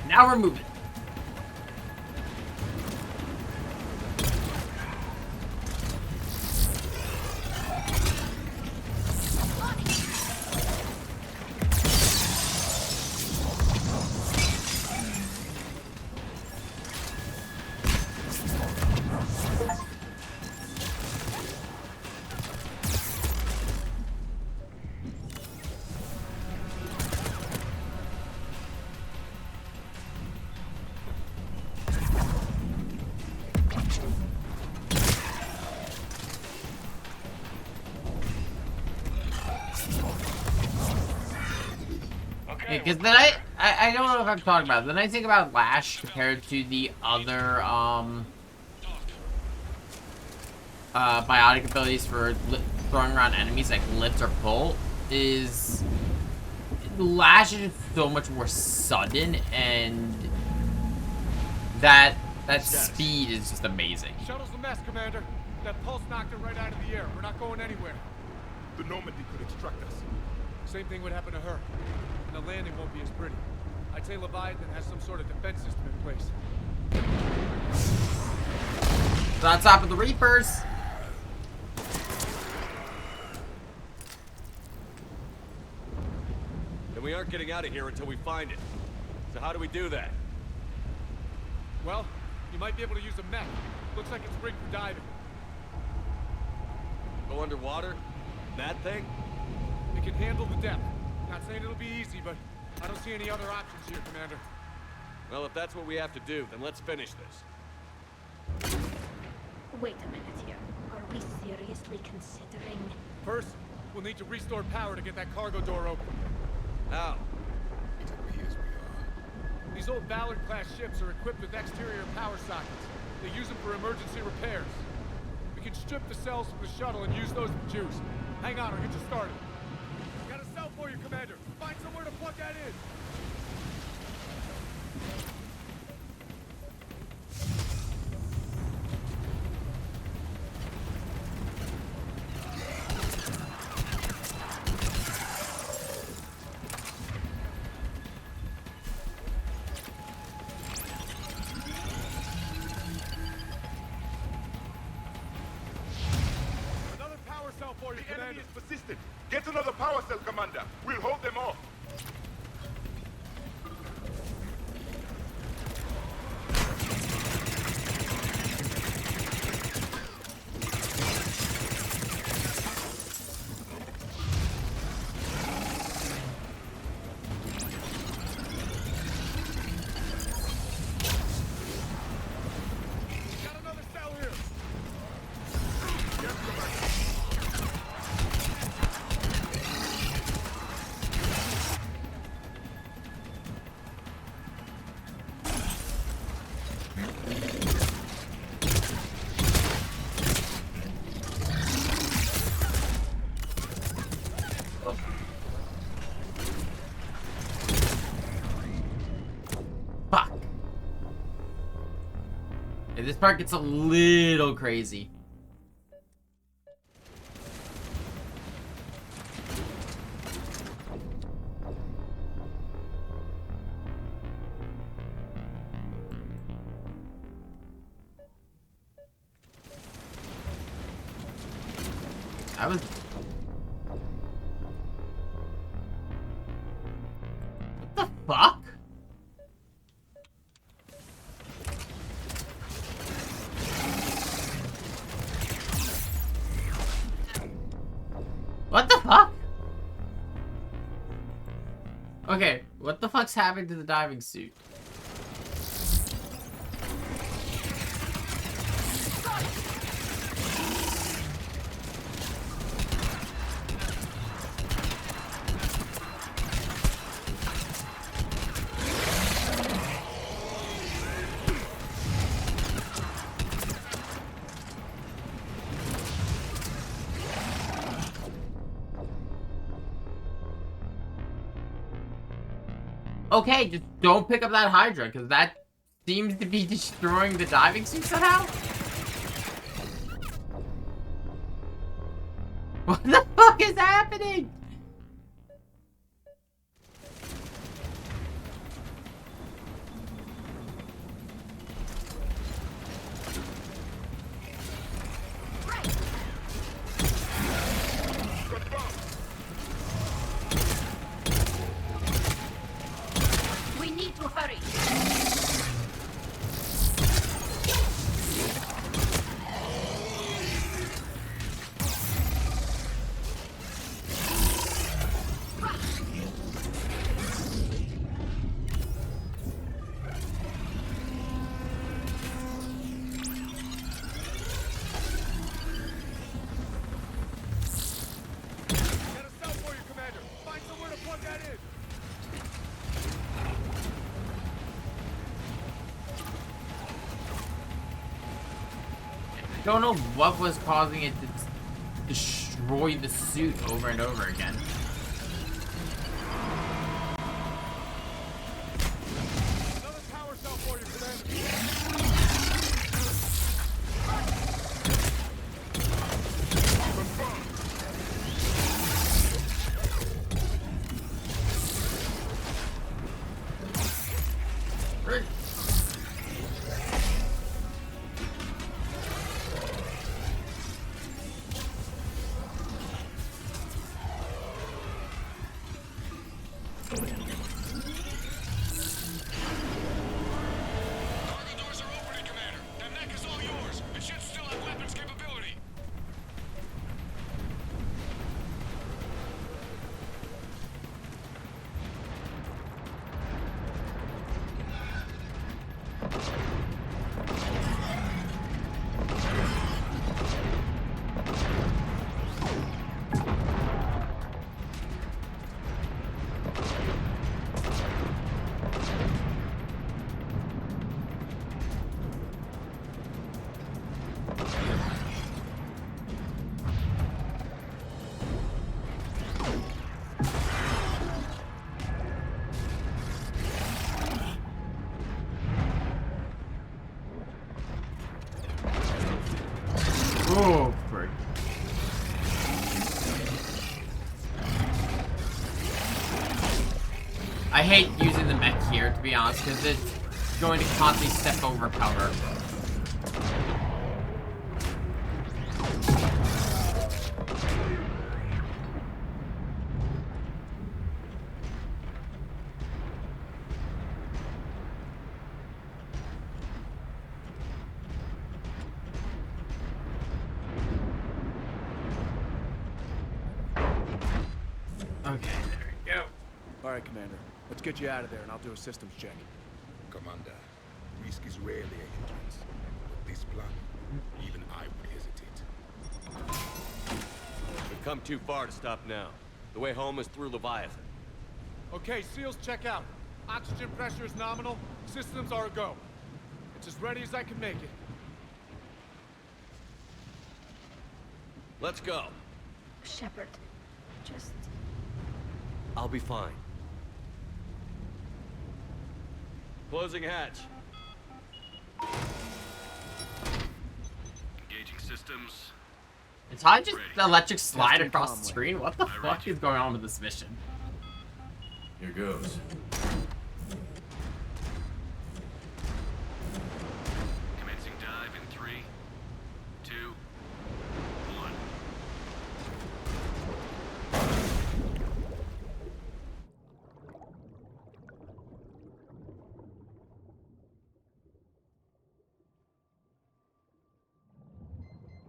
Now we're moving. Because then I don't know if I've talked about it. Then I think about Lash compared to the other biotic abilities for throwing around enemies like lift or pull. Is Lash is so much more sudden, and that speed is just amazing. Shuttle's a mess, Commander. That pulse knocked it right out of the air. We're not going anywhere. The Normandy could extract us. Same thing would happen to her. And the landing won't be as pretty. I'd say Leviathan has some sort of defense system in place. So on top of the Reapers. Then we aren't getting out of here until we find it. So how do we do that? Well, you might be able to use a mech. Looks like it's rigged for diving. Go underwater? That thing? It can handle the depth. Not saying it'll be easy, but I don't see any other options here, Commander. Well, if that's what we have to do, then let's finish this. Wait a minute here. Are we seriously considering... First, we'll need to restore power to get that cargo door open. How? It appears we are. These old Ballard-class ships are equipped with exterior power sockets. They use them for emergency repairs. We can strip the cells from the shuttle and use those for juice. Hang on, I'll get you started. Got a cell for you, Commander. Find somewhere to plug that in. The enemy is persistent. Get another power cell, Commander. We'll hold them off. Got another cell here. Yes, Commander. Fuck. And this part gets a little crazy. I was... What the fuck? What the fuck? Okay, what the fuck's happening to the diving suit? Okay, just don't pick up that Hydra, because that seems to be destroying the diving suit somehow. What the fuck is happening? We need to hurry. don't know what was causing it to destroy the suit over and over again. Another power cell for you, Commander. Oh, frick. I hate using the mech here, to be honest, because it's going to constantly step over cover. Okay, there we go. All right, Commander. Let's get you out of there, and I'll do a systems check. Commander, risk is rarely a hindrance. But this plan, even I would hesitate. We've come too far to stop now. The way home is through Leviathan. Okay, SEALs check out. Oxygen pressure is nominal. Systems are a go. It's as ready as I can make it. Let's go. Shepard, just... I'll be fine. Closing hatch. Engaging systems. It's how I just electric slide Testing across comm the screen? What the fuck is going on with this mission? Here goes. Commencing dive in 3, 2, 1.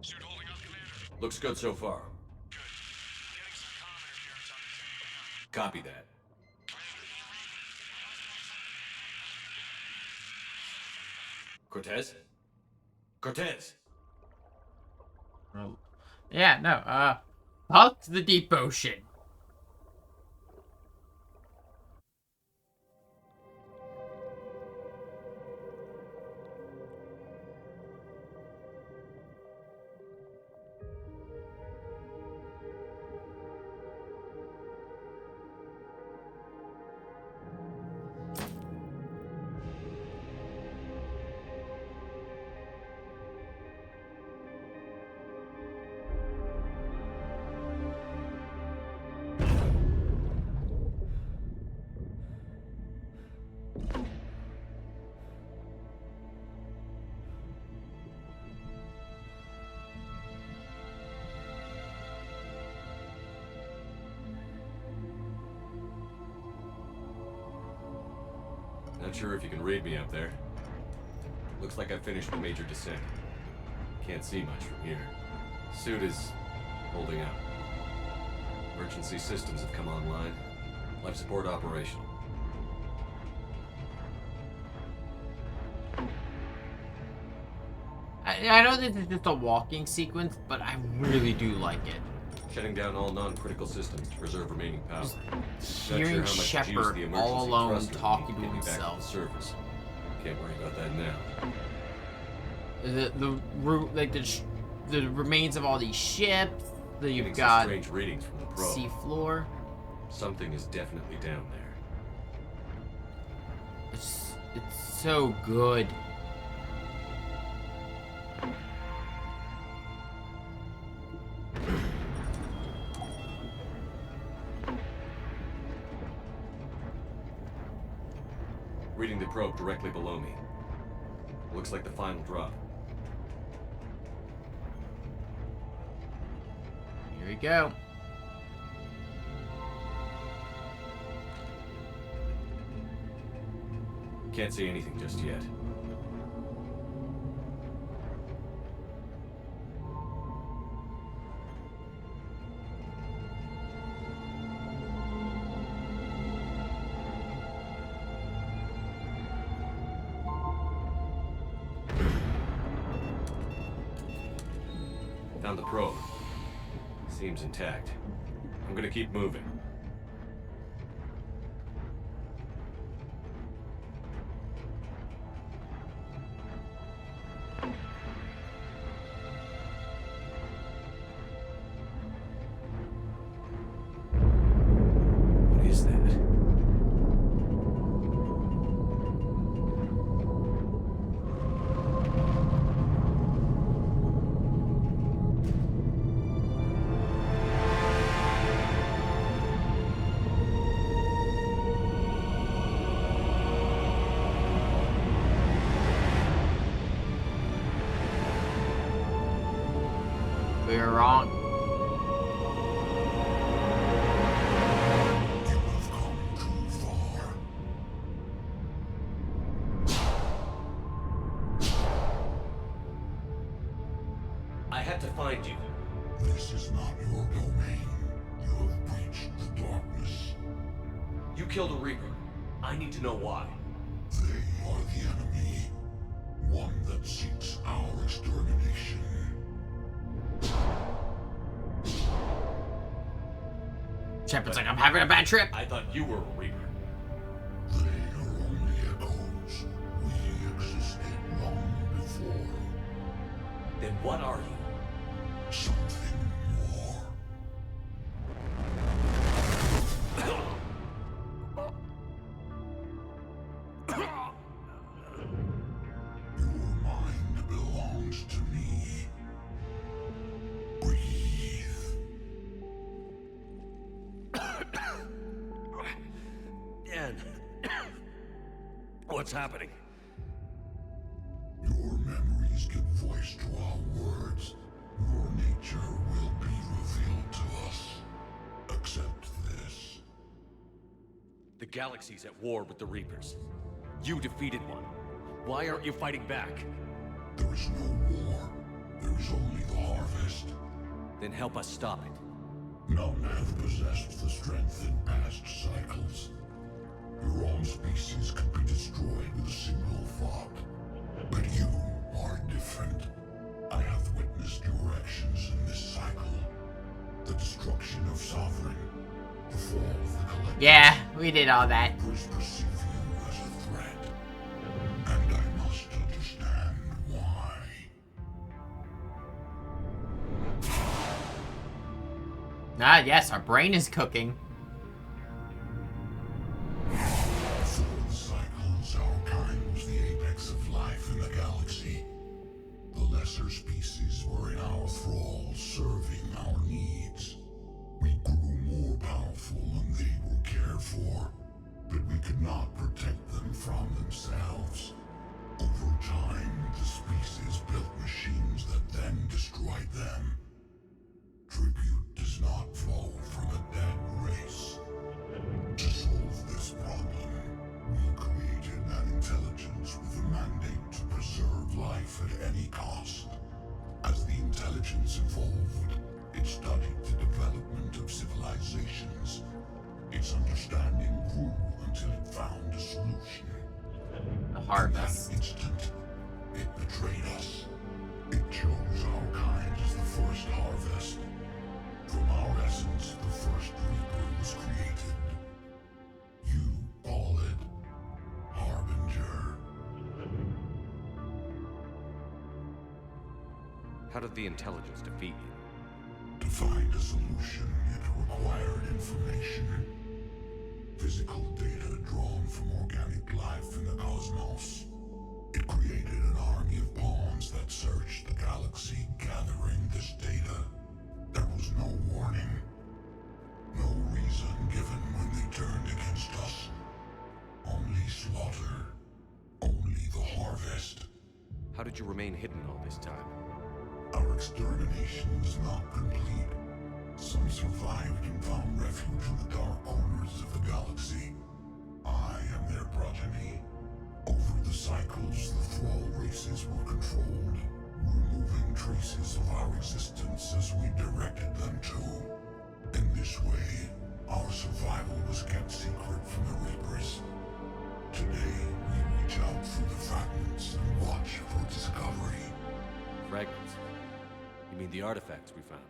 Suit holding up, Commander. Looks good so far. Good. Getting some comm interference on the Copy that. Cortez? Cortez! Yeah, no, fuck the deep ocean. Not sure if you can read me up there. Looks like I finished the major descent. Can't see much from here. Suit is holding out. Emergency systems have come online. Life support operational. I know this is just a walking sequence, but I really do like it. Shutting down all non-critical systems to preserve remaining power. Hearing Shepard all alone talking to himself. Surface. Can't worry about that now. the remains of all these ships. You've Getting got some strange readings from the probe. sea floor. Something is definitely down there. It's so good. Reading the probe directly below me. Looks like the final drop. Here we go. Can't see anything just yet. Found the probe. Seems intact. I'm gonna keep moving. What is that? We were wrong. I had to find you. This is not your domain. You have breached the darkness. You killed a Reaper. I need to know why. They are the enemy. One that seeks our extermination. Shepard's like, I'm having a bad trip. I thought you were a Reaper. They are only echoes. We existed long before. Then what are you? Something more. Your mind belongs to me. Breathe. Dan. What's happening? Your memories give voice to our words. Your nature will be revealed to us. Accept this. The galaxy's at war with the Reapers. You defeated one. Why aren't you fighting back? There is no war. There is only the harvest. Then help us stop it. None have possessed the strength in past cycles. Your own species could be destroyed with a single thought. But you are different. I have witnessed your actions in this cycle. The destruction of Sovereign. The fall of the Collective. Yeah, we did all that. Reapers perceive you as a threat. And I must understand why. Ah, yes, our brain is cooking. Before the cycles, our kind was the apex of life in the galaxy. The lesser species were in our thrall, serving our needs. We grew more powerful and they were cared for, but we could not protect them from themselves. Over time, the species built machines that then destroyed them. Tribute does not flow from a dead race. To solve this problem, we created an intelligence with a mandate to preserve life at any cost. As the intelligence evolved, it studied the development of civilizations. Its understanding grew until it found a solution. The harvest. In that instant, it betrayed us. It chose our kind as the first harvest. From our essence, the first Reaper was created. You call it Harbinger. How did the intelligence defeat you? To find a solution, it required information. Physical data drawn from organic life in the cosmos. It created an army of pawns that searched the galaxy, gathering this data. There was no warning. No reason given when they turned against us. Only slaughter. Only the harvest. How did you remain hidden all this time? Our extermination was not complete. Some survived and found refuge in the dark corners of the galaxy. I am their progeny. Over the cycles, the Thrall races were controlled, removing traces of our existence as we directed them to. In this way, our survival was kept secret from the Reapers. Today, we reach out through the fragments and watch for discovery. Fragments? You mean the artifacts we found?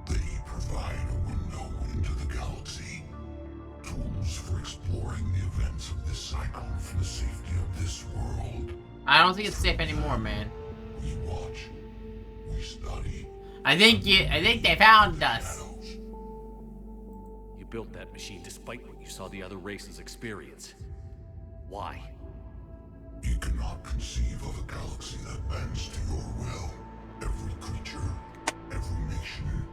They provide a window into the galaxy. Tools for exploring the events of this cycle for the safety of this world. I don't think it's safe anymore, man. We watch. We study. I think they found us. You built that machine despite what you saw the other races experience. Why? You cannot conceive of a galaxy that bends to your will. Every creature, every nation,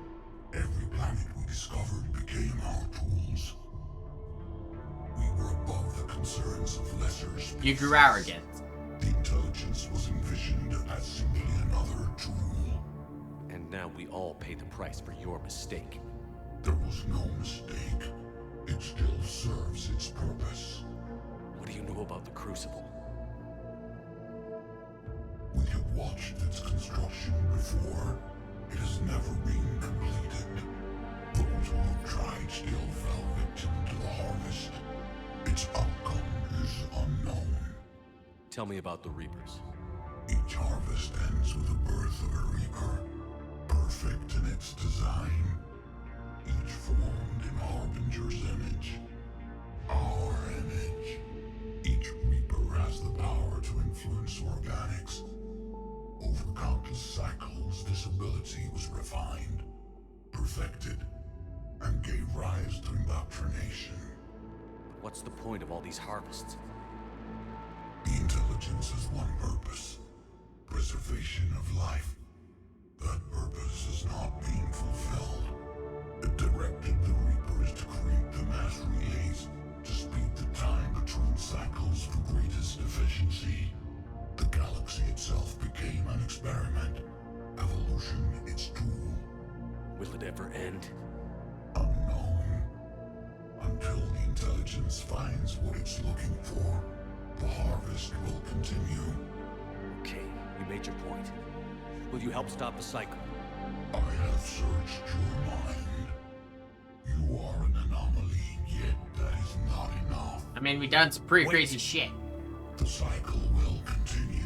every planet we discovered became our tools. We were above the concerns of lesser species. You grew arrogant. The intelligence was envisioned as simply another tool. And now we all pay the price for your mistake. There was no mistake. It still serves its purpose. What do you know about the Crucible? We have watched its construction before. It has never been completed. Those who have tried still fell victim to the harvest. Its outcome is unknown. Tell me about the Reapers. Each harvest ends with the birth of a Reaper, perfect in its design. Each formed in Harbinger's image. Our image. Each Reaper has the power to influence organics. Over countless cycles, this ability was refined, perfected, and gave rise to indoctrination. What's the point of all these harvests? The intelligence has one purpose: preservation of life. That purpose is not being fulfilled. It directed the Reapers to create the mass relays to speed the time between cycles for greatest efficiency. The galaxy itself became an experiment. Evolution its tool. Will it ever end? Unknown. Until the intelligence finds what it's looking for, the harvest will continue. Okay, you made your point. Will you help stop the cycle? I have searched your mind. You are an anomaly, yet that is not enough. I mean, we done some pretty crazy shit. The cycle will continue.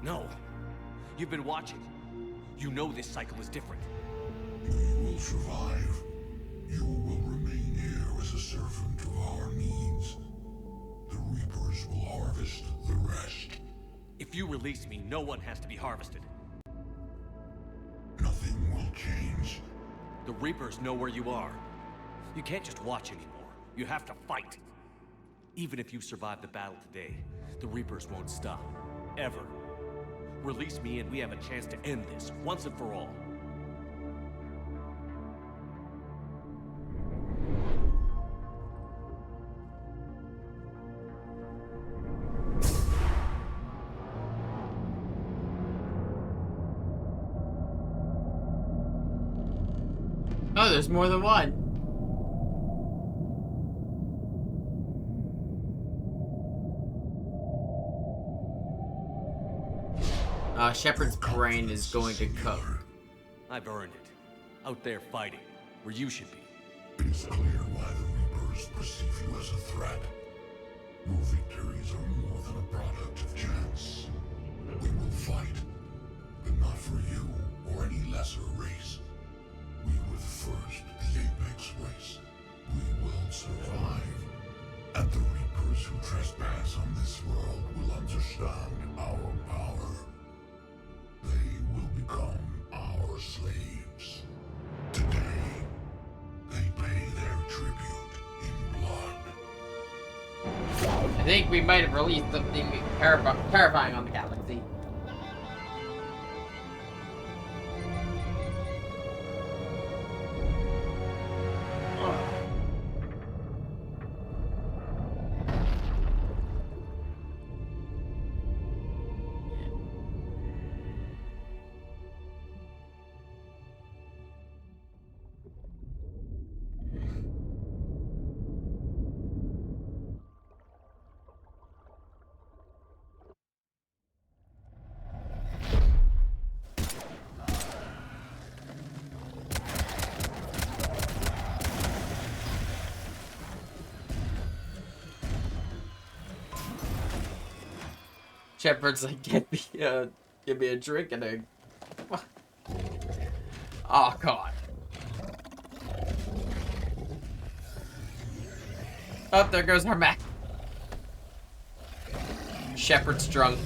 No. You've been watching. You know this cycle is different. We will survive. You will remain here as a servant of our needs. The Reapers will harvest the rest. If you release me, no one has to be harvested. Nothing will change. The Reapers know where you are. You can't just watch anymore. You have to fight. Even if you survive the battle today, the Reapers won't stop. Ever. Release me and we have a chance to end this, once and for all. Oh, there's more than one. Shepard's brain is going to cook. I've earned it. Out there fighting, where you should be. It is clear why the Reapers perceive you as a threat. Your victories are more than a product of chance. We will fight, but not for you or any lesser race. We were the first, the Apex race. We will survive. And the Reapers who trespass on this world will understand our power. They become our slaves. Today, they pay their tribute in blood. I think we might have released something terrifying on the galaxy. Shepard's like, give me a drink and a... Oh, God. Oh, there goes our mech. Shepard's drunk.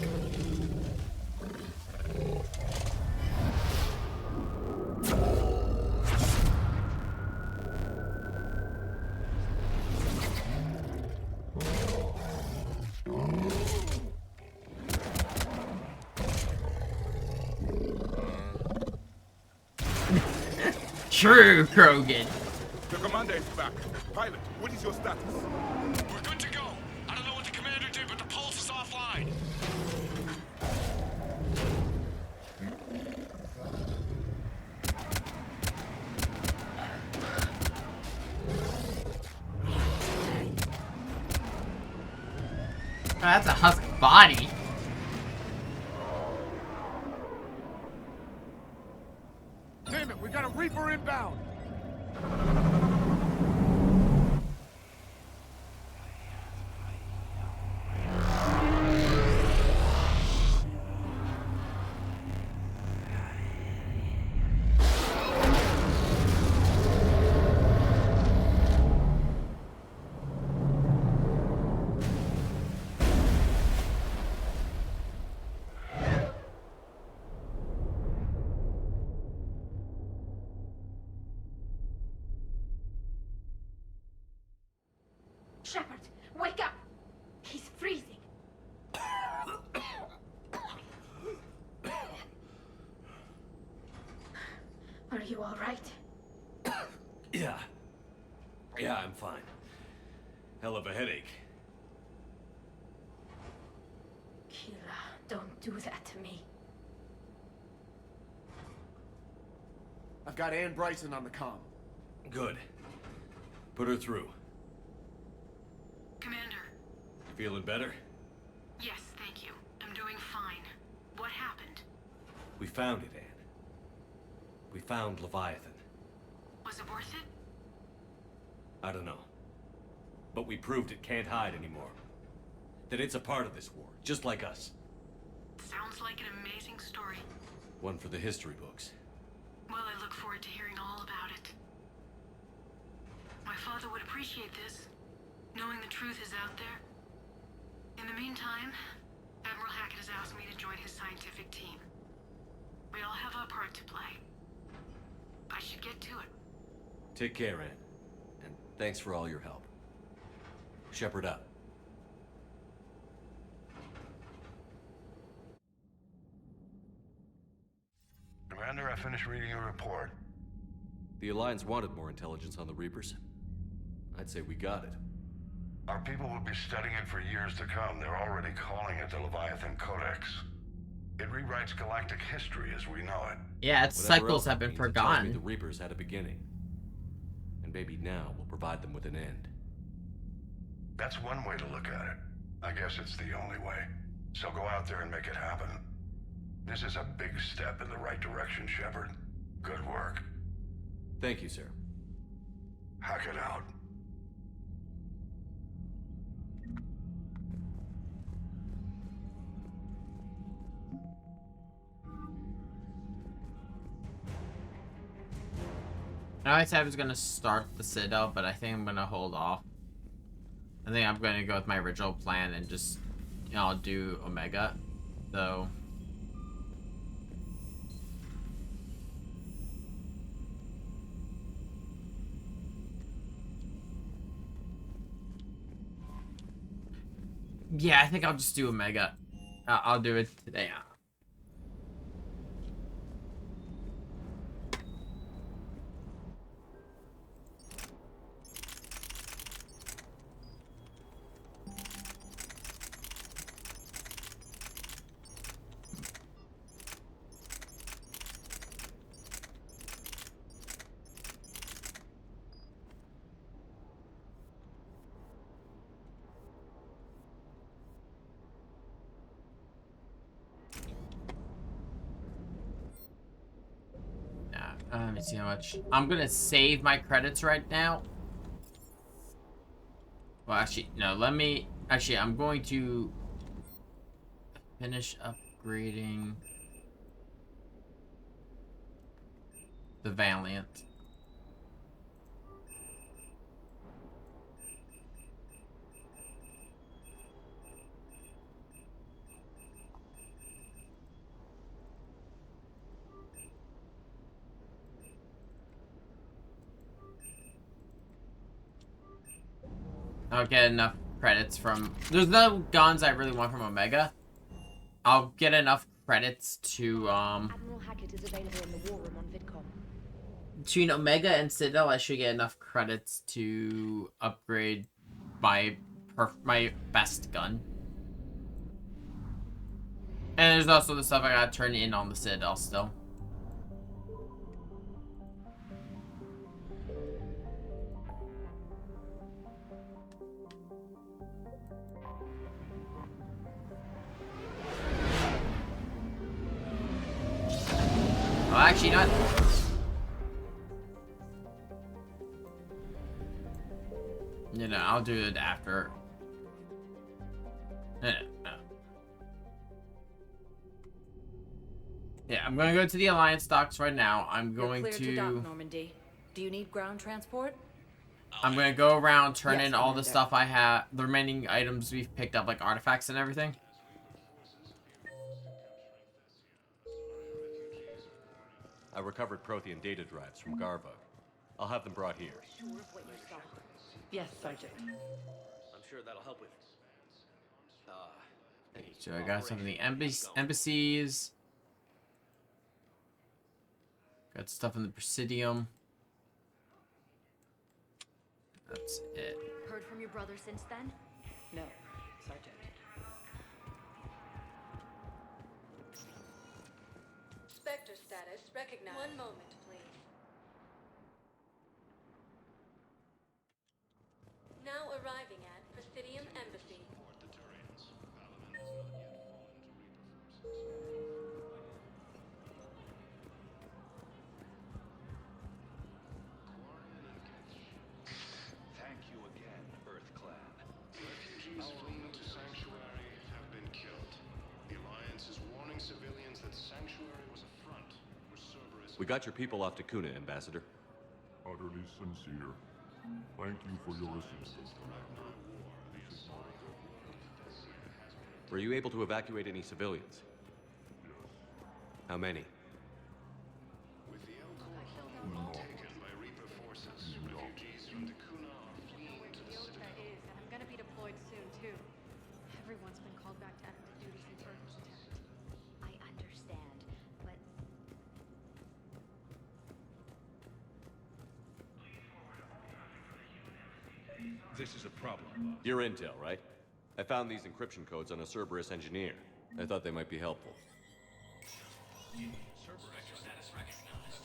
True, Krogan. The commander is back. Pilot, what is your status? We're good to go. I don't know what the commander did, but the pulse is offline. Oh, that's a husk body. Damn it, we got a Reaper inbound! Shepard, wake up! He's freezing. Are you all right? Yeah. Yeah, I'm fine. Hell of a headache. Keela, don't do that to me. I've got Ann Bryson on the comm. Good. Put her through. Commander. You feeling better? Yes, thank you. I'm doing fine. What happened? We found it, Ann. We found Leviathan. Was it worth it? I don't know. But we proved it can't hide anymore. That it's a part of this war, just like us. Sounds like an amazing story. One for the history books. Well, I look forward to hearing all about it. My father would appreciate this, knowing the truth is out there. In the meantime, Admiral Hackett has asked me to join his scientific team. We all have our part to play. I should get to it. Take care, Ann. And thanks for all your help. Shepard up. Commander, I finished reading your report. The Alliance wanted more intelligence on the Reapers. I'd say we got it. Our people will be studying it for years to come. They're already calling it the Leviathan Codex. It rewrites galactic history as we know it. Yeah, its Whatever cycles else have been it means, it tells forgotten. me the Reapers had a beginning. And maybe now we'll provide them with an end. That's one way to look at it. I guess it's the only way. So go out there and make it happen. This is a big step in the right direction, Shepard. Good work. Thank you, sir. Hackett out. I said I was gonna start the Citadel, but I think I'm gonna hold off. I think I'm gonna go with my original plan and just, you know, do Omega. So Yeah, I think I'll just do Omega. I'll do it today. Let me see how much. I'm gonna save my credits right now. Well, actually, no, let me... Actually, I'm going to finish upgrading the Valiant. I'll get enough credits from... There's no guns I really want from Omega. I'll get enough credits to, Admiral Hackett is available in the war room on VidCom. Between Omega and Citadel, I should get enough credits to upgrade my best gun. And there's also the stuff I gotta turn in on the Citadel still. Oh, actually not. No, I'll do it after. No. Yeah, I'm gonna go to the Alliance docks right now. I'm going You're clear to dock, Normandy. Do you need ground transport? I'm gonna go around, turn Yes, in all the Commander. stuff I have, the remaining items we've picked up, like artifacts and everything. I recovered Prothean data drives from Garvug. I'll have them brought here. Yes, Sergeant. I'm sure that'll help with. So I got some of the embassies. Got stuff in the Presidium. That's it. Heard from your brother since then? No, Sergeant. Spectre status recognized. One moment, please. Now arriving at Presidium Embassy. Thank you again, Earth Clan. Refugees fleeing to Sanctuary have been killed. The Alliance is warning civilians that Sanctuary was a front for Cerberus. We got your people off to Kuna, Ambassador. Utterly sincere. Thank you for your assistance. Were you able to evacuate any civilians? Yes. How many? With the El Corps taken by Reaper forces, refugees from Kuna are fleeing to the Citadel. And I'm gonna be deployed soon, too. Everyone's been called back to active duty since Earth was attacked. I understand, but This is a problem. Your intel, right? I found these encryption codes on a Cerberus engineer. I thought they might be helpful. Spectre status recognized.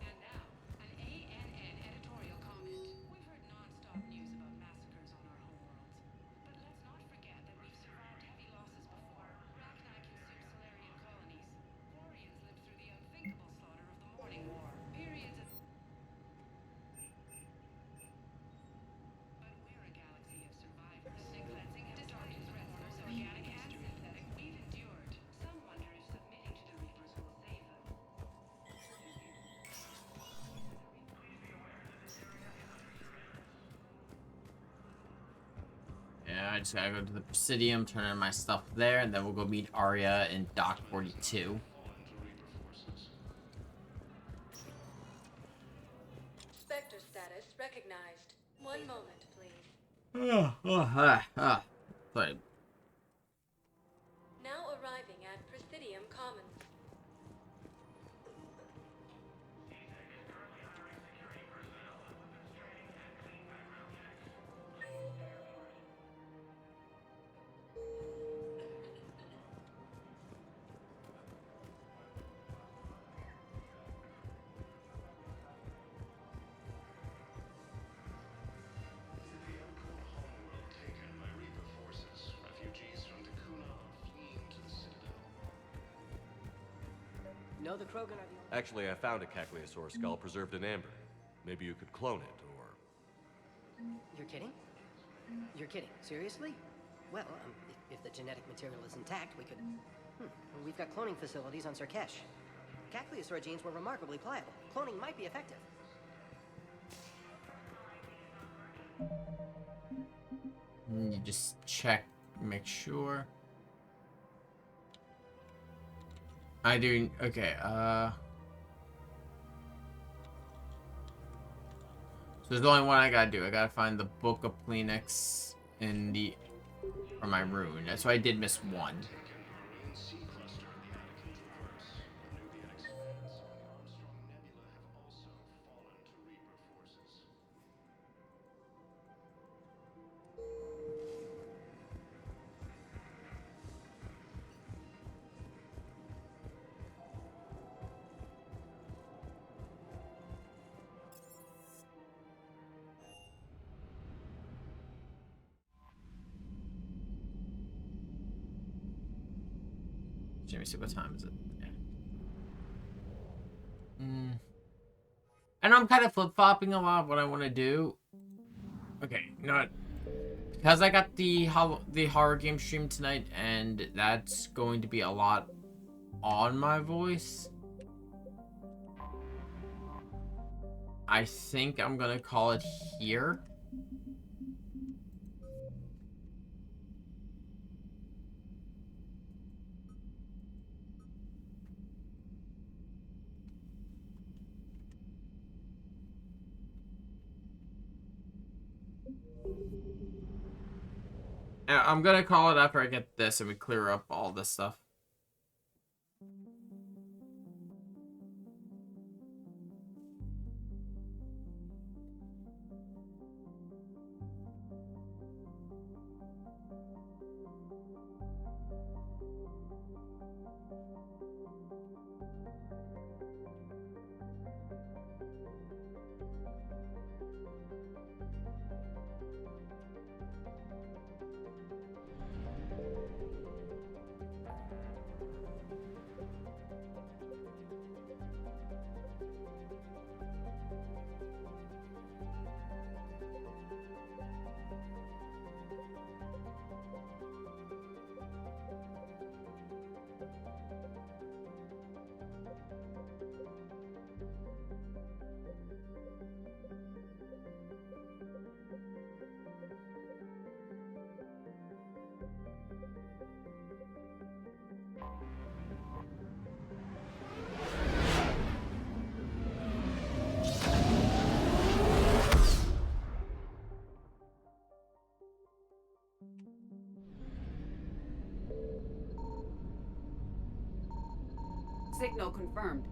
And now, an ANN editorial comment. We've heard non-stop news about massacres on our homeworlds. But let's not forget that we've survived heavy losses before. Rachni consumed Solarian colonies. Quarians lived through the unthinkable slaughter of the Morning War. Periods of... But we're a galaxy of survivors. The cleansing has started threats, both organic and synthetic. We've endured. Some wonder if submitting to the Reapers will save them. Yeah, I just gotta go to the Presidium, turn in my stuff there, and then we'll go meet Arya in Dock 42. Spectre status recognized. One moment, please. Sorry. Now arriving at Presidium Commons. No, the Krogan are the only... Actually, I found a Cagliasaur skull preserved in amber. Maybe you could clone it, or... You're kidding? You're kidding. Seriously? Well, if the genetic material is intact, we could... We've got cloning facilities on Surkesh. Cagliasaur genes were remarkably pliable. Cloning might be effective. You just check, make sure. I do, okay, so there's only one I gotta do. I gotta find the Book of Phoenix in the, or my rune. So I did miss one. Let me see, what time is it? I know I'm kind of flip-flopping a lot of what I want to do. Okay, you know what? Because I got the horror game stream tonight, and that's going to be a lot on my voice. I think I'm going to call it here. I'm gonna call it after I get this and we clear up all this stuff. Signal confirmed.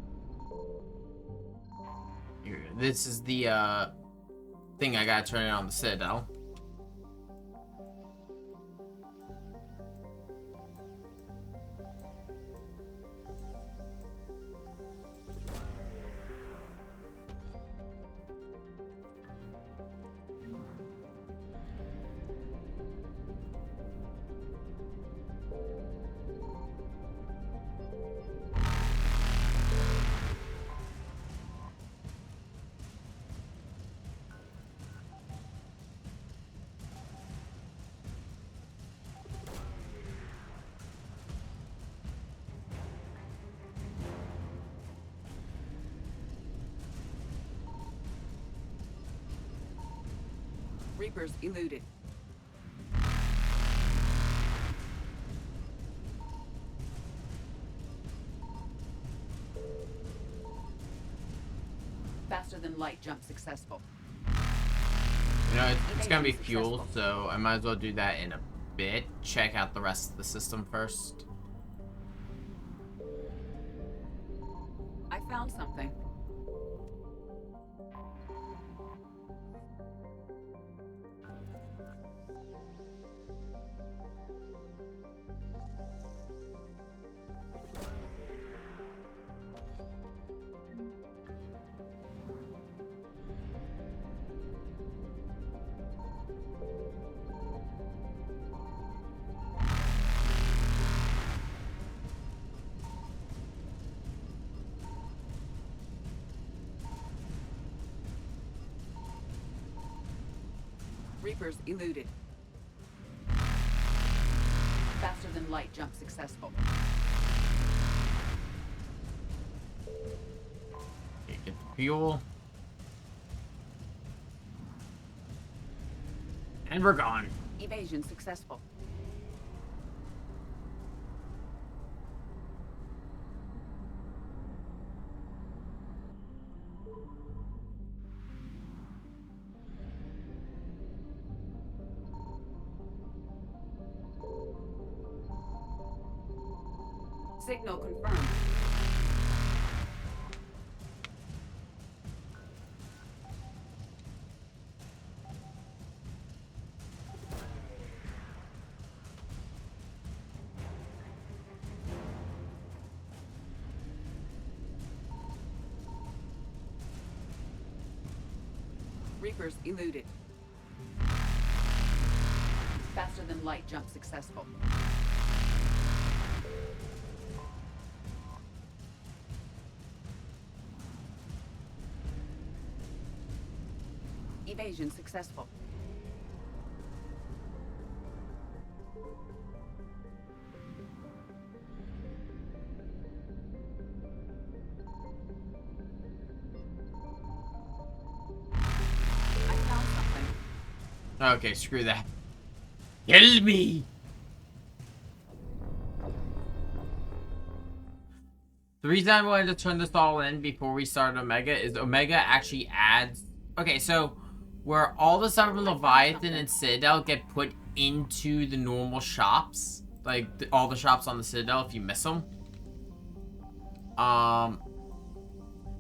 Here, this is the thing I gotta turn it on the Citadel. Reapers eluded. Faster than light jump successful. You know, it's gonna be fuel, so I might as well do that in a bit. Check out the rest of the system first. I found something. Reapers eluded. Faster than light jump successful. Okay, get the fuel. And we're gone. Evasion successful. Signal confirmed. Reapers eluded. Faster than light jump successful. Evasion successful. I found something. Okay, screw that. Kill me! The reason I wanted to turn this all in before we start Omega is Omega actually adds... Okay, so where all the stuff from Leviathan and Citadel get put into the normal shops, like all the shops on the Citadel if you miss them,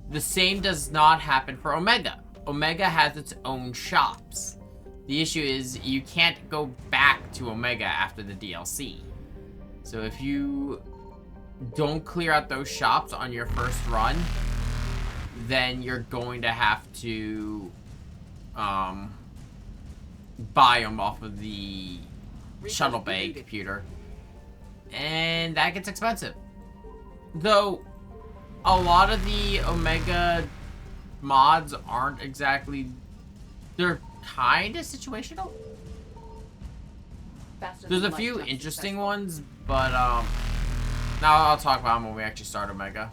the same does not happen for Omega. Omega has its own shops. The issue is you can't go back to Omega after the DLC. So if you don't clear out those shops on your first run, then you're going to have to buy them off of the shuttle bay computer. And that gets expensive. Though, a lot of the Omega mods aren't exactly... They're kind of situational. There's a few interesting ones, but now I'll talk about them when we actually start Omega.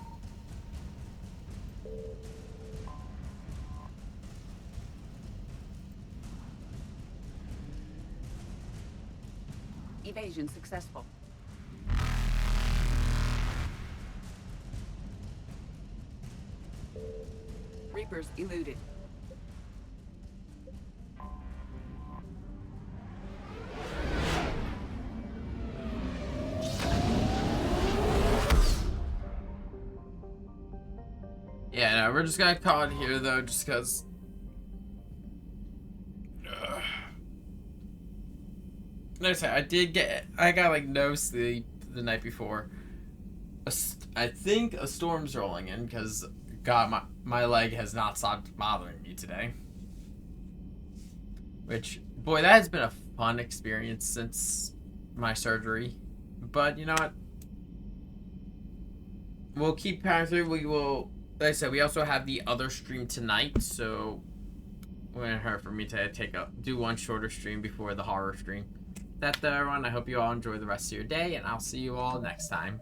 Evasion successful. Reapers eluded. Yeah, no, we're just gonna call it here though, just because. Like I said, I got like no sleep the night before. I think a storm's rolling in because, God, my leg has not stopped bothering me today. Which, boy, that has been a fun experience since my surgery. But you know what? We'll keep powering through. We will. Like I said, we also have the other stream tonight, so it's gonna hurt for me to do one shorter stream before the horror stream. That's everyone. I hope you all enjoy the rest of your day, and I'll see you all next time.